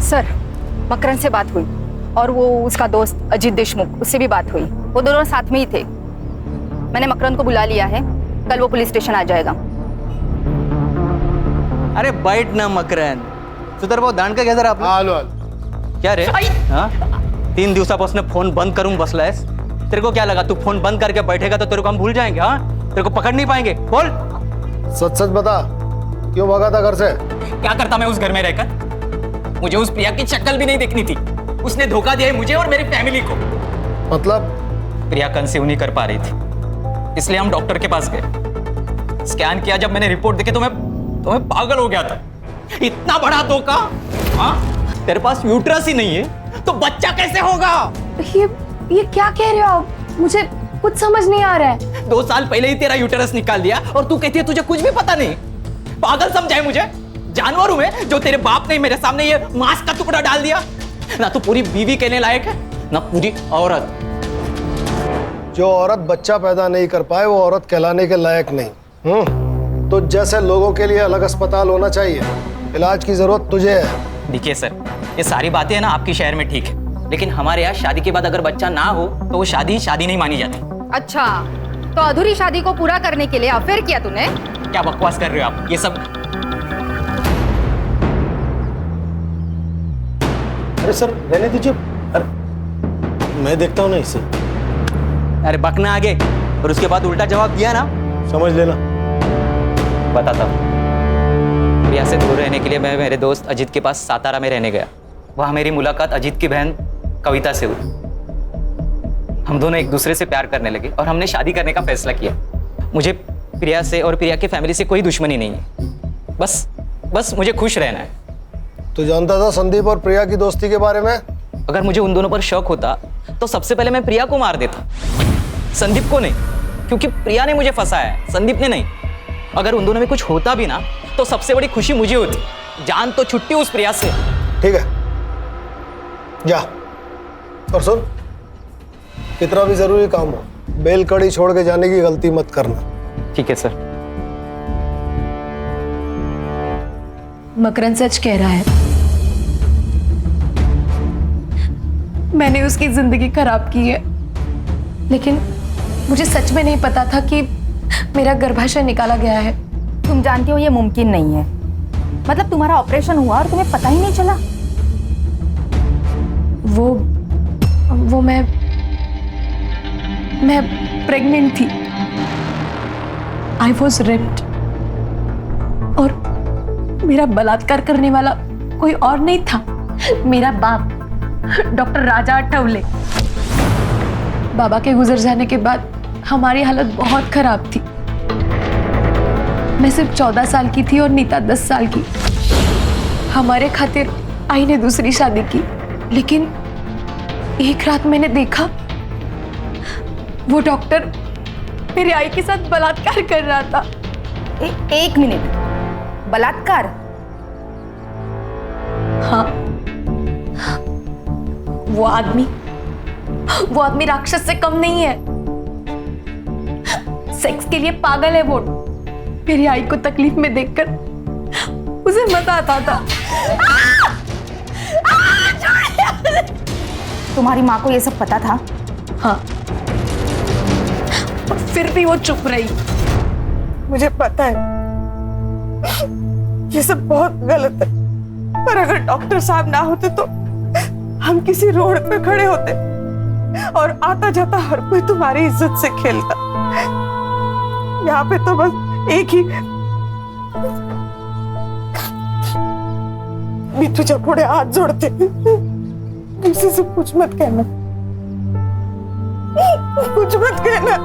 सर, मकरंद से बात हुई और वो उसका दोस्त अजित देशमुख, उससे भी बात हुई। वो दोनों साथ में ही थे। मैंने मकरंद को बुला लिया है, कल वो पुलिस स्टेशन आ जाएगा। अरे बैठ ना मकरन. सुधर भाऊ दांड का घ्या जरा आपलं. आलो क्या रे हाँ 3 दिवसापासून फोन बंद करून बसलायस. तेरे को क्या लगा तू फोन बंद करके बैठेगा तो तेरे को हम भूल जाएंगे. हाँ तेरे को पकड़ नहीं पाएंगे. बोल. सच सच बता, क्यों भागा था घर से? क्या करता मैं उस घर में रहकर? मुझे उस प्रिया की शक्ल भी नहीं देखनी थी. उसने धोखा दिया है मुझे और मेरी फैमिली को. मतलब? प्रिया कंसीव नहीं कर पा रही थी, इसलिए हम डॉक्टर के पास गए. स्कैन किया, जब मैंने रिपोर्ट देखी तो मैं पागल हो गया था. इतना बड़ा धोखा. हाँ तेरे पास यूट्रस ही नहीं है तो बच्चा कैसे होगा? ये क्या कह रहे हो आप? मुझे कुछ समझ नहीं आ रहा है. 2 साल पहले ही तेरा यूटेरस निकाल दिया और तू कहती है तुझे कुछ भी पता नहीं. पागल समझाए मुझे? जानवर हूं मैं जो तेरे बाप ने मेरे सामने ये मांस का टुकड़ा डाल दिया? ना तो पूरी बीवी कहने लायक है ना पूरी औरत. जो औरत बच्चा पैदा नहीं कर पाए वो औरत कहलाने के लायक नहीं. तो जैसे लोगों के लिए अलग अस्पताल होना चाहिए, इलाज की जरूरत तुझे है. देखिए सर, ये सारी बातें है ना आपकी शहर में ठीक है, लेकिन हमारे यहाँ शादी के बाद अगर बच्चा ना हो तो वो शादी नहीं मानी जाती. अच्छा, तो अधूरी शादी को पूरा करने के लिए अफेयर किया तूने? क्या बकवास कर रहे हो आप? ये सब अरे सर रहने दीजिए. अरे मैं देखता हूँ ना इसे. अरे बकना आगे और उसके बाद उल्टा जवाब दिया ना समझ लेना. बताता हूँ. प्रिया से दूर रहने के लिए मैं मेरे दोस्त अजीत के पास सातारा में रहने गया. वहाँ मेरी मुलाकात अजीत की बहन कविता से हुई. हम दोनों एक दूसरे से प्यार करने लगे और हमने शादी करने का फैसला किया. मुझे प्रिया से और प्रिया की फैमिली से कोई दुश्मनी नहीं है. बस मुझे खुश रहना है. तू जानता था संदीप और प्रिया की दोस्ती के बारे में? अगर मुझे उन दोनों पर शक होता तो सबसे पहले मैं प्रिया को मार देता, संदीप को नहीं, क्योंकि प्रिया ने मुझे फंसाया है, संदीप ने नहीं. अगर उन दोनों में कुछ होता भी ना तो सबसे बड़ी खुशी मुझे होती. जान तो छुट्टी उस प्रिया से. ठीक है जा. और सुन, कितना भी जरूरी काम हो, बेल कड़ी छोड़ के जाने की गलती मत करना. ठीक है सर. मकरन सच कह रहा है. मैंने उसकी जिंदगी खराब की है, लेकिन मुझे सच में नहीं पता था कि मेरा गर्भाशय निकाला गया है. तुम जानती हो ये मुमकिन नहीं है. मतलब तुम्हारा ऑपरेशन हुआ और तुम्हें पता ही नहीं चला? वो मैं प्रेग्नेंट थी. आई वॉज रेप्ड और मेरा बलात्कार करने वाला कोई और नहीं था, मेरा बाप डॉक्टर राजा अठवले. बाबा के गुजर जाने के बाद हमारी हालत बहुत खराब थी. मैं सिर्फ 14 साल की थी और नीता 10 साल की. हमारे खातिर आई ने दूसरी शादी की, लेकिन एक रात मैंने देखा वो डॉक्टर मेरी आई के साथ बलात्कार कर रहा था. एक मिनट, बलात्कार? हाँ, वो आदमी राक्षस से कम नहीं है. सेक्स के लिए पागल है वो. मेरी आई को तकलीफ में देखकर उसे मजा आता था. तुम्हारी माँ को ये सब पता था? हाँ, और फिर भी वो चुप रही. मुझे पता है ये सब बहुत गलत है, पर अगर डॉक्टर साहब ना होते तो हम किसी रोड पे खड़े होते और आता जाता हर कोई तुम्हारी इज्जत से खेलता. यहाँ पे तो बस एक ही भी तुझे पुढे हाथ जोड़ते. किसी से कुछ मत कहना, कुछ मत कहना.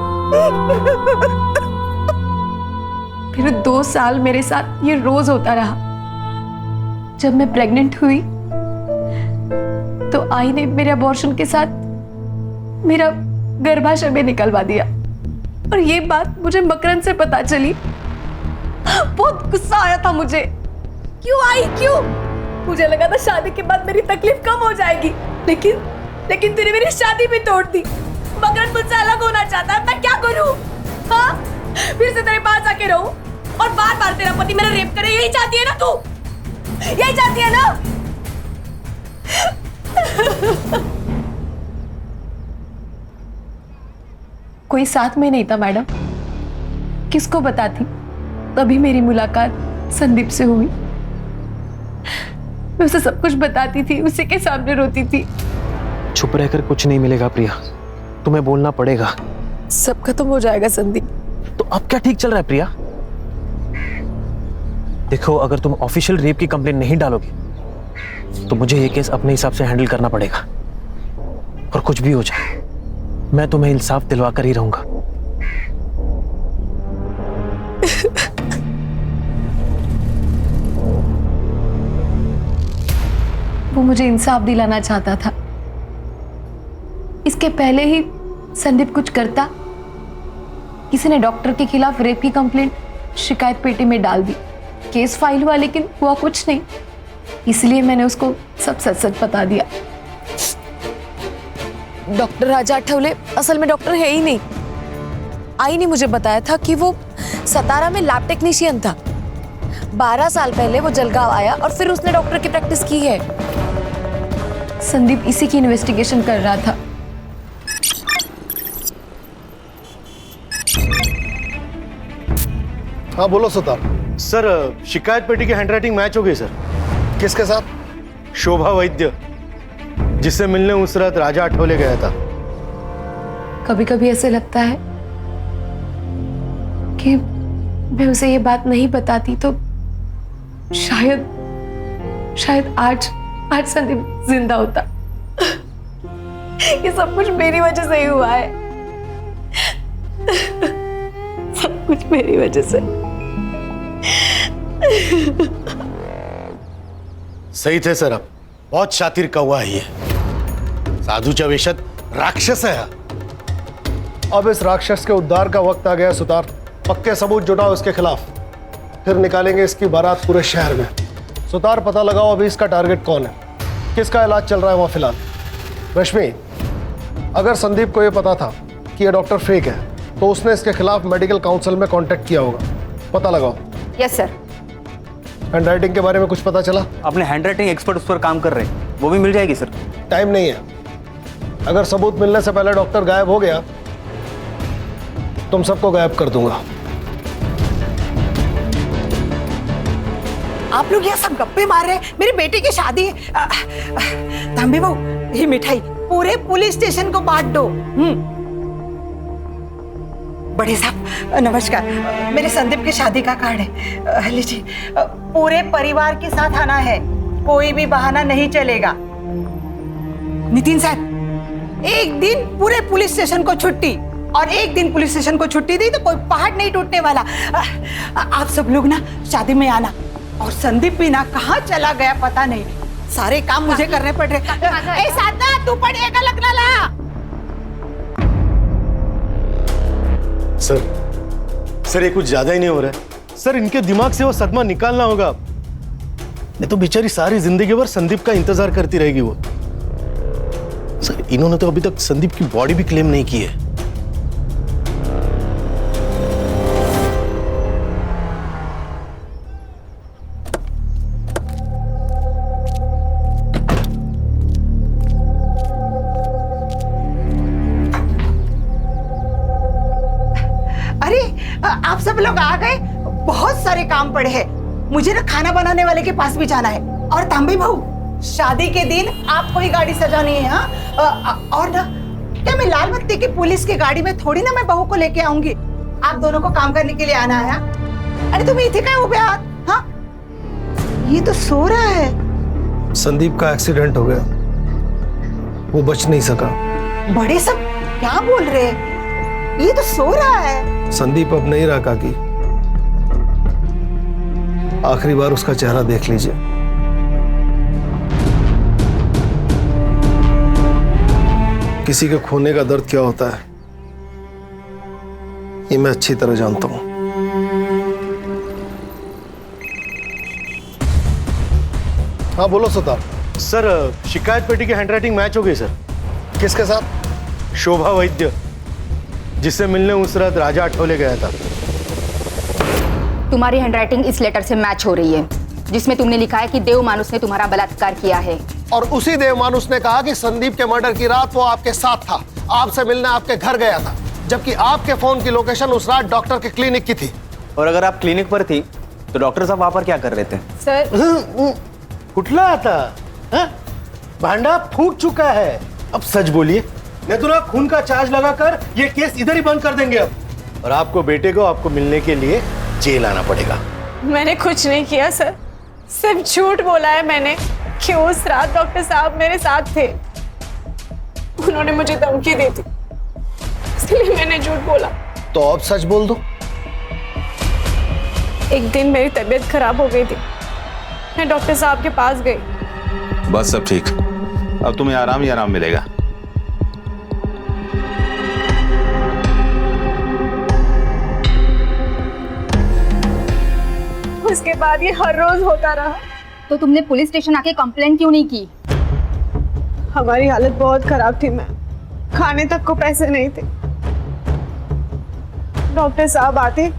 फिर 2 साल मेरे साथ ये रोज होता रहा. जब मैं प्रेग्नेंट हुई तो आई ने मेरे अबॉर्शन के साथ मेरा गर्भाशय में निकलवा दिया. और ये बात मुझे मकरन से पता चली. बहुत गुस्सा आया था मुझे. क्यों आई, क्यों? मुझे लगा था शादी के बाद मेरी तकलीफ कम हो जाएगी, लेकिन तूने मेरी शादी भी तोड़ दी. मकरन मुझसे अलग होना चाहता है, मैं क्या करूं? हाँ, फिर से तेरे पास आके रहूं और बार बार तेरा पति मेरा रेप करे. यही चाहती है ना तू? यही चाहती है ना? कोई साथ में नहीं था मैडम. किसको बताती? तभी मेरी मुलाकात संदीप से हुई। मैं उसे सब कुछ बताती थी, उसी के सामने रोती थी। चुप रहकर कुछ नहीं मिलेगा प्रिया, तुम्हें बोलना पड़ेगा। सब खत्म हो जाएगा संदीप। तो अब क्या ठीक चल रहा है प्रिया? देखो, अगर तुम ऑफिशियल रेप की कंप्लेंट नहीं डालोगे तो मुझे ये केस अपने हिसाब से हैंडल करना पड़ेगा। और कुछ भी हो जाए, मैं तुम्हें इंसाफ दिलवा कर ही रहूंगा। वो मुझे इंसाफ दिलाना चाहता था। इसके पहले ही संदीप कुछ करता, किसी ने डॉक्टर के खिलाफ रेप की कंप्लेंट शिकायत पेटी में डाल दी, केस फाइल हुआ, लेकिन हुआ कुछ नहीं। इसलिए मैंने उसको सब सच सच बता दिया। डॉक्टर राजा आठवले असल में डॉक्टर है ही नहीं। आई ने मुझे बताया था कि वो सतारा में लैब टेक्नीशियन था। 12 साल पहले वो जलगांव आया और फिर उसने डॉक्टर की प्रैक्टिस की है। संदीप इसी की इन्वेस्टिगेशन कर रहा था। हाँ बोलो सुतार। सर, शिकायत पेटी की हैंडराइटिंग मैच हो गई सर। किसके साथ? शोभा वैद्य, जिससे मिलने उस रात राजा आठवले गया था। कभी कभी ऐसे लगता है कि मैं उसे ये बात नहीं बताती तो शायद आज संदीप जिंदा होता। ये सब कुछ मेरी वजह से ही हुआ है। सब कुछ मेरी वजह से। सही थे सर, आप बहुत शातिर कौवा है ये। साधूच्या वेशात राक्षस है। अब इस राक्षस के उद्धार का वक्त आ गया सुतार। पक्के सबूत जुटाओ इसके खिलाफ, फिर निकालेंगे इसकी बारात पूरे शहर में। सुतार, पता लगाओ अभी इसका टारगेट कौन है, किसका इलाज चल रहा है वहां फिलहाल। रश्मि, अगर संदीप को यह पता था कि यह डॉक्टर फेक है तो उसने इसके खिलाफ मेडिकल काउंसिल में कांटेक्ट किया होगा। पता लगाओ। Yes sir. हैंडराइटिंग के बारे में कुछ पता चला? अपने हैंडराइटिंग एक्सपर्ट उस पर काम कर रहे हैं, वो भी मिल जाएगी सर। टाइम नहीं है। अगर सबूत मिलने से पहले डॉक्टर गायब हो गया, तुम सबको गायब कर दूंगा। आप लोग यहाँ सब गप्पे मार रहे हैं, मेरी बेटी की शादी है। तांबे बहू, ये मिठाई पूरे पुलिस स्टेशन को बांट दो। बड़े साहब नमस्कार, मेरे संदीप की शादी का कार्ड है, लीजिए। पूरे परिवार के साथ आना है, कोई भी बहाना नहीं चलेगा। नितिन साहब, एक दिन पूरे पुलिस स्टेशन को छुट्टी, और एक दिन पुलिस स्टेशन को छुट्टी दी तो कोई पहाड़ नहीं टूटने वाला। आप सब लोग ना शादी में आना। और संदीप भी ना कहाँ चला गया पता नहीं, सारे काम मुझे करने पड़ रहे। ए साधना, तू पढ़िएगा लगना ला। सर ये कुछ ज्यादा ही नहीं हो रहा है सर। इनके दिमाग से वो सदमा निकालना होगा, नहीं तो बेचारी सारी जिंदगी भर संदीप का इंतजार करती रहेगी वो। सर, इन्होंने तो अभी तक संदीप की बॉडी भी क्लेम नहीं की है। अरे आप सब लोग आ गए, बहुत सारे काम पड़े हैं। मुझे ना खाना बनाने वाले के पास भी जाना है। और तांबे बहू, शादी के दिन आपको ही गाड़ी सजानी है। हाँ, और ना क्या मैं लाल बत्ती की पुलिस की गाड़ी में थोड़ी ना मैं बहू को लेके आऊंगी। आप दोनों को काम करने के लिए आना है। अरे तुम इथे काय उभे आहात? हाँ, ये तो सो रहा है। संदीप का एक्सीडेंट हो गया, वो बच नहीं सका। बड़े सब क्या बोल रहे हैं? ये तो सो रहा है। संदीप अब नहीं रहा काकी, आखिरी बार उसका चेहरा देख लीजिए। किसी के खोने का दर्द क्या होता है ये मैं अच्छी तरह जानता हूं। हाँ बोलो सुतार। सर, शिकायत पेटी की हैंडराइटिंग मैच हो गई सर। किसके साथ? शोभा वैद्य, जिससे मिलने उस रात राजा आठवले गया था। तुम्हारी हैंडराइटिंग इस लेटर से मैच हो रही है, जिसमें तुमने लिखा है कि देव मानुस ने तुम्हारा बलात्कार किया है। और उसी देव मानुस ने कहा कि संदीप के मर्डर की रात वो आपके साथ था, आपसे मिलने आपके घर गया था, जबकि आपके फोन की लोकेशन उस रात डॉक्टर के क्लिनिक की थी। और अगर आप क्लिनिक पर थी तो डॉक्टर साहब वहां पर क्या कर रहे थे? सर कुठला आता हाँ? भांडा फूट चुका है, अब सच बोलिए, नहीं तो ना खून का चार्ज लगाकर ये केस इधर ही बंद कर देंगे अब, और आपको बेटे को आपको मिलने के लिए जेल आना पड़ेगा। मैंने कुछ नहीं किया सर, सिर्फ झूठ बोला है मैंने कि उस रात डॉक्टर साहब मेरे साथ थे। उन्होंने मुझे धमकी दी थी, इसलिए मैंने झूठ बोला। तो अब सच बोल दो। एक दिन मेरी तबीयत खराब हो गई थी, मैं डॉक्टर साहब के पास गई। बस सब ठीक, अब तुम्हें आराम ही आराम मिलेगा। उसके बाद ये हर रोज होता रहा। तो तुमने पुलिस स्टेशन आके कंप्लेंट क्यों नहीं की? हमारी हालत बहुत खराब थी, मैं खाने तक को पैसे नहीं थे। डॉक्टर साहब आते,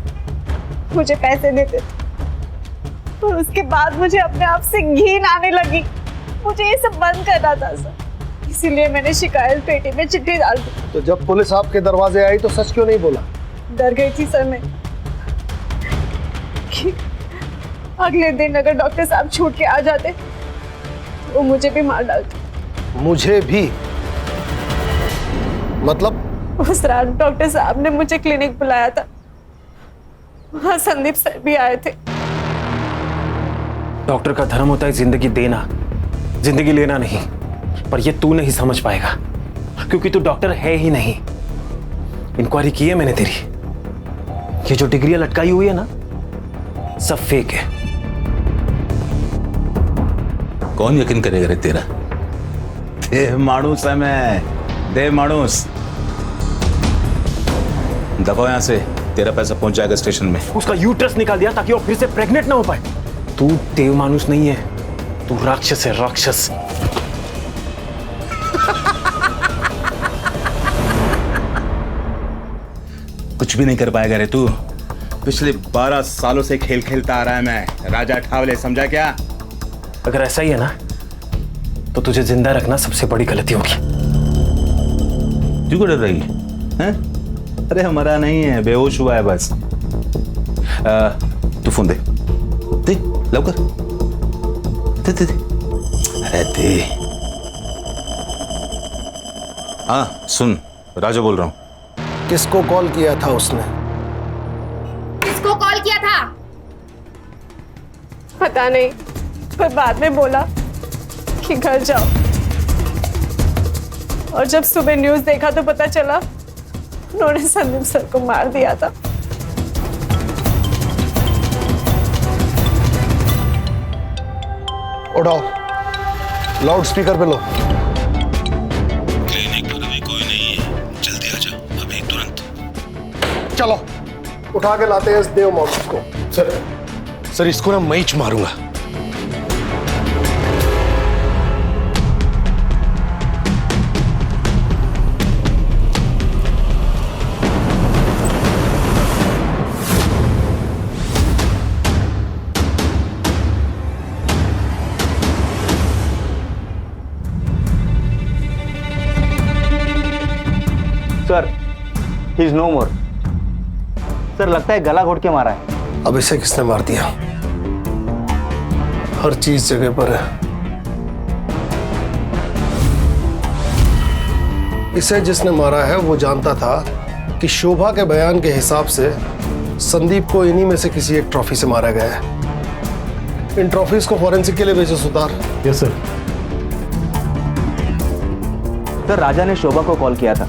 मुझे पैसे देते थे, और उसके बाद मुझे अपने आप से घिन आने लगी। मुझे ये सब बंद करना था सर, इसीलिए मैंने शिकायत पेटी में चिट्ठी डाल दी। तो जब पुलिस आपके दरवाजे आई तो सच क्यों नहीं बोला? डर गई थी सर मैं कि अगले दिन अगर डॉक्टर साहब छूट के आ जाते तो वो मुझे भी मार डालते। मुझे भी? मतलब? उस रात डॉक्टर साहब ने मुझे क्लिनिक बुलाया था, वहां संदीप सर भी आए थे। डॉक्टर का धर्म होता है जिंदगी देना, जिंदगी लेना नहीं। पर ये तू नहीं समझ पाएगा, क्योंकि तू डॉक्टर है ही नहीं। इंक्वायरी की है मैंने तेरी, ये जो डिग्रियां लटकाई हुई है ना, सब फेक है। कौन यकीन करेगा रे तेरा? देव माणूस है मैं, देव माणूस। दफा यहां से, तेरा पैसा पहुंच जाएगा स्टेशन में। उसका यूट्रस निकाल दिया ताकि वो फिर से प्रेग्नेंट ना हो पाए। तू देव मानुस नहीं है, तू राक्षस है, राक्षस। कुछ भी नहीं कर पाएगा रे तू। पिछले 12 सालों से खेल खेलता आ रहा है मैं, राजा ठावले, समझा क्या? अगर ऐसा ही है ना, तो तुझे जिंदा रखना सबसे बड़ी गलती होगी। क्यों डर रही है? अरे हमारा नहीं है, बेहोश हुआ है बस। तू फोन दे, दे लवकर, दे दे दे, अरे दे। हाँ सुन, राजा बोल रहा हूँ। किसको कॉल किया था उसने? किसको कॉल किया था? पता नहीं, पर बाद में बोला कि घर जाओ, और जब सुबह न्यूज़ देखा तो पता चला उन्होंने संदीप सर को मार दिया था। उठाओ, लाउड स्पीकर पे लो। क्लिनिक पर अभी कोई नहीं है, जल्दी आ जाओ अभी तुरंत। चलो उठा के लाते हैं इस देव मानुस को। सर इसको ना मैं ही मारूंगा। Sir, he is no more. Sir लगता है गला घोट के मारा है। अब इसे किसने मार दिया? हर चीज जगह पर है। इसे जिसने मारा है वो जानता था कि शोभा के बयान के हिसाब से संदीप को इन्हीं में से किसी एक ट्रॉफी से मारा गया है। इन ट्रॉफीज को फॉरेंसिक के लिए भेजो Sutar. Yes sir. Sir Raja ने शोभा को कॉल किया था,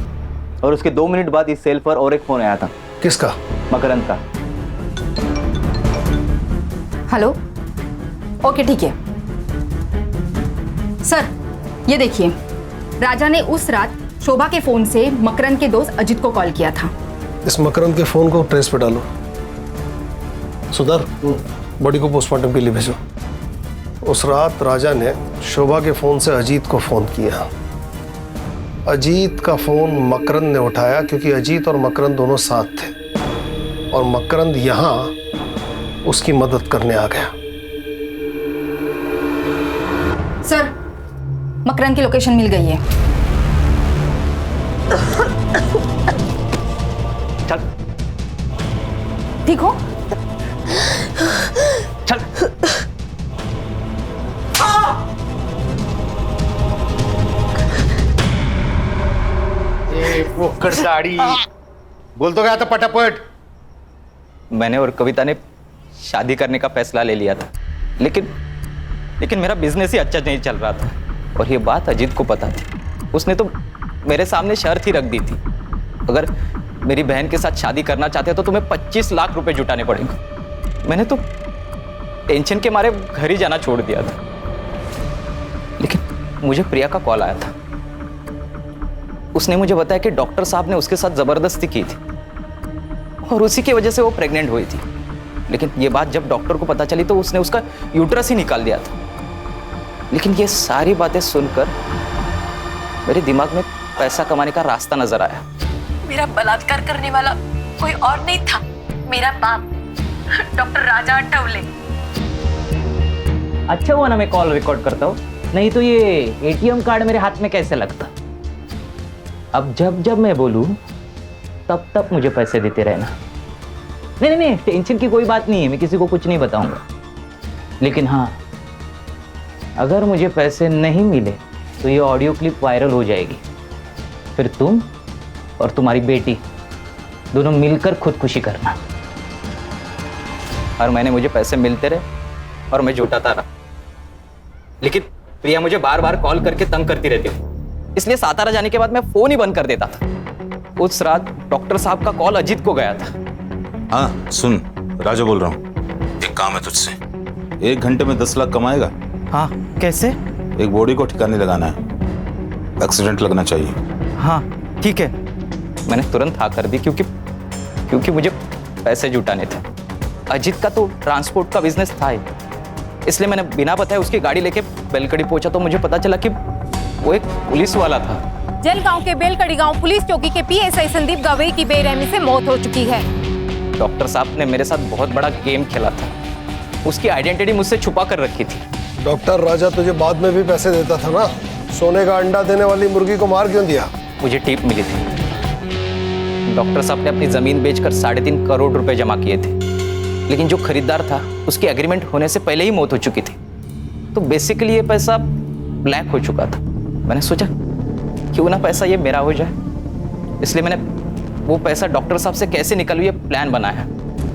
और उसके 2 मिनट बाद इस सेल पर और एक फोन आया था। किसका? मकरंद का। हेलो, ओके ठीक है सर। ये देखिए, राजा ने उस रात शोभा के फोन से मकरंद के दोस्त अजित को कॉल किया था। इस मकरंद के फोन को ट्रेस पे डालो। सुधार, बॉडी को पोस्टमार्टम के लिए भेजो। उस रात राजा ने शोभा के फोन से अजीत को फोन किया। अजीत का फोन मकरंद ने उठाया क्योंकि अजीत और मकरंद दोनों साथ थे, और मकरंद यहां उसकी मदद करने आ गया। सर, मकरंद की लोकेशन मिल गई है। चल। ठीक हो? वो कर दाढ़ी बोल तो गया था पटापट। मैंने और कविता ने शादी करने का फैसला ले लिया था, लेकिन मेरा बिजनेस ही अच्छा नहीं चल रहा था और ये बात अजीत को पता थी। उसने तो मेरे सामने शर्त ही रख दी थी, अगर मेरी बहन के साथ शादी करना चाहते हो तो तुम्हें 25 लाख रुपए जुटाने पड़ेंगे। मैंने तो टेंशन के मारे घर ही जाना छोड़ दिया था, लेकिन मुझे प्रिया का कॉल आया था। उसने मुझे बताया कि डॉक्टर साहब ने उसके साथ जबरदस्ती की थी और उसी की वजह से वो प्रेग्नेंट हुई थी। लेकिन ये बात जब डॉक्टर को पता चली तो उसने उसका यूट्रस ही निकाल दिया था। लेकिन ये सारी बातें सुनकर मेरे दिमाग में पैसा कमाने का रास्ता नजर आया। मेरा बलात्कार करने वाला कोई और नहीं था, मेरा बाप डॉक्टर राजा अठावले। अच्छा हुआ ना मैं कॉल रिकॉर्ड करता हूँ, नहीं तो ये एटीएम कार्ड मेरे हाथ में कैसे लगता। अब जब जब मैं बोलूं तब तब मुझे पैसे देते रहना। नहीं, टेंशन की कोई बात नहीं है, मैं किसी को कुछ नहीं बताऊंगा। लेकिन हाँ, अगर मुझे पैसे नहीं मिले तो ये ऑडियो क्लिप वायरल हो जाएगी, फिर तुम और तुम्हारी बेटी दोनों मिलकर खुदकुशी करना। हर महीने मुझे पैसे मिलते रहे और मैं जुटाता रहा। लेकिन प्रिया मुझे बार बार कॉल करके तंग करती रहती है, इसलिए सातारा जाने के बाद मैं फोन ही बंद कर देता था। उस रात डॉक्टर साहब का कॉल अजीत को गया था। हाँ सुन, राजा बोल रहा हूँ, एक काम है तुझसे। 1 घंटे में 10 लाख कमाएगा? हाँ, कैसे? एक बॉडी को ठिकाने लगाना है, एक्सीडेंट लगना चाहिए। हाँ ठीक है। मैंने तुरंत हाँ कर दी क्योंकि मुझे पैसे जुटाने थे। अजीत का तो ट्रांसपोर्ट का बिजनेस था ही, इसलिए मैंने बिना बताए उसकी गाड़ी लेके बेलकड़ी पहुंचा तो मुझे पता चला कि वो एक पुलिस वाला था। जलगांव के बेलकड़ी गांव पुलिस चौकी के पीएसआई संदीप गवई की बेरहमी से मौत हो चुकी है। डॉक्टर साहब ने मेरे साथ बहुत बड़ा गेम खेला था, उसकी आइडेंटिटी मुझसे छुपा कर रखी थी। डॉक्टर राजा तुझे बाद में भी पैसे देता था ना, सोने का अंडा देने वाली मुर्गी को मार क्यों दिया? मुझे टिप मिली थी। डॉक्टर साहब ने अपनी जमीन बेचकर 3.5 करोड़ रुपए जमा किए थे, लेकिन जो खरीदार था उसकी एग्रीमेंट होने से पहले ही मौत हो चुकी थी, तो बेसिकली ये पैसा ब्लैक हो चुका था। मैंने सोचा क्यों ना पैसा ये मेरा हो जाए, इसलिए मैंने वो पैसा डॉक्टर साहब से कैसे निकालूं ये प्लान बनाया।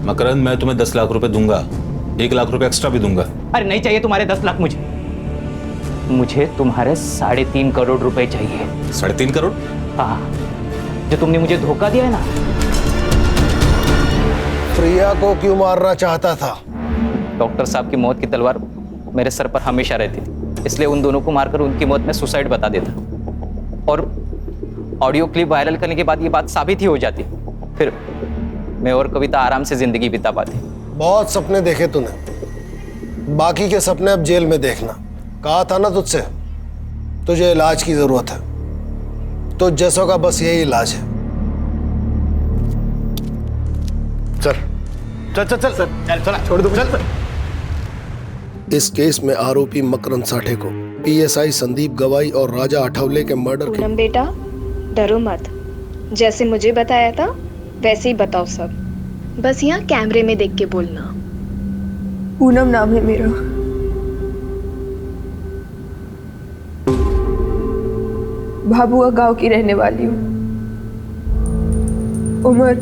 मकरंद, मैं तुम्हें 10 लाख रुपए दूंगा, 1 लाख रुपए एक्स्ट्रा भी दूंगा। अरे नहीं चाहिए तुम्हारे 10 लाख, मुझे तुम्हारे 3.5 करोड़ रुपए चाहिए। 3.5 करोड़? हाँ, जो तुमने मुझे धोखा दिया है ना। प्रिया को क्यों मारना चाहता था? डॉक्टर साहब की मौत की तलवार मेरे सर पर हमेशा रहती थी, इसलिए उन दोनों को मारकर उनकी मौत में सुसाइड बता देता और ऑडियो क्लिप वायरल करने के बाद ये बात साबित ही हो जाती, फिर मैं और कविता आराम से जिंदगी बिता पाती। बहुत सपने देखे तूने, बाकी के सपने अब जेल में देखना। कहा था ना तुझसे, तुझे इलाज की जरूरत है, तो जैसों का बस यही इलाज है। चल चल चल चल चल चल छोड़ दो, चल। इस केस में आरोपी मकरंद साठे को पीएसआई संदीप गवाई और राजा अठावले के मर्डर के। पूनम बेटा डरो मत, जैसे मुझे बताया था वैसे ही बताओ सब, बस यहाँ कैमरे में देख के बोलना। पूनम नाम है मेरा। भाभुआ गांव की रहने वाली हूँ। उम्र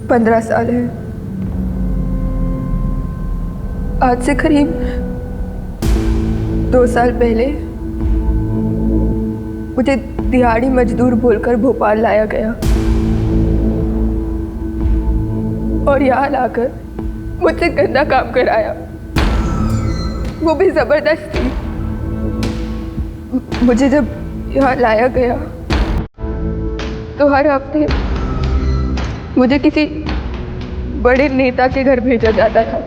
15 साल है। आज से करीब 2 साल पहले मुझे दिहाड़ी मजदूर बोलकर भोपाल लाया गया और यहाँ लाकर मुझसे गंदा काम कराया, वो भी जबरदस्ती। मुझे जब यहाँ लाया गया तो हर हफ्ते मुझे किसी बड़े नेता के घर भेजा जाता था।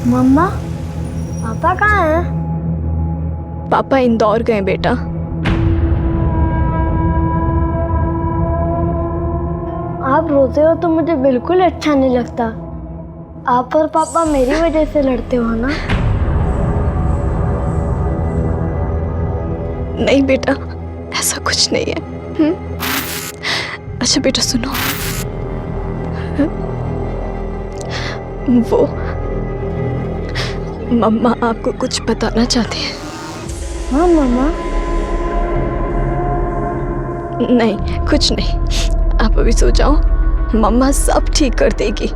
मम्मा, पापा कहाँ हैं? पापा इंदौर गए बेटा। आप आप रोते हो तो मुझे बिल्कुल अच्छा नहीं लगता। आप और पापा मेरी वजह से लड़ते हो ना? नहीं बेटा, ऐसा कुछ नहीं है। अच्छा बेटा सुनो, वो मम्मा आपको कुछ बताना चाहती है। हाँ मम्मा। नहीं कुछ नहीं, आप अभी सो जाओ, मम्मा सब ठीक कर देगी।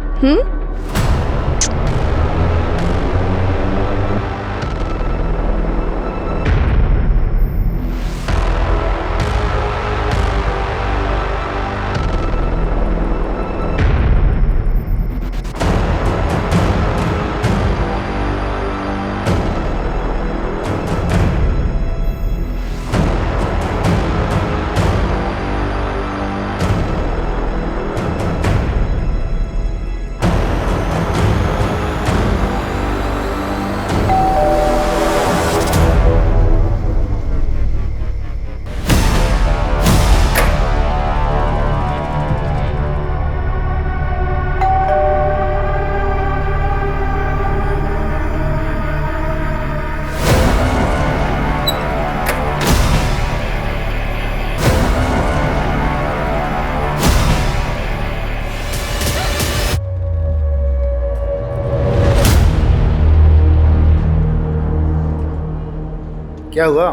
क्या हुआ?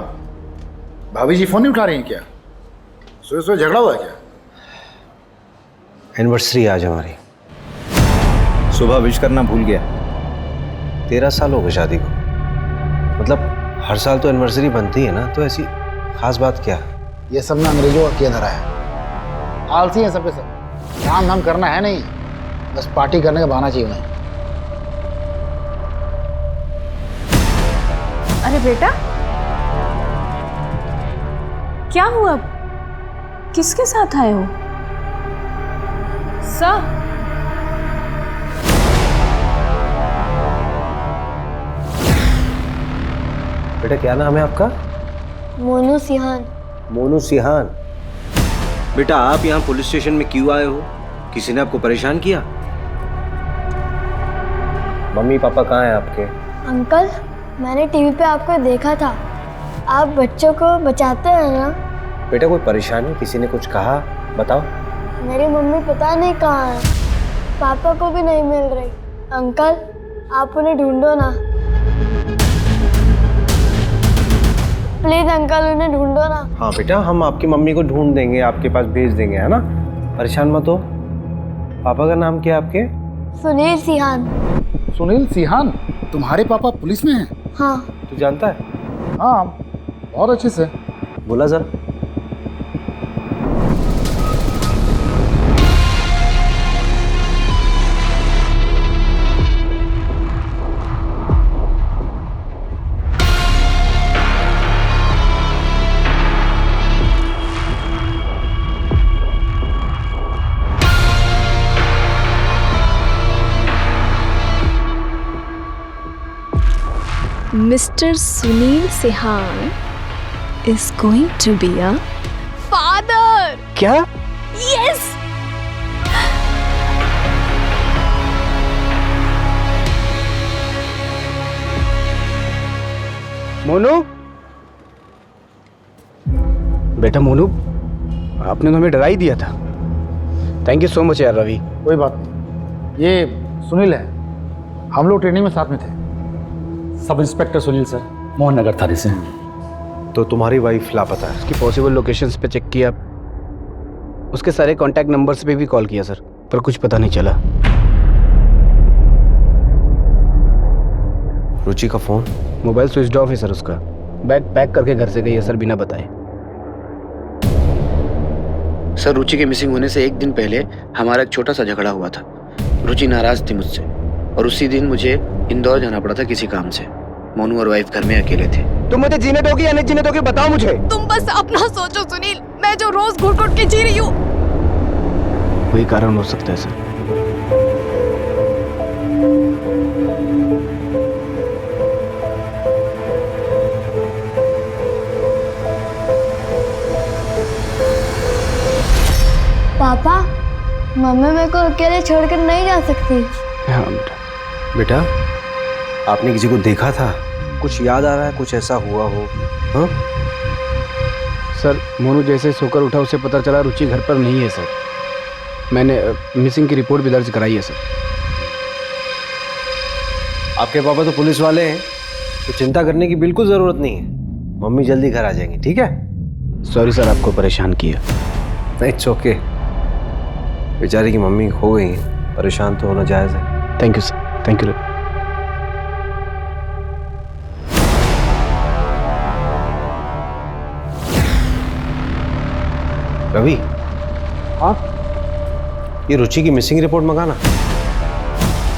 भाभी जी फोन नहीं उठा रही हैं क्या? सोए सोए झगड़ा हुआ क्या? एनिवर्सरी आज हमारी। सुबह विश करना भूल गया। 13 साल हो गए शादी को। मतलब हर साल तो एनिवर्सरी बनती है ना, तो ऐसी खास बात क्या है? ये सब ना अंग्रेजों का किया धरा है। आलसी है सब के सब। काम धाम करना है नहीं, बस पार्टी करने का बहाना चाहिए उन्हें। अरे बेटा, क्या हुआ? किसके साथ आए हो? सर, बेटा क्या नाम है आपका? मोनू सिहान। मोनू सिहान। बेटा आप यहाँ पुलिस स्टेशन में क्यों आए हो? किसी ने आपको परेशान किया? मम्मी पापा कहाँ हैं आपके? अंकल, मैंने टीवी पे आपको देखा था। आप बच्चों को बचाते हैं ना? बेटा कोई परेशानी? किसी ने कुछ कहा? बताओ। मेरी मम्मी पता नहीं कहाँ है, पापा को भी नहीं मिल रही। अंकल, आप उन्हें ढूंढो ना, प्लीज अंकल, उन्हें ढूंढो ना। हाँ बेटा, हम आपकी मम्मी को ढूंढ देंगे, आपके पास भेज देंगे, है ना? परेशान मत हो। पापा का नाम क्या है आपके? सुनील सिहान। सुनील सिहान? तुम्हारे पापा पुलिस में हैं? हाँ। तू जानता है? हाँ, बहुत अच्छे से। बोला जरा। Mr. Sunil Sihan is going to be a father. क्या? Yes. मोनू, बेटा मोनू, आपने तो हमें डरा ही दिया था। थैंक यू सो मच यार रवि। कोई बात नहीं, ये सुनील है, हम लोग ट्रेनिंग में साथ में थे। Sub inspector Sunil sir, Mohan Nagar थाने से। तो तुम्हारी वाइफ लापता है? उसकी पॉसिबल लोकेशंस पे चेक किया, उसके सारे कांटेक्ट नंबर्स पे भी कॉल किया सर, पर कुछ पता नहीं चला। रुचि का फोन? मोबाइल स्विच ऑफ है सर उसका। बैग पैक करके घर से गई है सर, बिना बताए। सर रुचि के मिसिंग होने से एक दिन पहले हमारा एक छोटा सा झगड़ा हुआ था। रुचि नाराज थी मुझसे और उसी दिन मुझे इंदौर जाना पड़ा था किसी काम से। मोनू और वाइफ घर में अकेले थे। तुम मुझे जीने दोगे या नहीं जीने दोगे, बताओ मुझे। तुम बस अपना सोचो सुनील, मैं जो रोज घुट घुट के जी रही हूँ। वही कारण हो सकता है सर। पापा, मम्मी मेरे को अकेले छोड़कर नहीं जा सकती। हाँ बेटा, आपने किसी को देखा था? कुछ याद आ रहा है? कुछ ऐसा हुआ हो? हाँ सर, मोनू जैसे सोकर उठा उसे पता चला रुचि घर पर नहीं है सर। मैंने मिसिंग की रिपोर्ट भी दर्ज कराई है सर। आपके पापा तो पुलिस वाले हैं, तो चिंता करने की बिल्कुल जरूरत नहीं है। मम्मी जल्दी घर आ जाएंगी, ठीक है? सॉरी सर, आपको परेशान किया। It's okay. बेचारी की मम्मी खो गई, परेशान तो होना जायज़ है। Thank you sir, thank you. Ravi, हाँ, ये रुचि की मिसिंग रिपोर्ट मंगाना।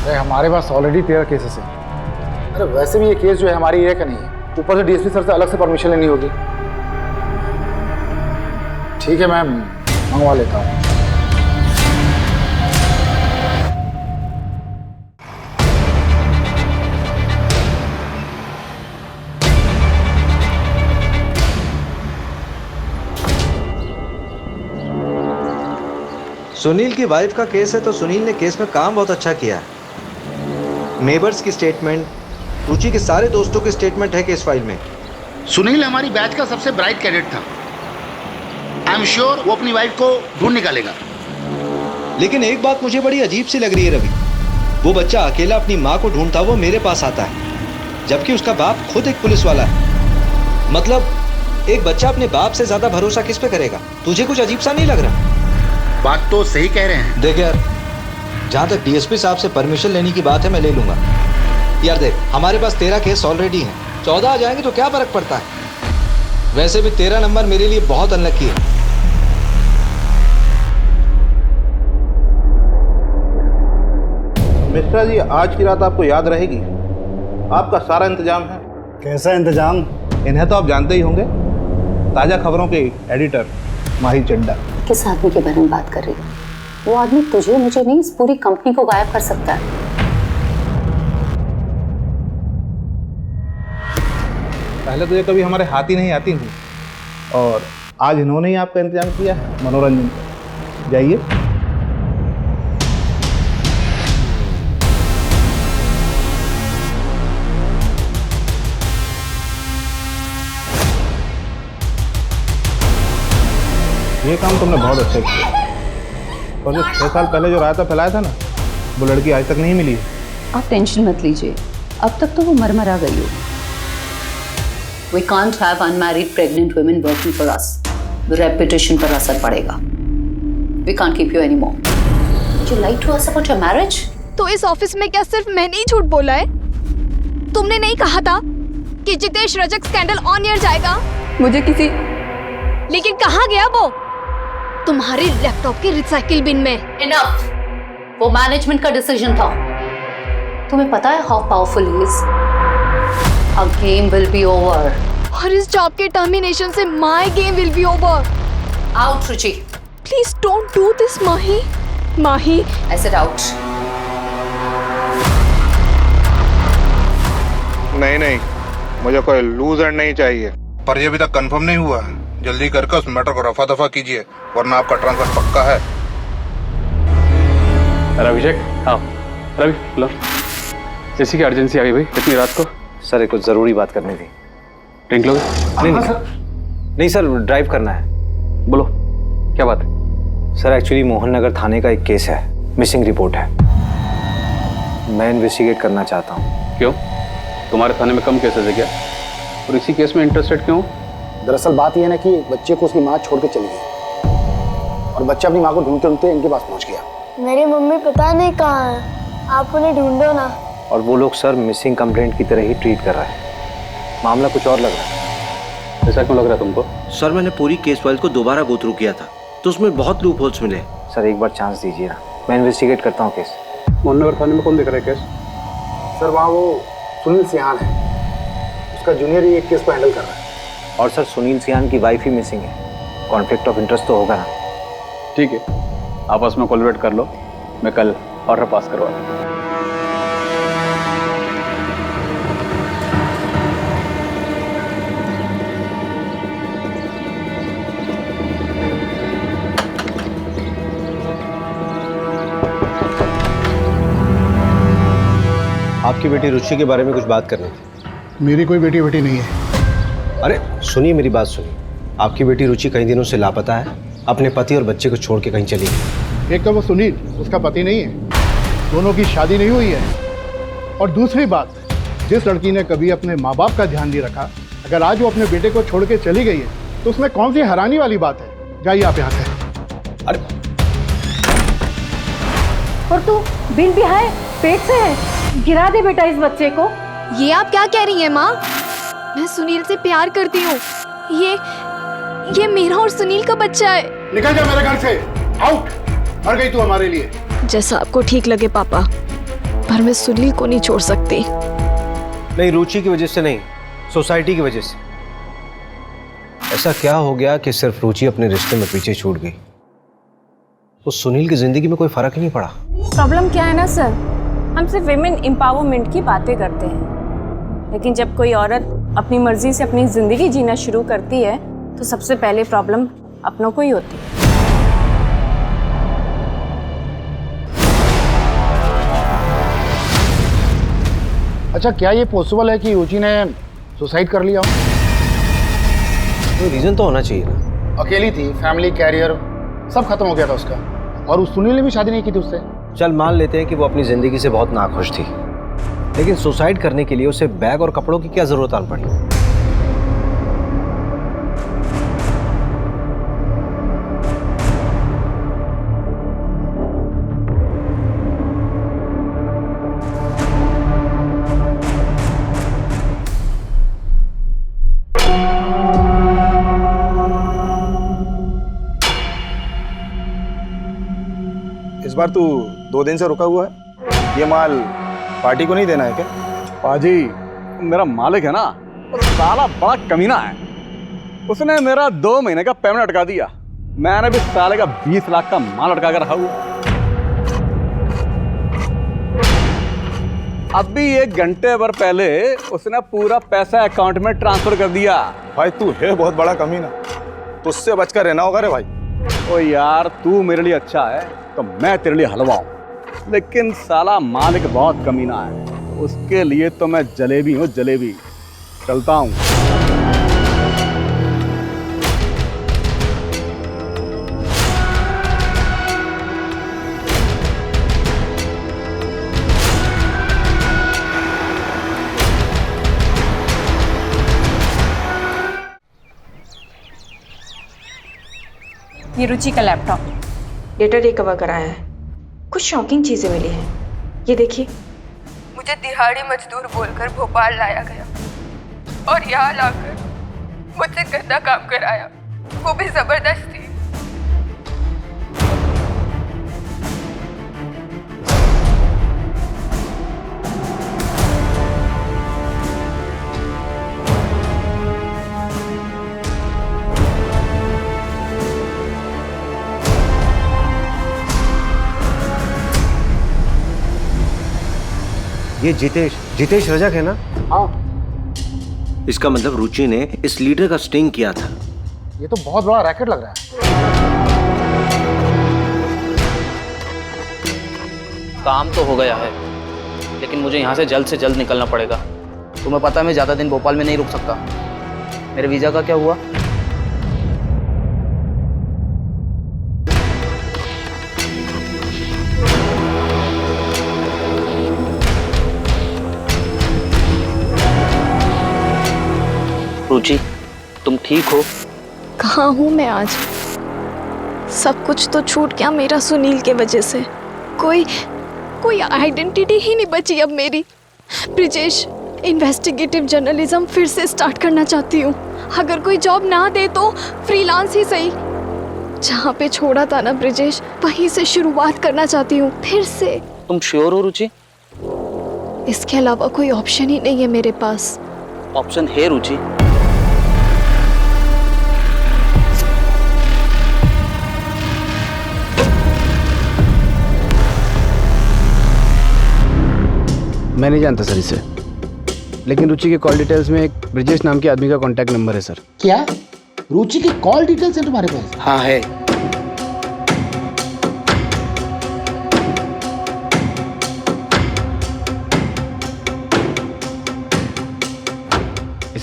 अरे हमारे पास ऑलरेडी 13 केसेस हैं। अरे वैसे भी ये केस जो है हमारी एरिया का नहीं है, ऊपर से डीएसपी सर से अलग से परमिशन लेनी होगी। ठीक है मैम, मंगवा लेता हूँ। सुनील की वाइफ का केस है तो सुनील ने केस में काम बहुत अच्छा किया है। नेबर्स की स्टेटमेंट, रुचि के सारे दोस्तों की स्टेटमेंट है केस फाइल में। सुनील हमारी बैच का सबसे ब्राइट कैडेट था। आई एम श्योर वो अपनी वाइफ को ढूंढ निकालेगा। लेकिन एक बात मुझे बड़ी अजीब सी लग रही है रवि, वो बच्चा अकेला अपनी माँ को ढूंढता हुआ मेरे पास आता है, जबकि उसका बाप खुद एक पुलिस वाला है। मतलब एक बच्चा अपने बाप से ज्यादा भरोसा किस पे करेगा? तुझे कुछ अजीब सा नहीं लग रहा? बात तो सही कह रहे हैं। देख यार, जहाँ तक डीएसपी साहब से परमिशन लेने की बात है मैं ले लूंगा। यार देख, हमारे पास 13 केस ऑलरेडी हैं, 14 आ जाएंगे तो क्या फर्क पड़ता है? वैसे भी 13 नंबर मेरे लिए बहुत अनलकी है। मिश्रा जी, आज की रात आपको याद रहेगी। आपका सारा इंतजाम है। कैसा इंतजाम? इन्हें तो आप जानते ही होंगे, ताज़ा खबरों के एडिटर माही चड्डा। किस आदमी के बारे में बात कर रही है? वो आदमी तुझे, मुझे नहीं, इस पूरी कंपनी को गायब कर सकता है। पहले तो ये कभी हमारे हाथ ही नहीं आती थी, और आज इन्होंने ही आपका इंतजाम किया है मनोरंजन का। जाइए। ये काम तुमने बहुत अच्छा किया। और जो 6 साल पहले जो रायता फैलाया था ना, वो लड़की आज तक नहीं मिली है। आप टेंशन मत लीजिए, अब तक तो वो मर आ गई हो। We can't have unmarried pregnant women working for us. The reputation पर असर पड़ेगा। We can't keep you anymore. Did you lie to us about your marriage? तो इस ऑफिस में क्या सिर्फ मैंने ही झूठ बोला है? तुमने नहीं कहा था कि Jitesh Rajak scandal on air जाएगा? मुझे किसी, लेकिन कहाँ गया वो? तुम्हारे लैपटॉप के रिसाइकिल बिन में। Enough. वो मैनेजमेंट का डिसीजन था। तुम्हें पता है how powerful he is? Our game will be over. और इस जॉब के टर्मिनेशन से my game will be over. Out, Ruchi. Please don't do this, Mahi. Mahi. I said out. नहीं नहीं, मुझे कोई लूजर नहीं चाहिए। पर ये अभी तक कंफर्म नहीं हुआ है। जल्दी करके उस मैटर को रफा दफा कीजिए, वरना आपका ट्रांसफर पक्का है। अभिषेक, हाँ रवि, लो। जैसी की अर्जेंसी आ गई भाई इतनी रात को। सर, कुछ ज़रूरी बात करनी थी। ड्रिंक लोगे? नहीं सर, ड्राइव करना है। बोलो, क्या बात है? सर, एक्चुअली मोहन नगर थाने का एक केस है, मिसिंग रिपोर्ट है। मैं इन्वेस्टिगेट करना चाहता हूँ। क्यों? तुम्हारे थाने में कम केसेस है क्या? और इसी केस में इंटरेस्टेड क्यों? दरअसल बात यह है ना कि बच्चे को उसकी माँ छोड़ के चली गई, और बच्चा अपनी माँ को ढूंढते ढूंढते इनके पास पहुँच गया। मेरी मम्मी पता नहीं कहाँ है, आप उन्हें ढूंढो ना। और वो लोग सर मिसिंग कंप्लेंट की तरह ही ट्रीट कर रहा है। मामला कुछ और लग रहा है। ऐसा क्यों लग रहा है तुमको? सर, मैंने पूरी केस फाइल को दोबारा गो थ्रू किया था, तो उसमें बहुत लूप होल्स मिले। सर, एक बार चांस दीजिए ना, मैं इन्वेस्टिगेट करता हूँ केस। मोहन नगर थाने में कौन देख रहा है केस? सर, वहाँ वो सुनील सिहान है, उसका जूनियर ही एक केस को हैंडल कर रहा है। और सर, सुनील सिहान की वाइफ ही मिसिंग है। कॉन्फ्लिक्ट ऑफ इंटरेस्ट तो होगा ना? ठीक है, आपस में कोलैबोरेट कर लो, मैं कल ऑर्डर पास करवा दूँ। आपकी बेटी रुचि के बारे में कुछ बात करनी थी। मेरी कोई बेटी नहीं है। अरे सुनिए, मेरी बात सुनिए। आपकी बेटी रुचि कई दिनों से लापता है, अपने पति और बच्चे को छोड़ के कहीं चली गई। एक तो वो सुनील उसका पति नहीं है, दोनों की शादी नहीं हुई है। और दूसरी बात, जिस लड़की ने कभी अपने माँ बाप का ध्यान नहीं रखा, अगर आज वो अपने बेटे को छोड़ के चली गई है तो उसमें कौन सी हैरानी वाली बात है। जाइए आप यहाँ से। अरे और तू बिन बिहाए पेट से है, गिरा दे बेटा इस बच्चे को। ये आप क्या कह रही हैं माँ? मैं सुनील से प्यार करती हूँ। ये मेरा और सुनील का बच्चा है। निकल जा मेरे घर से, आउट। मर गई तू हमारे लिए। जैसा आपको ठीक लगे पापा, पर मैं सुनील को नहीं छोड़ सकती। नहीं, रुचि की वजह से नहीं, सोसाइटी की वजह से। ऐसा क्या हो गया कि सिर्फ रुचि अपने रिश्ते में पीछे छूट गई? तो सुनील की जिंदगी में कोई फर्क ही नहीं पड़ा। प्रॉब्लम क्या है ना सर, हम सिर्फ विमेन एम्पावरमेंट की बातें करते हैं, लेकिन जब कोई औरत अपनी मर्जी से अपनी जिंदगी जीना शुरू करती है तो सबसे पहले प्रॉब्लम अपनों को ही होती है। अच्छा, क्या ये पॉसिबल है कि रुचि ने सुसाइड कर लिया? कोई रीजन तो होना चाहिए ना। अकेली थी, फैमिली, कैरियर सब खत्म हो गया था उसका। और उस सुनील ने भी शादी नहीं की थी उससे। चल मान लेते हैं कि वो अपनी जिंदगी से बहुत नाखुश थी, लेकिन सुसाइड करने के लिए उसे बैग और कपड़ों की क्या जरूरत आ पड़ी? इस बार तू 2 दिन से रुका हुआ है, ये माल पार्टी को नहीं देना है क्या? पाजी, मेरा मालिक है ना, वो साला बड़ा कमीना है। उसने मेरा 2 महीने का पेमेंट अटका दिया। मैंने भी साले का 20 लाख का माल अटका कर रखा हुआ। अभी 1 घंटे भर पहले उसने पूरा पैसा अकाउंट में ट्रांसफर कर दिया। भाई तू है बहुत बड़ा कमीना, तुझसे बचकर रहना होगा रे भाई। ओ यार, तू मेरे लिए अच्छा है तो मैं तेरे लिए हलवा हूं, लेकिन साला मालिक बहुत कमीना है, उसके लिए तो मैं जलेबी हूँ, जलेबी। चलता हूँ। ये रुचि का लैपटॉप, डेटा रिकवर कराया है। कुछ शॉकिंग चीजें मिली हैं, ये देखिए। मुझे दिहाड़ी मजदूर बोलकर भोपाल लाया गया और यहाँ लाकर मुझसे गंदा काम कराया, वो भी जबरदस्ती। ये जितेश रजक है ना? हाँ। इसका मतलब रुचि ने इस लीडर का स्टिंग किया था। ये तो बहुत बड़ा रैकेट लग रहा है। काम तो हो गया है, लेकिन मुझे यहाँ से जल्द निकलना पड़ेगा। तुम्हें पता है मैं ज़्यादा दिन भोपाल में नहीं रुक सकता। मेरे वीज़ा का क्या हुआ? रुचि, तुम ठीक हो? कहाँ हूँ मैं आज? सब कुछ तो छूट गया मेरा सुनील के वजह से। कोई आइडेंटिटी ही नहीं बची अब मेरी। ब्रिजेश, इन्वेस्टिगेटिव जर्नलिज्म फिर से स्टार्ट करना चाहती हूँ। अगर कोई जॉब ना दे तो फ्रीलांस ही सही। जहाँ पे छोड़ा था ना ब्रिजेश, वहीं से शुरुआत करना चाहती हूँ फिर से। तुम श्योर हो रुचि? इसके अलावा कोई ऑप्शन ही नहीं है मेरे पास। ऑप्शन है रुचि। मैं नहीं जानता सर इसे, लेकिन रुचि के कॉल डिटेल्स में एक ब्रिजेश नाम के आदमी का कॉन्टैक्ट नंबर है सर। क्या? रुचि की कॉल डिटेल्स है तुम्हारे पास? हाँ है।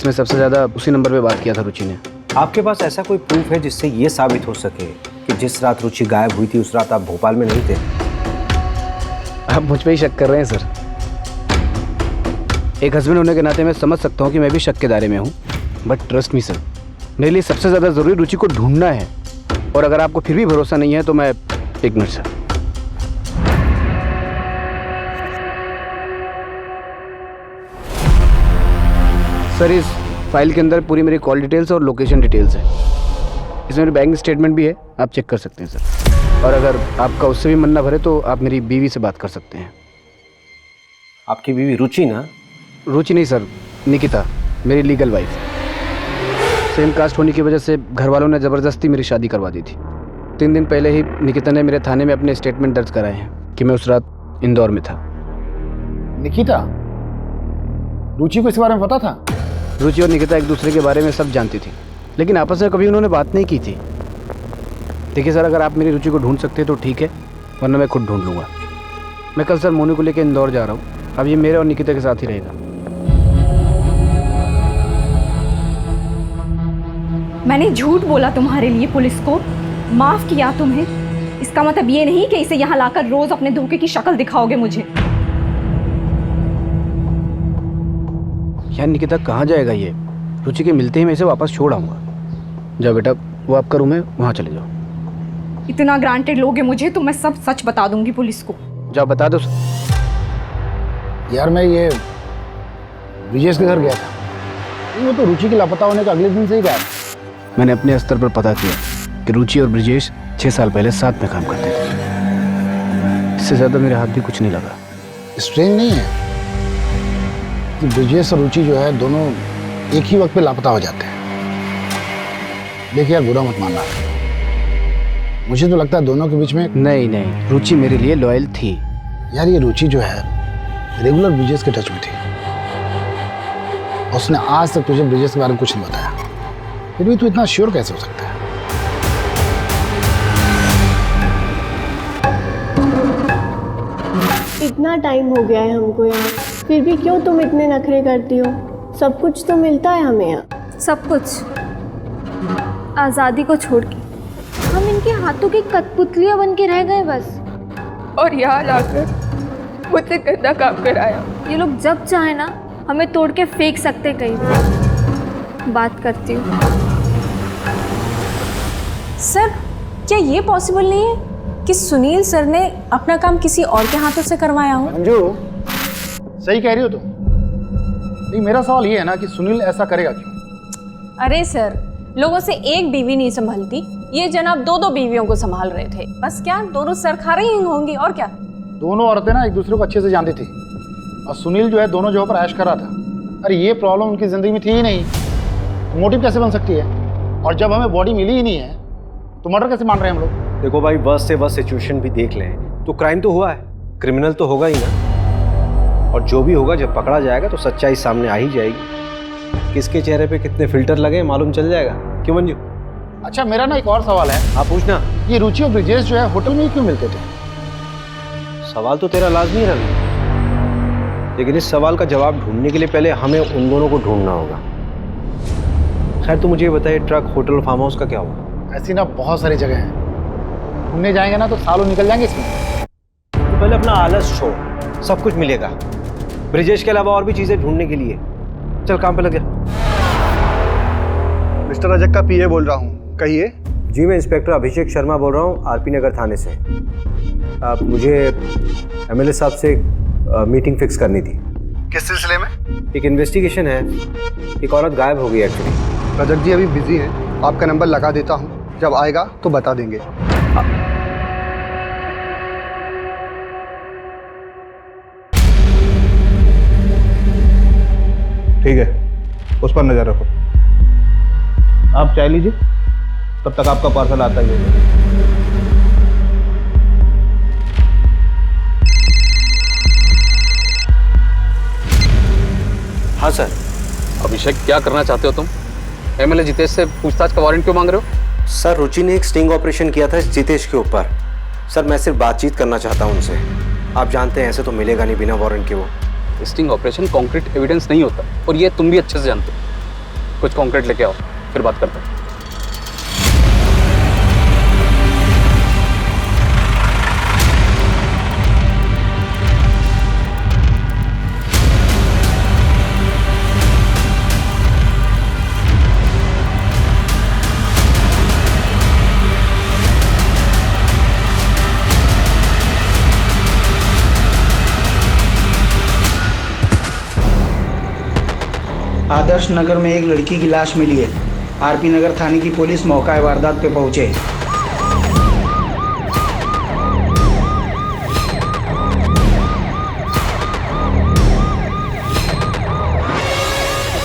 जिसमें सबसे ज़्यादा उसी नंबर पे बात किया था रुचि ने। आपके पास ऐसा कोई प्रूफ है जिससे ये साबित हो सके कि जिस रात रुचि गायब हुई थी उस रात आप भोपाल में नहीं थे? आप मुझ पे ही शक कर रहे हैं सर। एक हस्बैंड होने के नाते मैं समझ सकता हूँ कि मैं भी शक के दायरे में हूँ, बट ट्रस्ट मी सर, मेरे लिए सबसे ज़्यादा ज़रूरी रुचि को ढूंढना है। और अगर आपको फिर भी भरोसा नहीं है तो मैं एक मिनट सर, इस फाइल के अंदर पूरी मेरी कॉल डिटेल्स और लोकेशन डिटेल्स है। इसमें मेरी बैंक स्टेटमेंट भी है, आप चेक कर सकते हैं सर। और अगर आपका उससे भी मन ना भरे तो आप मेरी बीवी से बात कर सकते हैं। आपकी बीवी रुचि ना? रुचि नहीं सर, निकिता, मेरी लीगल वाइफ। सेम कास्ट होने की वजह से घर वालों ने ज़बरदस्ती मेरी शादी करवा दी थी। 3 दिन पहले ही निकिता ने मेरे थाने में अपने स्टेटमेंट दर्ज कराए हैं कि मैं उस रात इंदौर में था। निकिता, रुचि को इस बारे में पता था? रुचि और निकिता एक दूसरे के बारे में सब जानती थी, लेकिन आपस में कभी उन्होंने बात नहीं की थी। देखिए सर, अगर आप मेरी रुचि को ढूंढ सकते हैं तो ठीक है, वरना मैं खुद ढूंढ लूँगा। मैं कल सर मोनू को लेकर इंदौर जा रहा हूँ। अब ये मेरे और निकिता के साथ ही रहेगा। मैंने झूठ बोला तुम्हारे लिए पुलिस को, माफ किया तुम्हें। इसका मतलब ये नहीं कि इसे यहाँ लाकर रोज अपने धोखे की शक्ल दिखाओगे मुझे। यार निकिता कहाँ जाएगा ये? रुचि के मिलते ही मैं इसे वापस छोड़ आऊँगा। जाओ बेटा, वो आपका रूम है, वहाँ चले जाओ। इतना ग्रांटेड लोगे मुझे तो मैं सब सच बता दूंगी पुलिस को। जाओ बता दो। यार मैं ये ब्रिजेश के घर गया था, वो तो रुचि के लापता होने का अगले दिन से ही गायब। मैंने अपने स्तर पर पता किया कि रुचि और ब्रिजेश 6 साल पहले साथ में काम करते थे। इससे ज़्यादा मेरे हाथ भी कुछ नहीं लगा। स्ट्रेंज नहीं है कि ब्रिजेश और रुचि जो है दोनों एक ही वक्त पे लापता हो जाते हैं। देखिए यार, बुरा मत मानना, मुझे तो लगता है दोनों के बीच में नहीं, रुचि मेरे लिए लॉयल थी। यार ये रुचि जो है रेगुलर ब्रिजेश के टच में थी। उसने आज तक तुझे ब्रिजेश के बारे में कुछ नहीं बताया, फिर भी तू इतना श्योर कैसे हो सकता है? इतना टाइम हो गया है हमको यहाँ, फिर भी क्यों तुम इतने नखरे करती हो? सब कुछ तो मिलता है हमें यहाँ। सब कुछ आज़ादी को छोड़ के हम इनके हाथों की कठपुतलियाँ बन के रह गए बस। और यहाँ लाकर मुझसे गंदा काम कराया। ये लोग जब चाहे ना हमें तोड़ के फेंक सकते कहीं भी। बात करती हूँ। सर, क्या ये पॉसिबल नहीं है कि सुनील सर ने अपना काम किसी और के हाथों से करवाया हो? अंजू, सही कह रही हो तुम। लेकिन मेरा सवाल ये है ना कि सुनील ऐसा करेगा क्यों? अरे सर, लोगों से एक बीवी नहीं संभालती, ये जनाब 2-2 बीवियों को संभाल रहे थे। बस क्या दोनों सर खा रही होंगी और क्या? दोनों औरतें ना एक दूसरे को अच्छे से जानती थी, और सुनील जो है दोनों जगह पर ऐश कर रहा था। अरे ये प्रॉब्लम उनकी जिंदगी में थी ही नहीं, मोटिव कैसे बन सकती है? और जब हमें बॉडी मिली ही नहीं है तो मर्डर कैसे मान रहे हैं हम लोग? देखो भाई, वर्स्ट से वर्स्ट सिचुएशन भी देख लें तो क्राइम तो हुआ है, क्रिमिनल तो होगा ही ना। और जो भी होगा जब पकड़ा जाएगा तो सच्चाई सामने आ ही जाएगी। किसके चेहरे पे कितने फिल्टर लगे मालूम चल जाएगा। क्यों मंजू? अच्छा, मेरा ना एक और सवाल है। आप पूछना। ये रुचि और ब्रिजेश जो है होटल में ही क्यों मिलते थे? सवाल तो तेरा लाजमी है ना, लेकिन इस सवाल का जवाब ढूंढने के लिए पहले हमें उन दोनों को ढूंढना होगा। खैर तुम मुझे ये बताइए, ट्रक, होटल, फार्म हाउस का क्या हुआ? ऐसी ना बहुत सारी जगह हैं, घूमने जाएंगे ना तो सालों निकल जाएंगे इसमें। तो पहले अपना आलस छोड़, सब कुछ मिलेगा। ब्रिजेश के अलावा और भी चीजें ढूंढने के लिए चल काम पे लग जा। मिस्टर रजक का पीए बोल रहा हूँ, कहिए। जी, मैं इंस्पेक्टर अभिषेक शर्मा बोल रहा हूँ, आरपी नगर थाने से। आप मुझे एमएलए साहब से मीटिंग फिक्स करनी थी। किस सिलसिले में? एक इन्वेस्टिगेशन है, एक औरत गायब हो गई एक्चुअली। रजक जी अभी बिजी हैं, आपका नंबर लगा देता हूँ, जब आएगा तो बता देंगे। ठीक है, उस पर नजर रखो। आप चाय लीजिए, तब तक आपका पार्सल आता ही होगा। हाँ सर। अभिषेक, क्या करना चाहते हो तुम? एमएलए जितेश से पूछताछ का वारंट क्यों मांग रहे हो? सर, रुचि ने एक स्टिंग ऑपरेशन किया था जितेश के ऊपर। सर, मैं सिर्फ बातचीत करना चाहता हूँ उनसे। आप जानते हैं ऐसे तो मिलेगा नहीं बिना वारंट के वो। स्टिंग ऑपरेशन कॉन्क्रीट एविडेंस नहीं होता, और ये तुम भी अच्छे से जानते हो। कुछ कॉन्क्रीट लेके आओ, फिर बात करते हैं। आदर्श नगर में एक लड़की की लाश मिली है। आरपी नगर थाने की पुलिस मौका वारदात पे पहुंचे।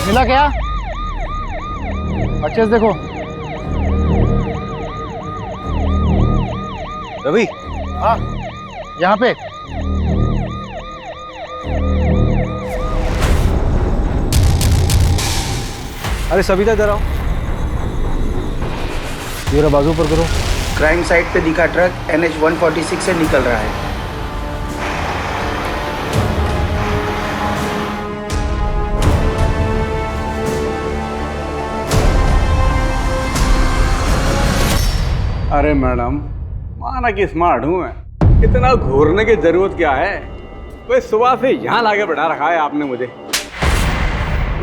मिला क्या? अच्छे से देखो। रवि। हाँ, यहाँ पे। अरे सविता इधर आओ। जरा बाजू पर करो। क्राइम साइट पे दिखा ट्रक NH 146 से निकल रहा है। अरे मैडम, माना कि स्मार्ट हूँ मैं, इतना घूरने की जरूरत क्या है? भाई सुबह से यहाँ लाके बैठा रखा है आपने मुझे।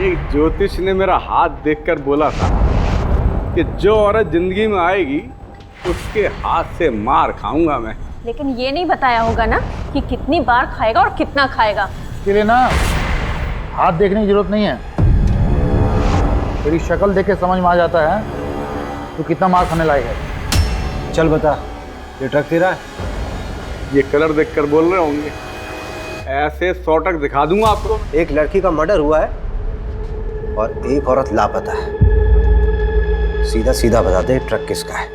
एक ज्योतिष ने मेरा हाथ देखकर बोला था कि जो औरत जिंदगी में आएगी उसके हाथ से मार खाऊंगा मैं। लेकिन ये नहीं बताया होगा ना कि कितनी बार खाएगा और कितना खाएगा। इसके लिए ना हाथ देखने की जरूरत नहीं है, तेरी शक्ल देख के समझ में आ जाता है तो कितना मार खाने लायक है। चल बता, ये ट्रक तेरा है? ये कलर देखकर बोल रहे होंगे, ऐसे 100 ट्रक दिखा दूंगा आपको। एक लड़की का मर्डर हुआ है और एक औरत लापता है। सीधा सीधा बता दे ट्रक किसका है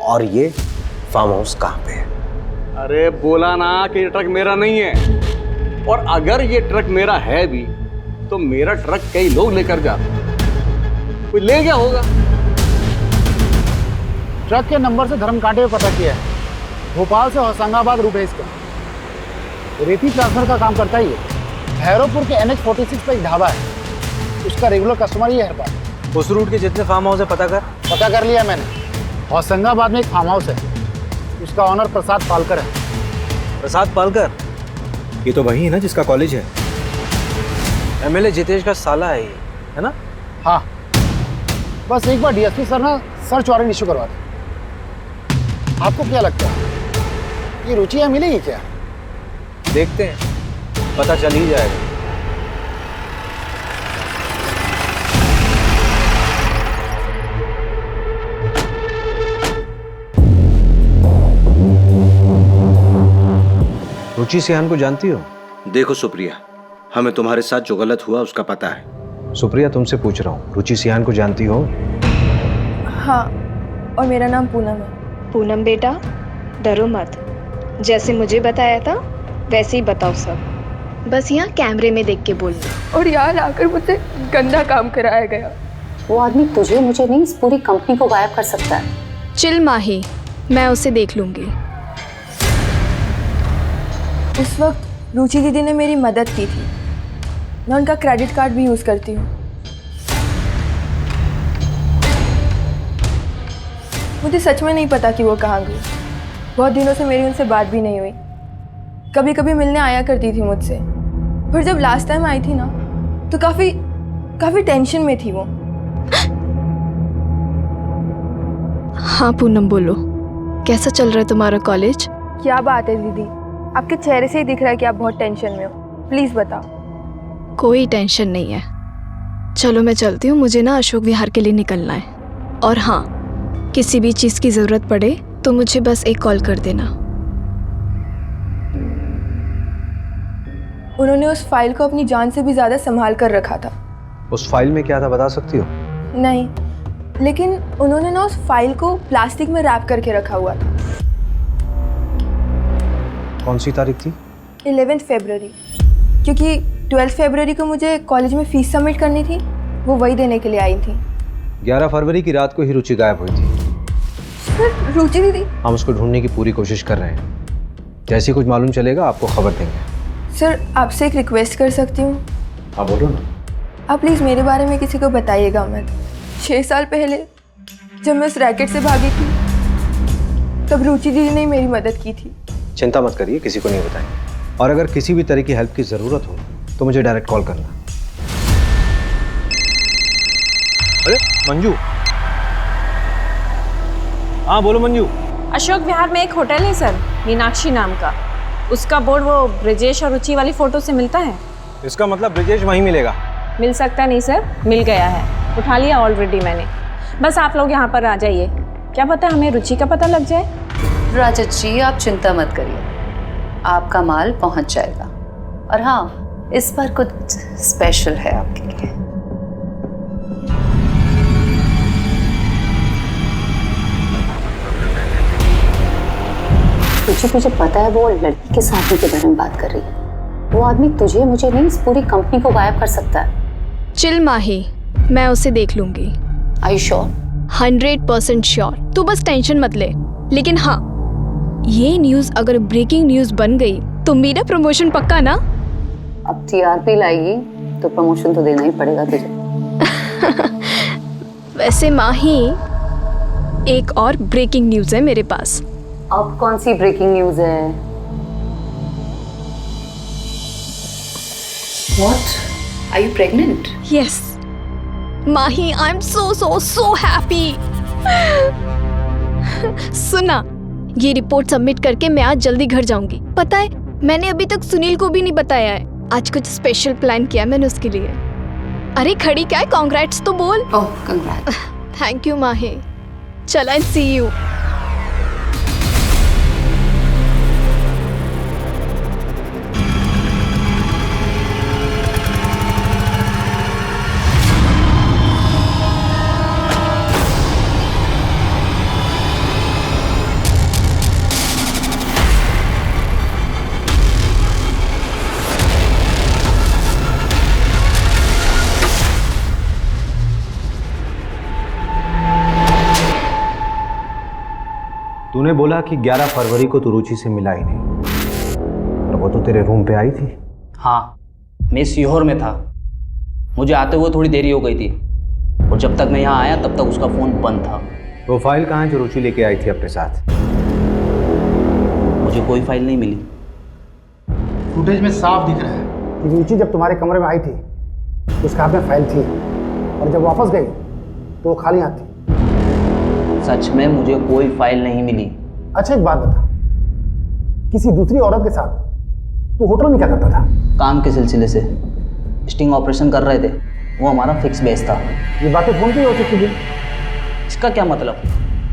और ये फार्म हाउस कहाँ पे है? अरे बोला ना कि ये ट्रक मेरा नहीं है, और अगर ये ट्रक मेरा है भी तो मेरा ट्रक कई लोग लेकर जाते, कोई ले गया होगा। ट्रक के नंबर से धर्मकांटे में पता किया है, भोपाल से होशंगाबाद रूट है इसका। रेती ट्रांसफर का काम करता ही है। भैरवपुर के NH 46 पर एक ढाबा है, उसका रेगुलर कस्टमर ही है हर बार। उस रूट के जितने फार्म हाउस है पता कर लिया मैंने। होशंगाबाद में एक फार्म हाउस है, उसका ऑनर प्रसाद पालकर है। प्रसाद पालकर? ये तो वही है ना जिसका कॉलेज है। MLA जितेश का साला है ये, है ना? हाँ, बस एक बार DSP सर ना सर्च वारंट इशू करवा दें। आपको क्या लगता है ये रुचि यहाँ मिलेगी क्या? देखते हैं, पता चल ही जाएगा। रुचि सिहान को जानती हो? देखो सुप्रिया, हमें तुम्हारे साथ जो गलत हुआ उसका पता है। सुप्रिया, तुमसे पूछ रहा हूँ, रुचि सिहान को जानती हो? हाँ, और मेरा नाम पूनम है। पूनम बेटा, डरो मत। जैसे मुझे बताया था वैसे ही बताओ सब। बस यहाँ कैमरे में देख के बोलना। और यहाँ लाकर मुझसे गंदा काम कराया गया। वो आदमी तुझे मुझे नहीं, इस पूरी कंपनी को गायब कर सकता है। चिल माही, मैं उसे देख लूंगी। उस वक्त रुचि दीदी ने मेरी मदद की थी। मैं उनका क्रेडिट कार्ड भी यूज़ करती हूँ। मुझे सच में नहीं पता कि वो कहाँ गई। बहुत दिनों से मेरी उनसे बात भी नहीं हुई। कभी कभी मिलने आया करती थी मुझसे, पर जब लास्ट टाइम आई थी ना तो काफ़ी टेंशन में थी वो। हाँ पूनम, बोलो, कैसा चल रहा है तुम्हारा कॉलेज? क्या बात है दीदी, आपके चेहरे से ही दिख रहा है कि आप बहुत टेंशन में हो। प्लीज़ बताओ। कोई टेंशन नहीं है, चलो मैं चलती हूँ, मुझे ना अशोक विहार के लिए निकलना है। और हाँ, किसी भी चीज़ की ज़रूरत पड़े तो मुझे बस एक कॉल कर देना। उन्होंने उस फाइल को अपनी जान से भी ज़्यादा संभाल कर रखा था। उस फाइल में क्या था बता सकती हो? नहीं, लेकिन उन्होंने ना उस फाइल को प्लास्टिक में रैप करके रखा हुआ था। कौन सी तारीख थी? 11 फरवरी, क्योंकि 12 फरवरी को मुझे कॉलेज में फीस सबमिट करनी थी, वो वही देने के लिए आई थी। 11 फरवरी की रात को ही रुचि गायब हुई थी। सर, रुचि दीदी? हम उसको ढूंढने की पूरी कोशिश कर रहे हैं, जैसे कुछ मालूम चलेगा आपको खबर देंगे। सर, आपसे एक रिक्वेस्ट कर सकती हूँ? हाँ बोलो ना। आप प्लीज़ मेरे बारे में किसी को बताइएगा मत। 6 साल पहले जब मैं उस रैकेट से भागी थी तब रुचि दीदी ने मेरी मदद की थी। चिंता मत करिए, किसी को नहीं बताएंगे। और अगर किसी भी तरह की हेल्प की ज़रूरत हो तो मुझे डायरेक्ट कॉल करना। अरे मंजू, हाँ बोलो मंजू। अशोक विहार में एक होटल है सर, मीनाक्षी नाम का। उसका बोर्ड वो ब्रिजेश और रुचि वाली फोटो से मिलता है। इसका मतलब ब्रिजेश वहीं मिलेगा? मिल सकता नहीं सर, मिल गया है, उठा लिया ऑलरेडी मैंने। बस आप लोग यहाँ पर आ जाइए, क्या पता हमें रुचि का पता लग जाए। राजत जी आप चिंता मत करिए, आपका माल पहुंच जाएगा। और हाँ, इस बार कुछ स्पेशल है आपके लिए। तुझे पता है वो लड़की के साथी के बारे में बात कर रही है। वो आदमी तुझे मुझे नहीं, इस पूरी कंपनी को गायब कर सकता है। चिल माही, मैं उसे देख लूंगी। Are you sure? 100% श्योर। तू बस टेंशन मत ले। लेकिन हाँ, ये न्यूज़ अगर ब्रेकिंग न्यूज़ बन गई तो मेरा प्रमोशन पक्का ना? अब टीआरपी लाएगी तो प्रमोशन तो देना ही पड़ेगा तुझे। वैसे माही, एक और ब्रेकिंग न्यूज़ है मेरे पास। अब कौन सी ब्रेकिंग न्यूज़ है? What? Are you pregnant? Yes. Mahi, I am so happy. सुना, ये रिपोर्ट सबमिट करके मैं आज जल्दी घर जाऊंगी। पता है, मैंने अभी तक सुनील को भी नहीं बताया है। आज कुछ स्पेशल प्लान किया मैंने उसके लिए। अरे खड़ी क्या है, कांग्रेट्स तो बोल। ओह कांग्रेट्स। थैंक यू माही। चल, आई सी यू। तूने बोला कि 11 फरवरी को तू रुचि से मिला ही नहीं, और वो तो तेरे रूम पे आई थी। हाँ, मैं सीहोर में था। मुझे आते हुए थोड़ी देरी हो गई थी, और जब तक मैं यहाँ आया तब तक उसका फ़ोन बंद था। वो फाइल कहाँ है जो रुचि लेके आई थी अपने साथ? मुझे कोई फाइल नहीं मिली। फुटेज में साफ दिख रहा है कि रुचि जब तुम्हारे कमरे में आई थी उसके हाथ में फाइल थी, और जब वापस गई तो वो खाली हाथ थी। सच में मुझे कोई फाइल नहीं मिली। अच्छा एक बात बता, किसी दूसरी औरत के साथ तू होटल में क्या करता था? काम के सिलसिले से स्टिंग ऑपरेशन कर रहे थे, वो हमारा फिक्स बेस था। ये बातें फोन पे ही हो सकती थी। इसका क्या मतलब?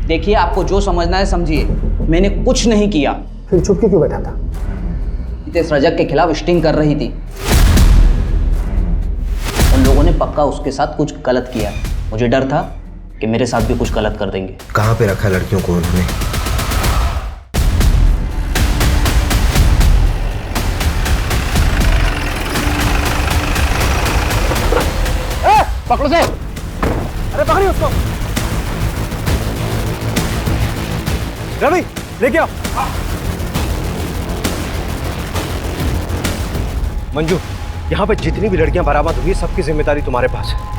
देखिए, आपको जो समझना है समझिए, मैंने कुछ नहीं किया। फिर छुप के क्यों बैठा था? नितेश रजक के खिलाफ स्टिंग कर रही थी। उन लोगों ने पक्का उसके साथ कुछ गलत किया। मुझे डर था कि मेरे साथ भी कुछ गलत कर देंगे। कहाँ पे रखा लड़कियों को उन्होंने? पकड़ो से। अरे पकड़िए उसको। रवि, लेके आओ। मंजू, यहाँ पे जितनी भी लड़कियां बरामद हुई, सबकी जिम्मेदारी तुम्हारे पास है।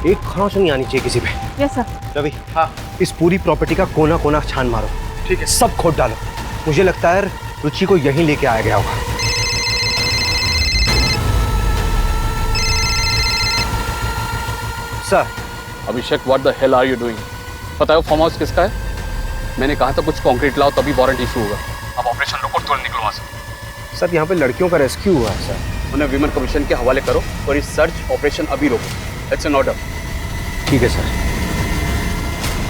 एक खरोंच नहीं आनी चाहिए किसी पे। Yes sir. रवि, हाँ, इस पूरी प्रॉपर्टी का कोना कोना छान मारो। ठीक है, सब खोद डालो। मुझे लगता है रुचि को यहीं लेके आया गया होगा। Sir, Abhishek, what the hell are you doing? पता है वो फार्म हाउस किसका है? मैंने कहा था कुछ कंक्रीट लाओ तभी वारंट इशू होगा। अब ऑपरेशन रोको, तुरंत निकलो वहाँ से। सर, यहाँ पे लड़कियों का रेस्क्यू हुआ है सर। उन्हें विमेन कमीशन के हवाले करो और इस सर्च ऑपरेशन अभी रोको। It's an order. ठीक है सर।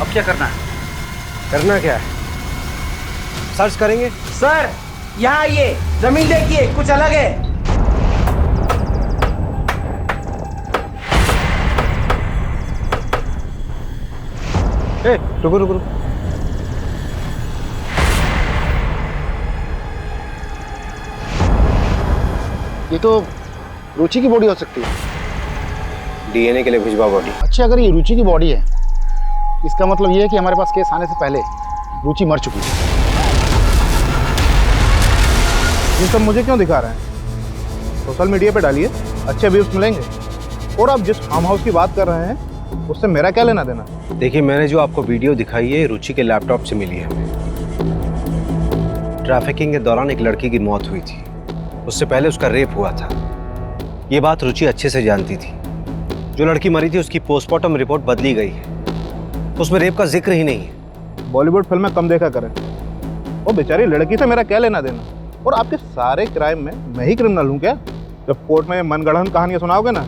अब क्या करना है? करना क्या है? सर्च करेंगे। सर, यहाँ आइए, जमीन देखिए, कुछ अलग है। रुको रुको रुको। ये तो रुचि की बॉडी हो सकती है। डीएनए के लिए भिजवा बॉडी। अच्छा, अगर ये रुचि की बॉडी है, इसका मतलब ये है कि हमारे पास केस आने से पहले रुचि मर चुकी है। ये सब मुझे क्यों दिखा रहे हैं? सोशल मीडिया पे डालिए, अच्छे व्यूज मिलेंगे। और आप जिस फार्म हाउस की बात कर रहे हैं उससे मेरा क्या लेना देना? देखिए, मैंने जो आपको वीडियो दिखाई है रुचि के लैपटॉप से मिली है हमें। ट्रैफिकिंग के दौरान एक लड़की की मौत हुई थी, उससे पहले उसका रेप हुआ था। ये बात रुचि अच्छे से जानती थी। जो लड़की मरी थी उसकी पोस्टमार्टम रिपोर्ट बदली गई है, उसमें रेप का जिक्र ही नहीं है। बॉलीवुड फिल्में कम देखा करें। वो बेचारी लड़की से मेरा क्या लेना देना? और आपके सारे क्राइम में मैं ही क्रिमिनल हूँ क्या? जब कोर्ट में मनगढ़ंत कहानियां सुनाओगे ना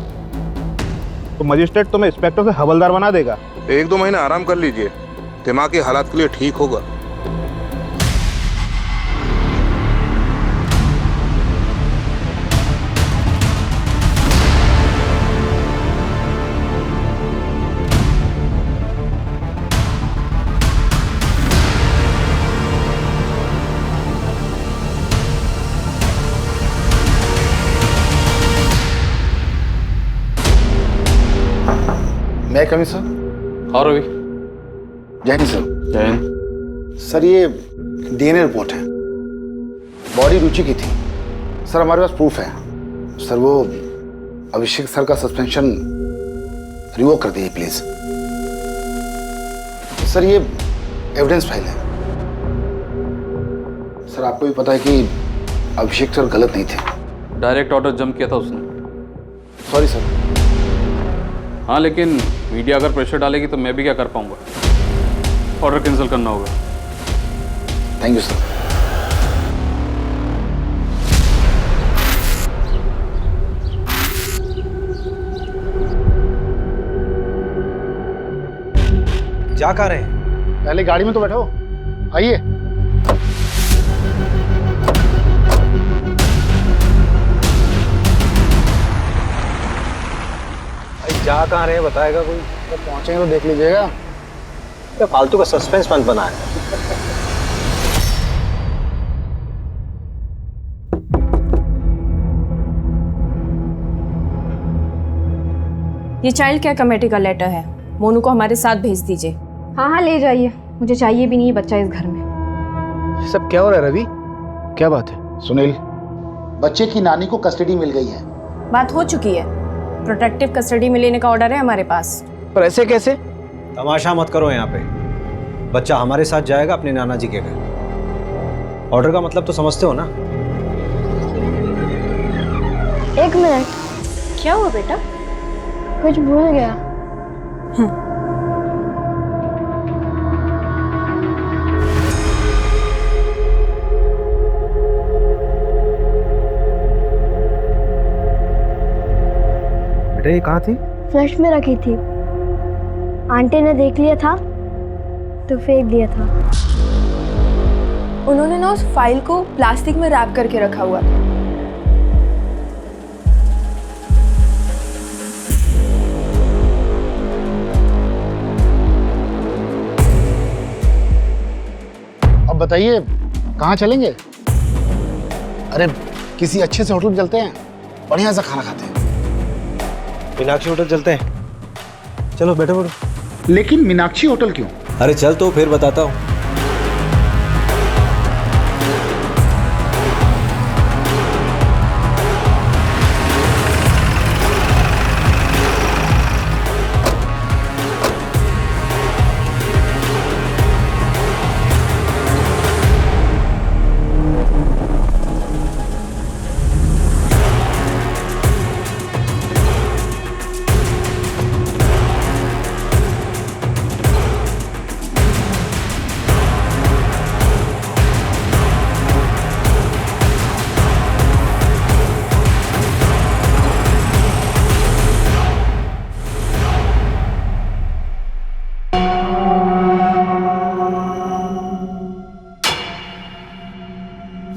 तो मजिस्ट्रेट तुम्हें इंस्पेक्टर से हवलदार बना देगा। 1-2 महीने आराम कर लीजिए, दिमागी हालात के लिए ठीक होगा। मैं कमी सर? हाँ रवि। जय हिंद सर। जय हिंद। सर ये डीएनए रिपोर्ट है, बॉडी रुचि की थी सर। हमारे पास प्रूफ है सर। वो अभिषेक सर का सस्पेंशन रिवोक कर दीजिए प्लीज सर। ये एविडेंस फाइल है सर। आपको भी पता है कि अभिषेक सर गलत नहीं थे। डायरेक्ट ऑर्डर जम किया था उसने। Sorry sir. हाँ, लेकिन मीडिया अगर प्रेशर डालेगी तो मैं भी क्या कर पाऊंगा? ऑर्डर कैंसिल करना होगा। Thank you sir. जा कहाँ रहे हैं? पहले गाड़ी में तो बैठो, आइए। जा कहाँ रहे हैं बताएगा कोई? तो पहुंचेंगे तो देख लीजिएगा। क्या फालतू का सस्पेंस मत बनाए। ये चाइल्ड केयर कमेटी का लेटर है, मोनू को हमारे साथ भेज दीजिए। हाँ हाँ ले जाइए, मुझे चाहिए भी नहीं है बच्चा इस घर में। सब क्या हो रहा है रवि? क्या बात है? सुनील, बच्चे की नानी को कस्टडी मिल गई है। बात हो चुकी है, प्रोटेक्टिव कस्टडी में लेने का ऑर्डर है हमारे पास। पर ऐसे कैसे? तमाशा मत करो यहाँ पे। बच्चा हमारे साथ जाएगा अपने नाना जी के घर। ऑर्डर का मतलब तो समझते हो ना? 1 मिनट। क्या हुआ बेटा? कुछ भूल गया। बेटा ये कहाँ थी? फ्लश में रखी थी, आंटी ने देख लिया था तो फेंक दिया था। उन्होंने ना उस फाइल को प्लास्टिक में रैप करके रखा हुआ था। अब बताइए कहाँ चलेंगे? अरे किसी अच्छे से होटल में चलते हैं, बढ़िया सा खाना खाते हैं। मीनाक्षी होटल चलते हैं। चलो बैठो बैठो। लेकिन मीनाक्षी होटल क्यों? अरे चल तो फिर बताता हूँ।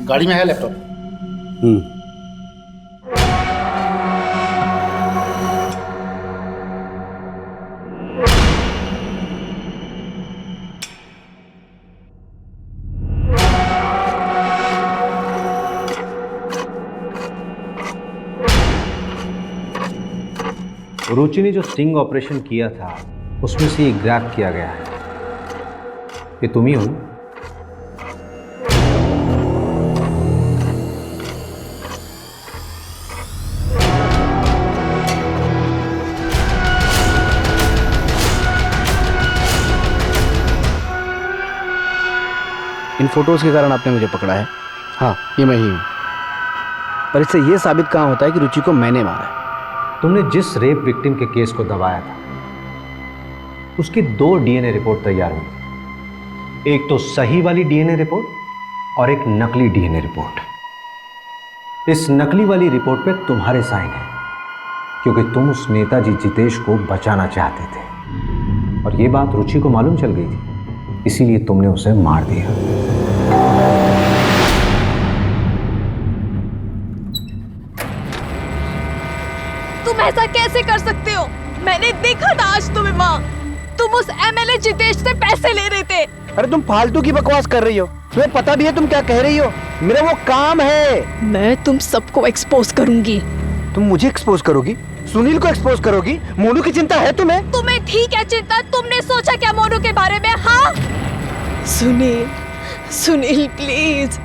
गाड़ी में है लैपटॉप। रुचि ने जो स्टिंग ऑपरेशन किया था उसमें से ये ग्रैब किया गया है। ये तुम ही हो? इन फोटोज़ के कारण आपने मुझे पकड़ा है। हाँ, ये मैं ही हूँ। पर इससे ये साबित कहाँ होता है कि रुचि को मैंने मारा है। तुमने जिस रेप विक्टिम के केस को दबाया था उसकी 2 डीएनए रिपोर्ट तैयार हुई थी। एक तो सही वाली डीएनए रिपोर्ट और एक नकली डीएनए रिपोर्ट। इस नकली वाली रिपोर्ट पे तुम्हारे साइन है क्योंकि तुम उस नेताजी जितेश को बचाना चाहते थे और ये बात रुचि को मालूम चल गई थी, इसीलिए तुमने उसे मार दिया। तुम ऐसा कैसे कर सकते हो? मैंने देखा था आज तुम्हें माँ, तुम उस एमएलए जितेश से पैसे ले रहे थे। अरे तुम फालतू की बकवास कर रही हो, तुम्हें पता भी है तुम क्या कह रही हो? मेरा वो काम है। मैं तुम सबको एक्सपोज करूंगी। तुम मुझे एक्सपोज करोगी? सुनील को एक्सपोज करोगी? मोनू की चिंता है तुम्हें? तुम्हें ठीक है चिंता, तुमने सोचा क्या मोनू के बारे में? हाँ सुनील, सुनील प्लीज,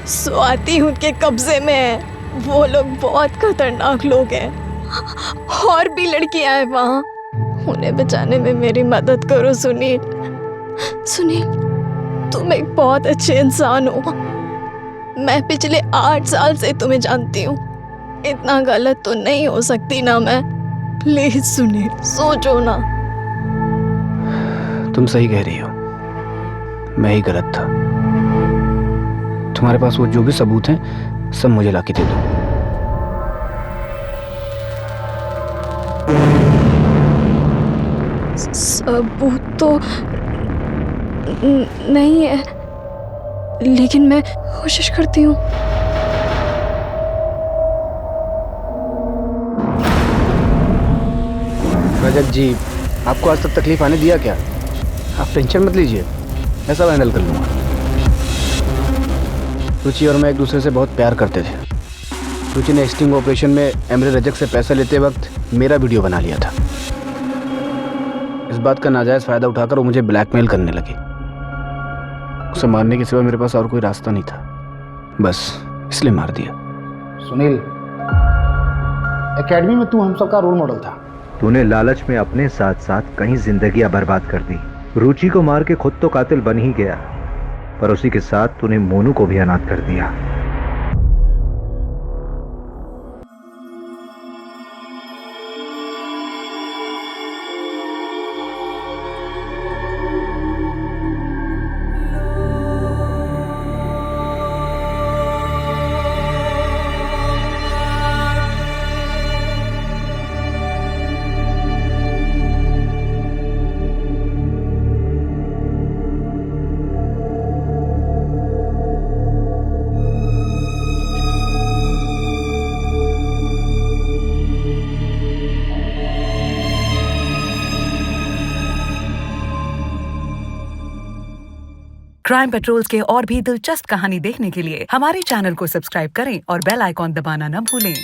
स्वाति उनके कब्जे में है। वो लोग बहुत खतरनाक लोग हैं, और भी लड़कियां हैं वहाँ, उन्हें बचाने में मेरी मदद करो सुनील। सुनील, तुम एक बहुत अच्छे इंसान हो। मैं पिछले 8 साल से तुम्हें जानती हूँ, इतना गलत तो नहीं हो सकती ना मैं। प्लीज सुनील, सोचो ना। तुम सही कह रही हो, मैं ही गलत था। तुम्हारे पास वो जो भी सबूत हैं सब मुझे लाके दे दो। सबूत तो नहीं है, लेकिन मैं कोशिश करती हूँ। रजत जी, आपको आज तक तकलीफ आने दिया क्या? आप टेंशन मत लीजिए, मैं सब हैंडल कर लूँगा। रुचि और मैं एक दूसरे से बहुत प्यार करते थे। रुचि ने स्टिंग ऑपरेशन में एमरे रजक से पैसा लेते वक्त मेरा वीडियो बना लिया था। इस बात का नाजायज़ फ़ायदा उठाकर वो मुझे ब्लैकमेल करने लगी। उसे मारने के सिवा मेरे पास और कोई रास्ता नहीं था, बस इसलिए मार दिया। सुनील, एकेडमी में तू हम सबका रोल मॉडल था। तूने लालच में अपने साथ साथ कई जिंदगियां बर्बाद कर दी। रुचि को मार के खुद तो कातिल बन ही गया, पर उसी के साथ तूने मोनू को भी अनाथ कर दिया। क्राइम पेट्रोल्स के और भी दिलचस्प कहानी देखने के लिए हमारे चैनल को सब्सक्राइब करें और बेल आइकॉन दबाना न भूलें।